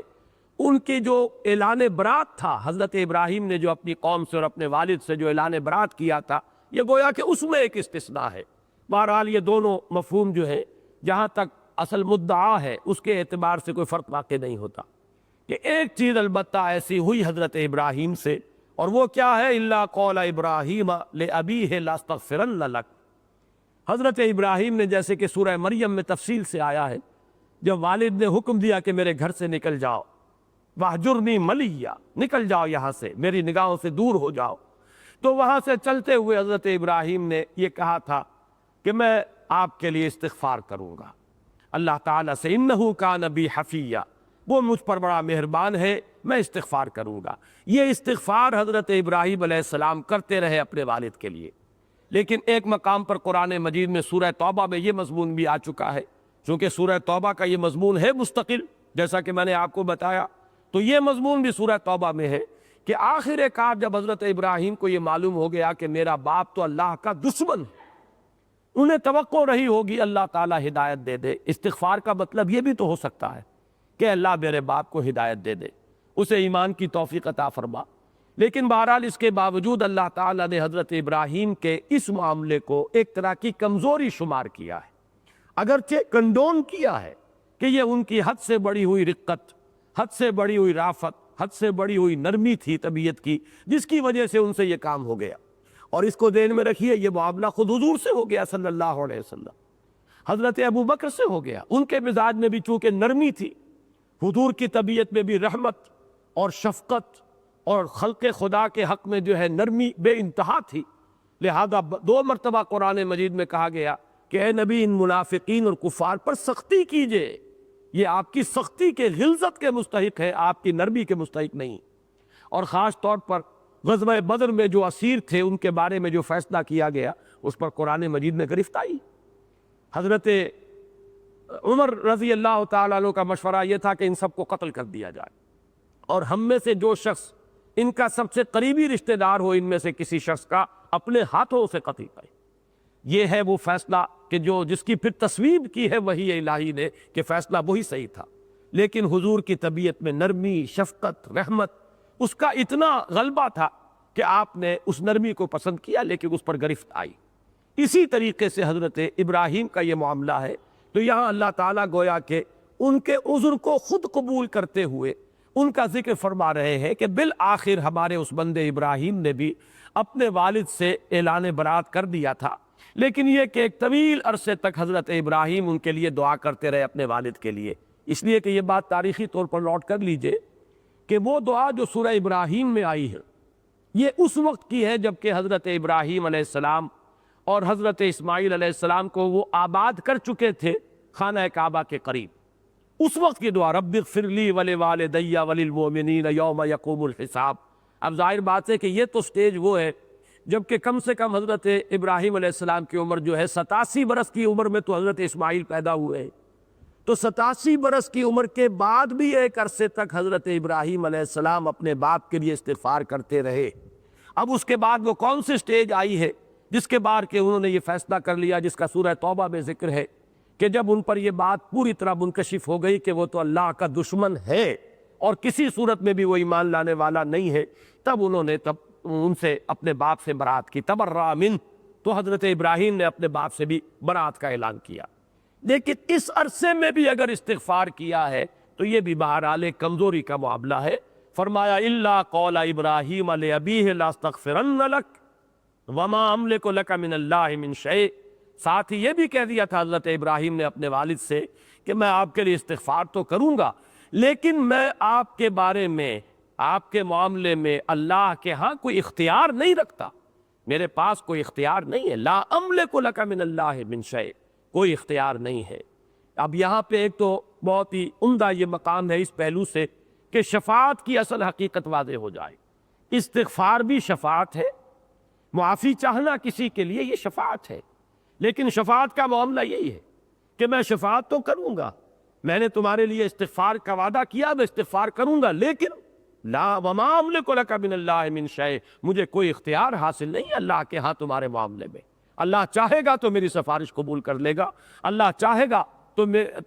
ان کی جو اعلان برات تھا، حضرت ابراہیم نے جو اپنی قوم سے اور اپنے والد سے جو اعلان برات کیا تھا، یہ گویا کہ اس میں ایک استثناء ہے۔ بہرحال یہ دونوں مفہوم جو ہے جہاں تک اصل مدعا ہے اس کے اعتبار سے کوئی فرق واقع نہیں ہوتا، کہ ایک چیز البتہ ایسی ہوئی حضرت ابراہیم سے، اور وہ کیا ہے؟ الا قول ابراہیم لابیہ لاستغفرن لک۔ حضرت ابراہیم نے، جیسے کہ سورہ مریم میں تفصیل سے آیا ہے، جب والد نے حکم دیا کہ میرے گھر سے نکل جاؤ، واہجرنی ملیہ، نکل جاؤ یہاں سے، میری نگاہوں سے دور ہو جاؤ، تو وہاں سے چلتے ہوئے حضرت ابراہیم نے یہ کہا تھا کہ میں آپ کے لیے استغفار کروں گا اللہ تعالیٰ سے، انہ کان بی حفیہ، وہ مجھ پر بڑا مہربان ہے، میں استغفار کروں گا۔ یہ استغفار حضرت ابراہیم علیہ السلام کرتے رہے اپنے والد کے لیے، لیکن ایک مقام پر قرآن مجید میں سورہ توبہ میں یہ مضمون بھی آ چکا ہے، چونکہ سورہ توبہ کا یہ مضمون ہے مستقل، جیسا کہ میں نے آپ کو بتایا، تو یہ مضمون بھی سورہ توبہ میں ہے کہ آخر کار جب حضرت ابراہیم کو یہ معلوم ہو گیا کہ میرا باپ تو اللہ کا دشمن، انہیں توقع رہی ہوگی اللہ تعالیٰ ہدایت دے دے۔ استغفار کا مطلب یہ بھی تو ہو سکتا ہے کہ اللہ میرے باپ کو ہدایت دے دے، اسے ایمان کی توفیق عطا فرما، لیکن بہرحال اس کے باوجود اللہ تعالیٰ نے حضرت ابراہیم کے اس معاملے کو ایک طرح کی کمزوری شمار کیا ہے، اگرچہ کنڈون کیا ہے کہ یہ ان کی حد سے بڑی ہوئی رقت، حد سے بڑی ہوئی رافت، حد سے بڑی ہوئی نرمی تھی طبیعت کی، جس کی وجہ سے ان سے یہ کام ہو گیا۔ اور اس کو ذہن میں رکھیے، یہ معاملہ خود حضور سے ہو گیا صلی اللہ علیہ وسلم، حضرت ابو بکر سے ہو گیا، ان کے مزاج میں بھی چونکہ نرمی تھی، حضور کی طبیعت میں بھی رحمت اور شفقت اور خلق خدا کے حق میں جو ہے نرمی بے انتہا تھی، لہذا 2 مرتبہ قرآن مجید میں کہا گیا کہ اے نبی ان منافقین اور کفار پر سختی کیجئے، یہ آپ کی سختی کے غلظت کے مستحق ہے، آپ کی نرمی کے مستحق نہیں۔ اور خاص طور پر غزوہ بدر میں جو اسیر تھے ان کے بارے میں جو فیصلہ کیا گیا، اس پر قرآن مجید میں گرفت آئی۔ حضرت عمر رضی اللہ تعالیٰ عنہ کا مشورہ یہ تھا کہ ان سب کو قتل کر دیا جائے، اور ہم میں سے جو شخص ان کا سب سے قریبی رشتہ دار ہو، ان میں سے کسی شخص کا اپنے ہاتھوں سے قتل کرے۔ یہ ہے وہ فیصلہ کہ جس کی پھر تصویب کی ہے وحی الہی نے کہ فیصلہ وہی صحیح تھا، لیکن حضور کی طبیعت میں نرمی، شفقت، رحمت، اس کا اتنا غلبہ تھا کہ آپ نے اس نرمی کو پسند کیا، لیکن اس پر گرفت آئی۔ اسی طریقے سے حضرت ابراہیم کا یہ معاملہ ہے، تو یہاں اللہ تعالیٰ گویا کہ ان کے عذر کو خود قبول کرتے ہوئے ان کا ذکر فرما رہے ہیں کہ بالآخر ہمارے اس بندے ابراہیم نے بھی اپنے والد سے اعلان برات کر دیا تھا، لیکن یہ کہ ایک طویل عرصے تک حضرت ابراہیم ان کے لیے دعا کرتے رہے اپنے والد کے لیے، اس لیے کہ یہ بات تاریخی طور پر نوٹ کر لیجئے کہ وہ دعا جو سورہ ابراہیم میں آئی ہے یہ اس وقت کی ہے جب کہ حضرت ابراہیم علیہ السلام اور حضرت اسماعیل علیہ السلام کو وہ آباد کر چکے تھے خانہ کعبہ کے قریب، اس وقت کی دعا رب اغفر لی ولوالدی وللمؤمنین یوم یقوم الحساب۔ اب ظاہر بات ہے کہ یہ تو سٹیج وہ ہے جبکہ کم سے کم حضرت ابراہیم علیہ السلام کی عمر جو ہے 87 برس کی عمر میں تو حضرت اسماعیل پیدا ہوئے ہیں، تو 87 برس کی عمر کے بعد بھی ایک عرصے تک حضرت ابراہیم علیہ السلام اپنے باپ کے لیے استغفار کرتے رہے۔ اب اس کے بعد وہ کون سی سٹیج آئی ہے جس کے بعد کہ انہوں نے یہ فیصلہ کر لیا جس کا سورہ توبہ میں ذکر ہے کہ جب ان پر یہ بات پوری طرح منکشف ہو گئی کہ وہ تو اللہ کا دشمن ہے اور کسی صورت میں بھی وہ ایمان لانے والا نہیں ہے، تب انہوں نے ان سے اپنے باپ سے برات کی، تبرأ منہ، تو حضرت ابراہیم نے اپنے باپ سے بھی برات کا اعلان کیا۔ لیکن اس عرصے میں بھی اگر استغفار کیا ہے تو یہ بھی بہرحال ایک کمزوری کا معاملہ ہے۔ فرمایا الا قول ابراہیم لابیہ لاستغفرن لک وما املک لک من اللہ من شیء، ساتھ ہی یہ بھی کہہ دیا تھا حضرت ابراہیم نے اپنے والد سے کہ میں آپ کے لیے استغفار تو کروں گا لیکن میں آپ کے بارے میں، آپ کے معاملے میں اللہ کے ہاں کوئی اختیار نہیں رکھتا، میرے پاس کوئی اختیار نہیں ہے، لا املک لک من اللہ من شیء، کوئی اختیار نہیں ہے۔ اب یہاں پہ ایک تو بہت ہی عمدہ یہ مقام ہے اس پہلو سے کہ شفاعت کی اصل حقیقت واضح ہو جائے۔ استغفار بھی شفاعت ہے، معافی چاہنا کسی کے لیے یہ شفاعت ہے، لیکن شفاعت کا معاملہ یہی ہے کہ میں شفاعت تو کروں گا، میں نے تمہارے لیے استغفار کا وعدہ کیا، میں استغفار کروں گا، لیکن لا وما املک لک من اللہ من شیء، مجھے کوئی اختیار حاصل نہیں اللہ کے ہاں تمہارے معاملے میں۔ اللہ چاہے گا تو میری سفارش قبول کر لے گا، اللہ چاہے گا تو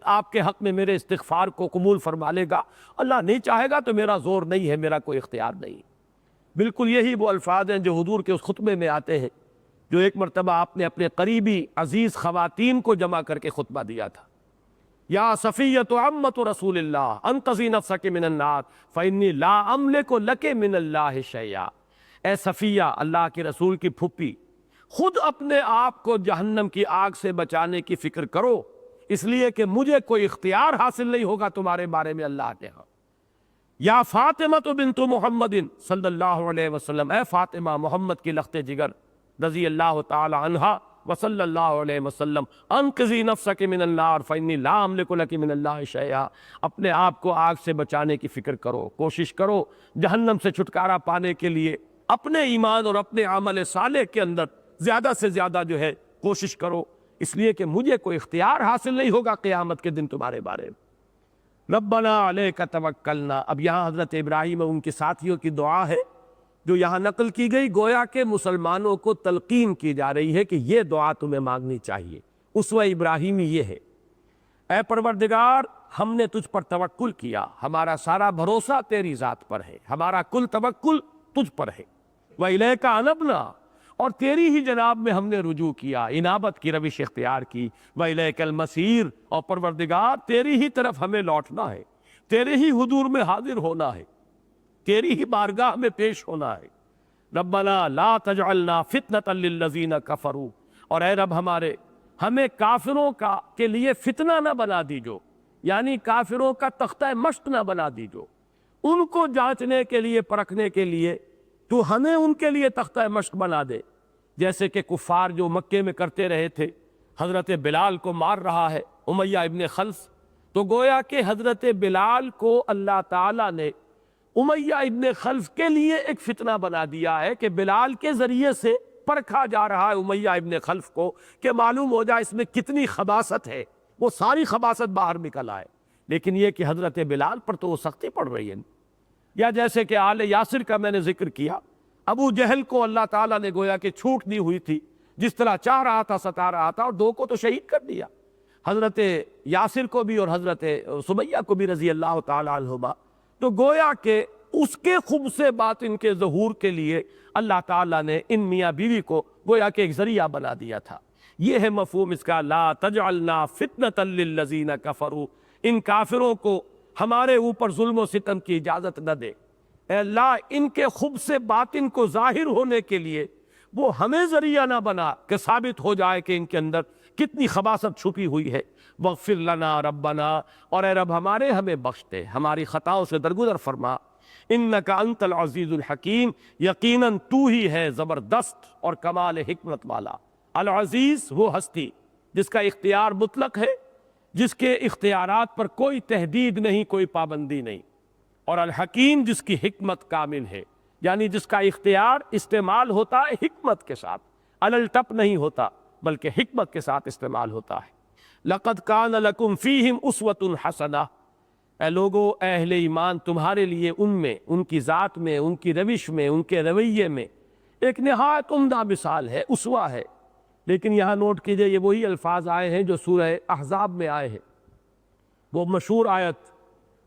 آپ کے حق میں میرے استغفار کو قبول فرما لے گا، اللہ نہیں چاہے گا تو میرا زور نہیں ہے، میرا کوئی اختیار نہیں۔ بالکل یہی وہ الفاظ ہیں جو حضور کے اس خطبے میں آتے ہیں جو ایک مرتبہ آپ نے اپنے قریبی عزیز خواتین کو جمع کر کے خطبہ دیا تھا۔ یا صفیۃ عمۃ رسول اللہ انقذی نفسک من النار فانی لا املک لک من اللہ شیئا، اے صفیہ اللہ کے رسول کی پھپھی، خود اپنے آپ کو جہنم کی آگ سے بچانے کی فکر کرو، اس لیے کہ مجھے کوئی اختیار حاصل نہیں ہوگا تمہارے بارے میں اللہ کے ہاں۔ یا فاطمہ بنت محمد صلی اللہ علیہ وسلم، اے فاطمہ محمد کی لخت جگر رضی اللہ تعالی عنہا وصلی اللہ علیہ وسلم، انقذی نفسک من النار فانی لا املک لک من اللہ شیئا، اپنے آپ کو آگ سے بچانے کی فکر کرو، کوشش کرو جہنم سے چھٹکارا پانے کے لیے اپنے ایمان اور اپنے عمل صالح کے اندر زیادہ سے زیادہ جو ہے کوشش کرو، اس لیے کہ مجھے کوئی اختیار حاصل نہیں ہوگا قیامت کے دن تمہارے بارے میں۔ ربنا علیک توکلنا، اب یہاں حضرت ابراہیم اور ان کے ساتھیوں کی دعا ہے جو یہاں نقل کی گئی، گویا کہ مسلمانوں کو تلقین کی جا رہی ہے کہ یہ دعا تمہیں مانگنی چاہیے۔ اسوہ ابراہیمی یہ ہے، اے پروردگار ہم نے تجھ پر توکل کیا، ہمارا سارا بھروسہ تیری ذات پر ہے، ہمارا کل توکل تجھ پر ہے، وَإِلَيْكَ أَنَبْنَا، اور تیری ہی جناب میں ہم نے رجوع کیا، انابت کی روش اختیار کی، وَإِلَيْكَ الْمَصِيرُ، اور پروردگار تیری ہی طرف ہمیں لوٹنا ہے، تیرے ہی حضور میں حاضر ہونا ہے، تیری ہی بارگاہ میں پیش ہونا ہے۔ ربنا لا تجعلنا فتنة للذین کفروا، اور اے رب ہمارے ہمیں کافروں کے لیے فتنہ نہ بنا دیجو، یعنی کافروں کا تختہ مشق نہ بنا دیجو، ان کو جانچنے کے لیے پرکھنے کے لیے تو ہمیں ان کے لیے تختہ مشق بنا دے، جیسے کہ کفار جو مکے میں کرتے رہے تھے، حضرت بلال کو مار رہا ہے امیہ ابن خلف، تو گویا کہ حضرت بلال کو اللہ تعالیٰ نے امیہ ابن خلف کے لیے ایک فتنہ بنا دیا ہے کہ بلال کے ذریعے سے پرکھا جا رہا ہے امیہ ابن خلف کو کہ معلوم ہو جائے اس میں کتنی خباثت ہے، وہ ساری خباثت باہر نکل آئے، لیکن یہ کہ حضرت بلال پر تو وہ سختی پڑ رہی ہے۔ یا جیسے کہ آل یاسر کا میں نے ذکر کیا، ابو جہل کو اللہ تعالیٰ نے گویا کہ چھوٹ دی ہوئی تھی، جس طرح چاہ رہا تھا ستا رہا تھا، اور دو کو تو شہید کر دیا، حضرت یاسر کو بھی اور حضرت سمیہ کو بھی رضی اللہ تعالیٰ عنہما۔ تو گویا کہ اس کے خبث باطن کے ظہور کے لیے اللہ تعالیٰ نے ان میاں بیوی کو گویا کہ ایک ذریعہ بنا دیا تھا۔ یہ ہے مفہوم اس کا، لا تجعلنا فتنة للذین کفروا، ان کافروں کو ہمارے اوپر ظلم و ستم کی اجازت نہ دے، اے اللہ ان کے خبث باطن کو ظاہر ہونے کے لیے وہ ہمیں ذریعہ نہ بنا کہ ثابت ہو جائے کہ ان کے اندر کتنی خباثت چھپی ہوئی ہے۔ واغفر لنا ربنا، اور اے رب ہمارے ہمیں بخش دے، ہماری خطاؤں سے درگزر فرما، انک انت العزیز الحکیم، یقیناً تو ہی ہے زبردست اور کمال حکمت والا۔ العزیز وہ ہستی جس کا اختیار مطلق ہے، جس کے اختیارات پر کوئی تحدید نہیں، کوئی پابندی نہیں، اور الحکیم جس کی حکمت کامل ہے، یعنی جس کا اختیار استعمال ہوتا ہے حکمت کے ساتھ، علل ٹپ نہیں ہوتا بلکہ حکمت کے ساتھ استعمال ہوتا ہے۔ لَقَدْ كَانَ لَكُمْ فِيهِمْ أُسْوَةٌ حَسَنَةٌ، اے لوگو اہل ایمان تمہارے لیے ان میں، ان کی ذات میں، ان کی روش میں، ان کے رویے میں ایک نہایت عمدہ مثال ہے، اسوہ ہے۔ لیکن یہاں نوٹ کیجئے یہ وہی الفاظ آئے ہیں جو سورہ احزاب میں آئے ہیں، وہ مشہور آیت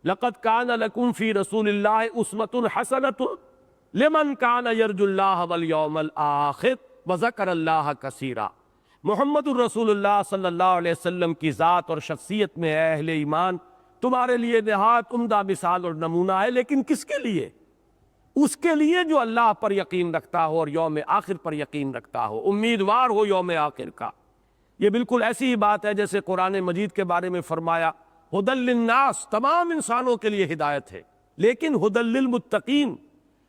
لَقَدْ كَانَ لَكُمْ فِي رَسُولِ اللَّهِ أُسْوَةٌ حَسَنَةٌ لِمَنْ كَانَ يَرْجُو اللَّهَ وَالْيَوْمَ الْآخِرَ وَذَكَرَ اللَّهَ كَثِيرًا۔ محمد الرسول اللہ صلی اللہ علیہ وسلم کی ذات اور شخصیت میں اہل ایمان تمہارے لیے نہایت عمدہ مثال اور نمونہ ہے، لیکن کس کے لیے؟ اس کے لیے جو اللہ پر یقین رکھتا ہو اور یوم آخر پر یقین رکھتا ہو، امیدوار ہو یوم آخر کا۔ یہ بالکل ایسی ہی بات ہے جیسے قرآن مجید کے بارے میں فرمایا ھدی للناس، تمام انسانوں کے لیے ہدایت ہے، لیکن ھدی للمتقین،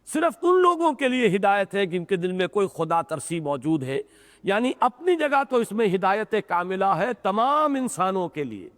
صرف ان لوگوں کے لیے ہدایت ہے جن کے دل میں کوئی خدا ترسی موجود ہے۔ یعنی اپنی جگہ تو اس میں ہدایت کاملہ ہے تمام انسانوں کے لیے،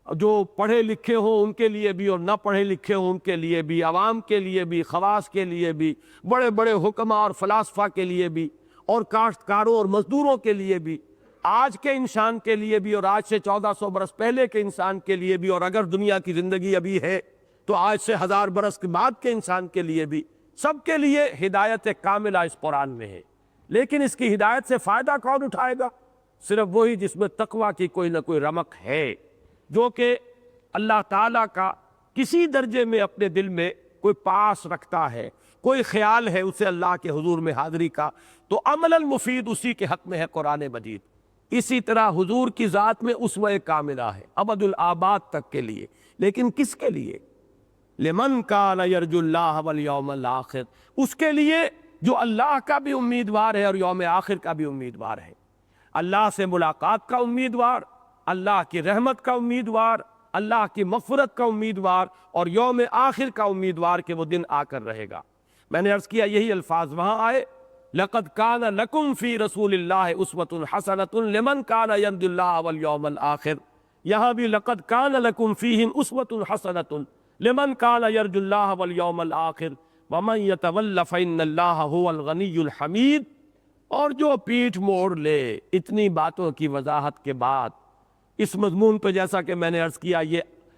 جو پڑھے لکھے ہوں ان کے لیے بھی اور نہ پڑھے لکھے ہوں ان کے لیے بھی، عوام کے لیے بھی، خواص کے لیے بھی، بڑے بڑے حکماء اور فلاسفہ کے لیے بھی، اور کاشتکاروں اور مزدوروں کے لیے بھی، آج کے انسان کے لیے بھی اور آج سے 1400 برس پہلے کے انسان کے لیے بھی، اور اگر دنیا کی زندگی ابھی ہے تو آج سے 1000 برس کے بعد کے انسان کے لیے بھی، سب کے لیے ہدایت کاملہ اس قرآن میں ہے۔ لیکن اس کی ہدایت سے فائدہ کون اٹھائے گا؟ صرف وہی جس میں تقویٰ کی کوئی نہ کوئی رمق ہے، جو کہ اللہ تعالیٰ کا کسی درجے میں اپنے دل میں کوئی پاس رکھتا ہے، کوئی خیال ہے اسے اللہ کے حضور میں حاضری کا، تو عملاً مفید اسی کے حق میں ہے قرآن مجید۔ اسی طرح حضور کی ذات میں اسوہ کاملہ ہے ابد الآباد تک کے لیے، لیکن کس کے لیے؟ لمن کان یرجو اللہ والیوم الآخر، اس کے لیے جو اللہ کا بھی امیدوار ہے اور یوم آخر کا بھی امیدوار ہے، اللہ سے ملاقات کا امیدوار، اللہ کی رحمت کا امیدوار، اللہ کی مغفرت کا امیدوار، اور یوم آخر کا امیدوار کہ وہ دن آ کر رہے گا۔ میں نے عرض کیا یہی الفاظ وہاں آئے لَقَدْ كَانَ لَكُمْ فِي رَسُولِ اللَّهِ أُسْوَةٌ حَسَنَةٌ لِمَنْ كَانَ يَرْجُو اللَّهَ وَالْيَوْمَ الْآخِرَ، یہاں بھی لَقَدْ كَانَ لَكُمْ فِيهِمْ أُسْوَةٌ حَسَنَةٌ لِمَنْ كَانَ يَرْجُو اللَّهَ وَالْيَوْمَ الْآخِرَ وَمَنْ يَتَوَلَّ فَإِنَّ اللَّهَ هُوَ الْغَنِيُّ الْحَمِيدُ۔ اور جو پیٹھ موڑ لے اتنی باتوں کی وضاحت کے بعد اس مضمون پہ، جیسا کہ میں نے عرض کیا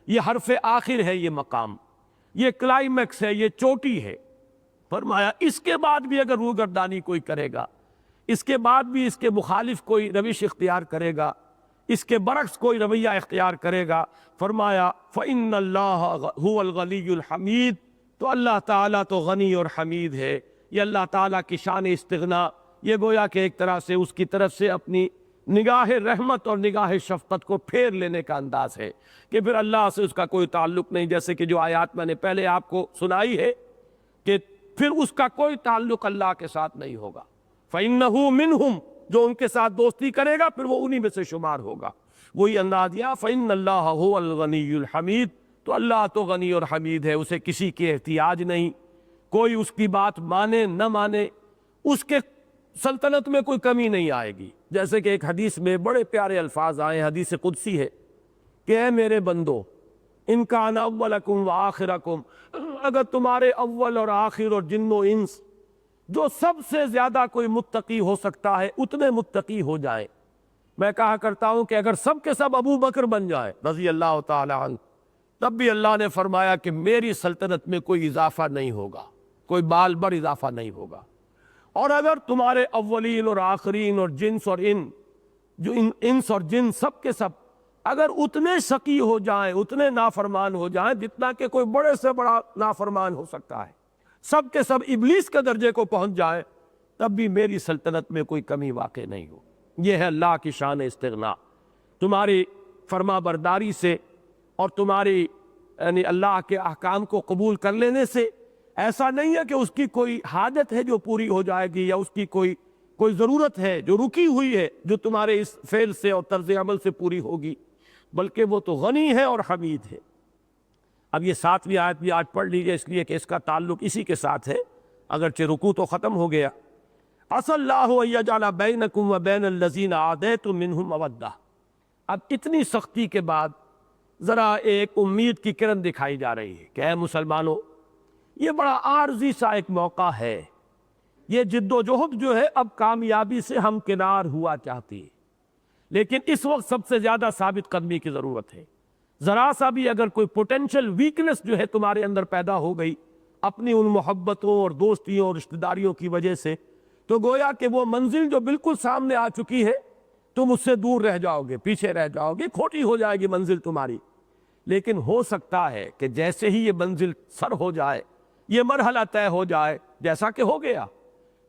یہ حرف آخر ہے، یہ مقام، یہ کلائمیکس ہے، یہ چوٹی ہے۔ فرمایا اس کے بعد بھی اگر روگردانی کوئی کرے گا، اس کے بعد بھی اس کے مخالف کوئی روش اختیار کرے گا، اس کے برعکس کوئی رویہ اختیار کرے گا، فرمایا فَإِنَّ اللَّهَ هُوَ الْغَنِيُّ الْحَمِيدُ، تو اللہ تعالیٰ تو غنی اور حمید ہے۔ یہ اللہ تعالیٰ کی شان استغنا، یہ گویا کہ ایک طرح سے اس کی طرف سے اپنی نگاہ رحمت اور نگاہ شفقت کو پھیر لینے کا انداز ہے کہ پھر اللہ سے اس کا کوئی تعلق نہیں، جیسے کہ جو آیات میں نے پہلے آپ کو سنائی ہے کہ پھر اس کا کوئی تعلق اللہ کے ساتھ نہیں ہوگا۔ فَإِنَّهُ مِنْهُمْ، جو ان کے ساتھ دوستی کرے گا پھر وہ انہی میں سے شمار ہوگا۔ وہی انداز دیا فَإِنَّ اللَّهَ هُوَ الْغَنِيُّ الْحَمِيدُ، تو اللہ تو غنی اور حمید ہے، اسے کسی کی احتیاج نہیں، کوئی اس کی بات مانے نہ مانے، اس کے سلطنت میں کوئی کمی نہیں آئے گی۔ جیسے کہ ایک حدیث میں بڑے پیارے الفاظ آئے، حدیث قدسی ہے کہ اے میرے بندو، ان کان اولکم و آخرکم، اگر تمہارے اول اور آخر اور جن و انس جو سب سے زیادہ کوئی متقی ہو سکتا ہے اتنے متقی ہو جائیں۔ میں کہا کرتا ہوں کہ اگر سب کے سب ابو بکر بن جائیں رضی اللہ تعالی عنہ، تب بھی اللہ نے فرمایا کہ میری سلطنت میں کوئی اضافہ نہیں ہوگا، کوئی بال بر اضافہ نہیں ہوگا۔ اور اگر تمہارے اولین اور آخرین اور جنس اور انس اور جن سب کے سب اگر اتنے شقی ہو جائیں، اتنے نافرمان ہو جائیں جتنا کہ کوئی بڑے سے بڑا نافرمان ہو سکتا ہے، سب کے سب ابلیس کے درجے کو پہنچ جائیں، تب بھی میری سلطنت میں کوئی کمی واقع نہیں ہو۔ یہ ہے اللہ کی شان استغنا۔ تمہاری فرما برداری سے اور تمہاری یعنی اللہ کے احکام کو قبول کر لینے سے ایسا نہیں ہے کہ اس کی کوئی حاجت ہے جو پوری ہو جائے گی، یا اس کی کوئی ضرورت ہے جو رکی ہوئی ہے جو تمہارے اس فعل سے اور طرز عمل سے پوری ہوگی، بلکہ وہ تو غنی ہے اور حمید ہے۔ اب یہ 7ویں آیت بھی آج پڑھ لیجئے، اس لیے کہ اس کا تعلق اسی کے ساتھ ہے، اگرچہ رکوع تو ختم ہو گیا۔ عسى اللہ ان یجعل بینکم وبین الذین عادیتم منہم مودہ۔ اب اتنی سختی کے بعد ذرا ایک امید کی کرن دکھائی جا رہی ہے کہ اے مسلمانوں، یہ بڑا عارضی سا ایک موقع ہے، یہ جد و جہد جو ہے اب کامیابی سے ہمکنار ہوا چاہتی ہے، لیکن اس وقت سب سے زیادہ ثابت قدمی کی ضرورت ہے۔ ذرا سا بھی اگر کوئی پوٹینشل ویکنس جو ہے تمہارے اندر پیدا ہو گئی اپنی ان محبتوں اور دوستیوں اور رشتہ داریوں کی وجہ سے، تو گویا کہ وہ منزل جو بالکل سامنے آ چکی ہے تم اس سے دور رہ جاؤ گے، پیچھے رہ جاؤ گے، کھوٹی ہو جائے گی منزل تمہاری۔ لیکن ہو سکتا ہے کہ جیسے ہی یہ منزل سر ہو جائے، یہ مرحلہ طے ہو جائے، جیسا کہ ہو گیا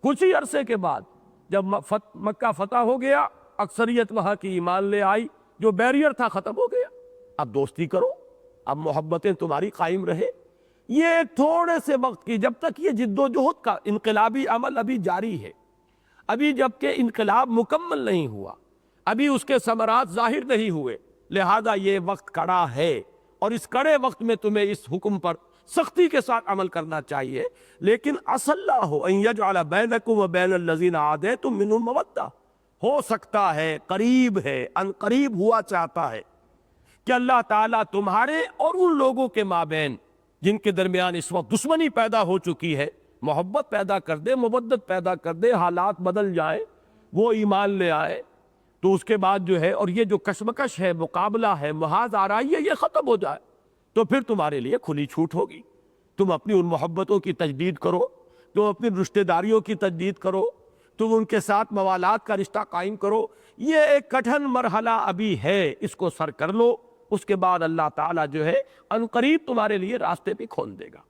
کچھ ہی عرصے کے بعد جب مکہ فتح ہو گیا، اکثریت وہاں کی ایمان لے آئی، جو بیریئر تھا ختم ہو گیا، اب دوستی کرو، اب محبتیں تمہاری قائم رہے۔ یہ ایک تھوڑے سے وقت کی، جب تک یہ جد و جہد کا انقلابی عمل ابھی جاری ہے، ابھی جب کہ انقلاب مکمل نہیں ہوا، ابھی اس کے ثمرات ظاہر نہیں ہوئے، لہذا یہ وقت کڑا ہے، اور اس کڑے وقت میں تمہیں اس حکم پر سختی کے ساتھ عمل کرنا چاہیے۔ لیکن عسى اللہ ان یجعل بینکم وبین الذین عادیتم منہم مودہ، ہو سکتا ہے، قریب ہے، ان قریب ہوا چاہتا ہے کہ اللہ تعالیٰ تمہارے اور ان لوگوں کے مابین جن کے درمیان اس وقت دشمنی پیدا ہو چکی ہے، محبت پیدا کر دے، مودت پیدا کر دے، حالات بدل جائیں، وہ ایمان لے آئے، تو اس کے بعد جو ہے، اور یہ جو کشمکش ہے، مقابلہ ہے، محاذ آرائی ہے، یہ ختم ہو جائے، تو پھر تمہارے لیے کھلی چھوٹ ہوگی۔ تم اپنی ان محبتوں کی تجدید کرو، تم اپنی رشتہ داریوں کی تجدید کرو، تم ان کے ساتھ موالات کا رشتہ قائم کرو۔ یہ ایک کٹھن مرحلہ ابھی ہے، اس کو سر کر لو، اس کے بعد اللہ تعالیٰ جو ہے ان قریب تمہارے لیے راستے بھی کھول دے گا۔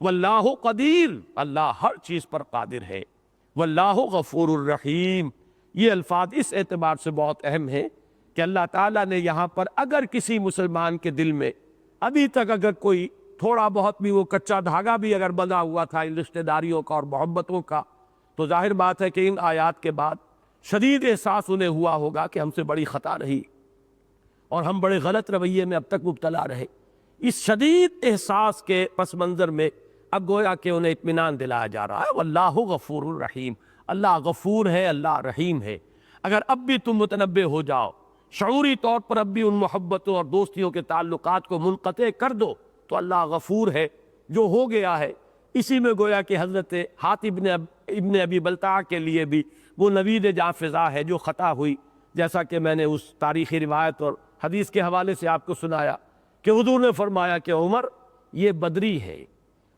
واللہ قدیر، اللہ ہر چیز پر قادر ہے۔ واللہ غفور الرحیم، یہ الفاظ اس اعتبار سے بہت اہم ہیں کہ اللہ تعالیٰ نے یہاں پر اگر کسی مسلمان کے دل میں ابھی تک اگر کوئی تھوڑا بہت بھی وہ کچا دھاگا بھی اگر بندھا ہوا تھا ان رشتہ داریوں کا اور محبتوں کا، تو ظاہر بات ہے کہ ان آیات کے بعد شدید احساس انہیں ہوا ہوگا کہ ہم سے بڑی خطا رہی اور ہم بڑے غلط رویے میں اب تک مبتلا رہے۔ اس شدید احساس کے پس منظر میں اب گویا کہ انہیں اطمینان دلایا جا رہا ہے، واللہ غفور الرحیم، اللہ غفور ہے، اللہ رحیم ہے۔ اگر اب بھی تم متنبہ ہو جاؤ، شعوری طور پر اب بھی ان محبتوں اور دوستیوں کے تعلقات کو منقطع کر دو، تو اللہ غفور ہے، جو ہو گیا ہے۔ اسی میں گویا کہ حضرت حاتب ابن ابی بلتع کے لیے بھی وہ نوید جاں فضا ہے جو خطا ہوئی، جیسا کہ میں نے اس تاریخی روایت اور حدیث کے حوالے سے آپ کو سنایا کہ حضور نے فرمایا کہ عمر یہ بدری ہے،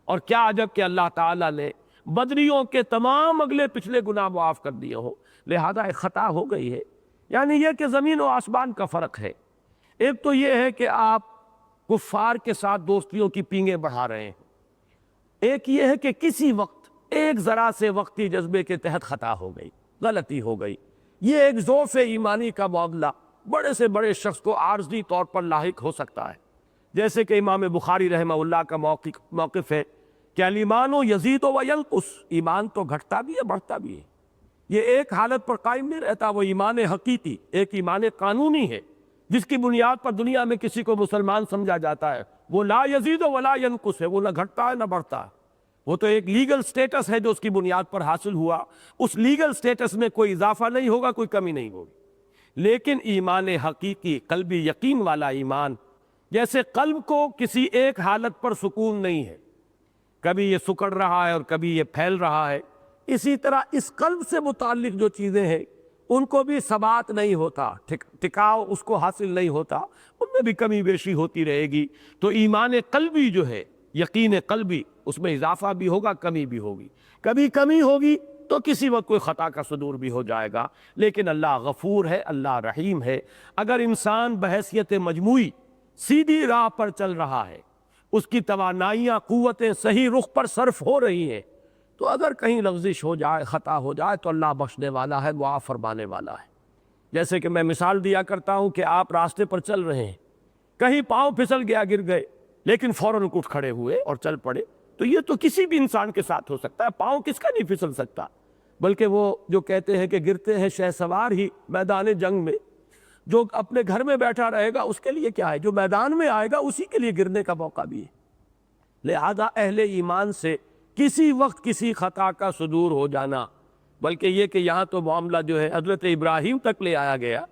اور کیا عجب کہ اللہ تعالیٰ نے بدریوں کے تمام اگلے پچھلے گناہ معاف کر دیے ہوں، لہذا ایک خطا ہو گئی ہے۔ یعنی یہ کہ زمین و آسمان کا فرق ہے۔ ایک تو یہ ہے کہ آپ کفار کے ساتھ دوستیوں کی پینگیں بڑھا رہے ہیں، ایک یہ ہے کہ کسی وقت ایک ذرا سے وقتی جذبے کے تحت خطا ہو گئی، غلطی ہو گئی۔ یہ ایک ضعف ایمانی کا معاملہ بڑے سے بڑے شخص کو عارضی طور پر لاحق ہو سکتا ہے، جیسے کہ امام بخاری رحمہ اللہ کا موقف ہے کہ الایمان یزید و ینقص، ایمان تو گھٹتا بھی ہے بڑھتا بھی ہے، یہ ایک حالت پر قائم نہیں رہتا۔ وہ ایمان حقیقی ایک ایمان قانونی ہے جس کی بنیاد پر دنیا میں کسی کو مسلمان سمجھا جاتا ہے، وہ لا یزید ولا ینقص ہے، وہ نہ گھٹتا ہے نہ بڑھتا ہے، وہ تو ایک لیگل سٹیٹس ہے جو اس کی بنیاد پر حاصل ہوا، اس لیگل سٹیٹس میں کوئی اضافہ نہیں ہوگا، کوئی کمی نہیں ہوگی۔ لیکن ایمان حقیقی، قلبی یقین والا ایمان، جیسے قلب کو کسی ایک حالت پر سکون نہیں ہے، کبھی یہ سکڑ رہا ہے اور کبھی یہ پھیل رہا ہے، اسی طرح اس قلب سے متعلق جو چیزیں ہیں ان کو بھی ثبات نہیں ہوتا، ٹکاؤ اس کو حاصل نہیں ہوتا، ان میں بھی کمی بیشی ہوتی رہے گی۔ تو ایمان قلبی جو ہے، یقین قلبی، اس میں اضافہ بھی ہوگا، کمی بھی ہوگی، کبھی کمی ہوگی تو کسی وقت کوئی خطا کا صدور بھی ہو جائے گا۔ لیکن اللہ غفور ہے، اللہ رحیم ہے۔ اگر انسان بحیثیت مجموعی سیدھی راہ پر چل رہا ہے، اس کی توانائیاں، قوتیں صحیح رخ پر صرف ہو رہی ہیں، تو اگر کہیں لغزش ہو جائے، خطا ہو جائے، تو اللہ بخشنے والا ہے، معاف فرمانے والا ہے۔ جیسے کہ میں مثال دیا کرتا ہوں کہ آپ راستے پر چل رہے ہیں، کہیں پاؤں پھسل گیا، گر گئے، لیکن فوراً اٹھ کھڑے ہوئے اور چل پڑے، تو یہ تو کسی بھی انسان کے ساتھ ہو سکتا ہے، پاؤں کس کا نہیں پھسل سکتا؟ بلکہ وہ جو کہتے ہیں کہ گرتے ہیں شہسوار ہی میدان جنگ میں، جو اپنے گھر میں بیٹھا رہے گا اس کے لیے کیا ہے، جو میدان میں آئے گا اسی کے لیے گرنے کا موقع بھی ہے۔ لہذا اہل ایمان سے کسی وقت کسی خطا کا صدور ہو جانا بلکہ یہ کہ یہاں تو معاملہ جو ہے حضرت ابراہیم تک لے آیا گیا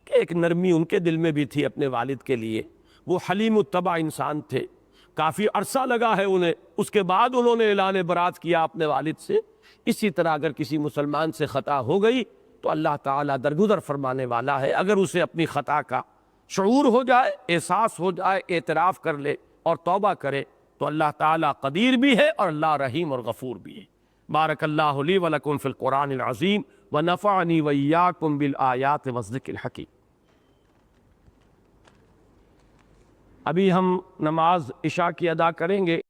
کہ ایک نرمی ان کے دل میں بھی تھی اپنے والد کے لیے. وہ حلیم الطبع انسان تھے، کافی عرصہ لگا ہے انہیں، اس کے بعد انہوں نے اعلان برات کیا اپنے والد سے. اسی طرح اگر کسی مسلمان سے خطا ہو گئی تو اللہ تعالیٰ درگزر فرمانے والا ہے. اگر اسے اپنی خطا کا شعور ہو جائے، احساس ہو جائے، اعتراف کر لے اور توبہ کرے تو اللہ تعالیٰ قدیر بھی ہے اور اللہ رحیم اور غفور بھی ہے. بارک اللہ لی ولکم فی القرآن العظیم ونفعنی وإیاکم بالآیات والذکر الحکیم. ابھی ہم نماز عشاء کی ادا کریں گے.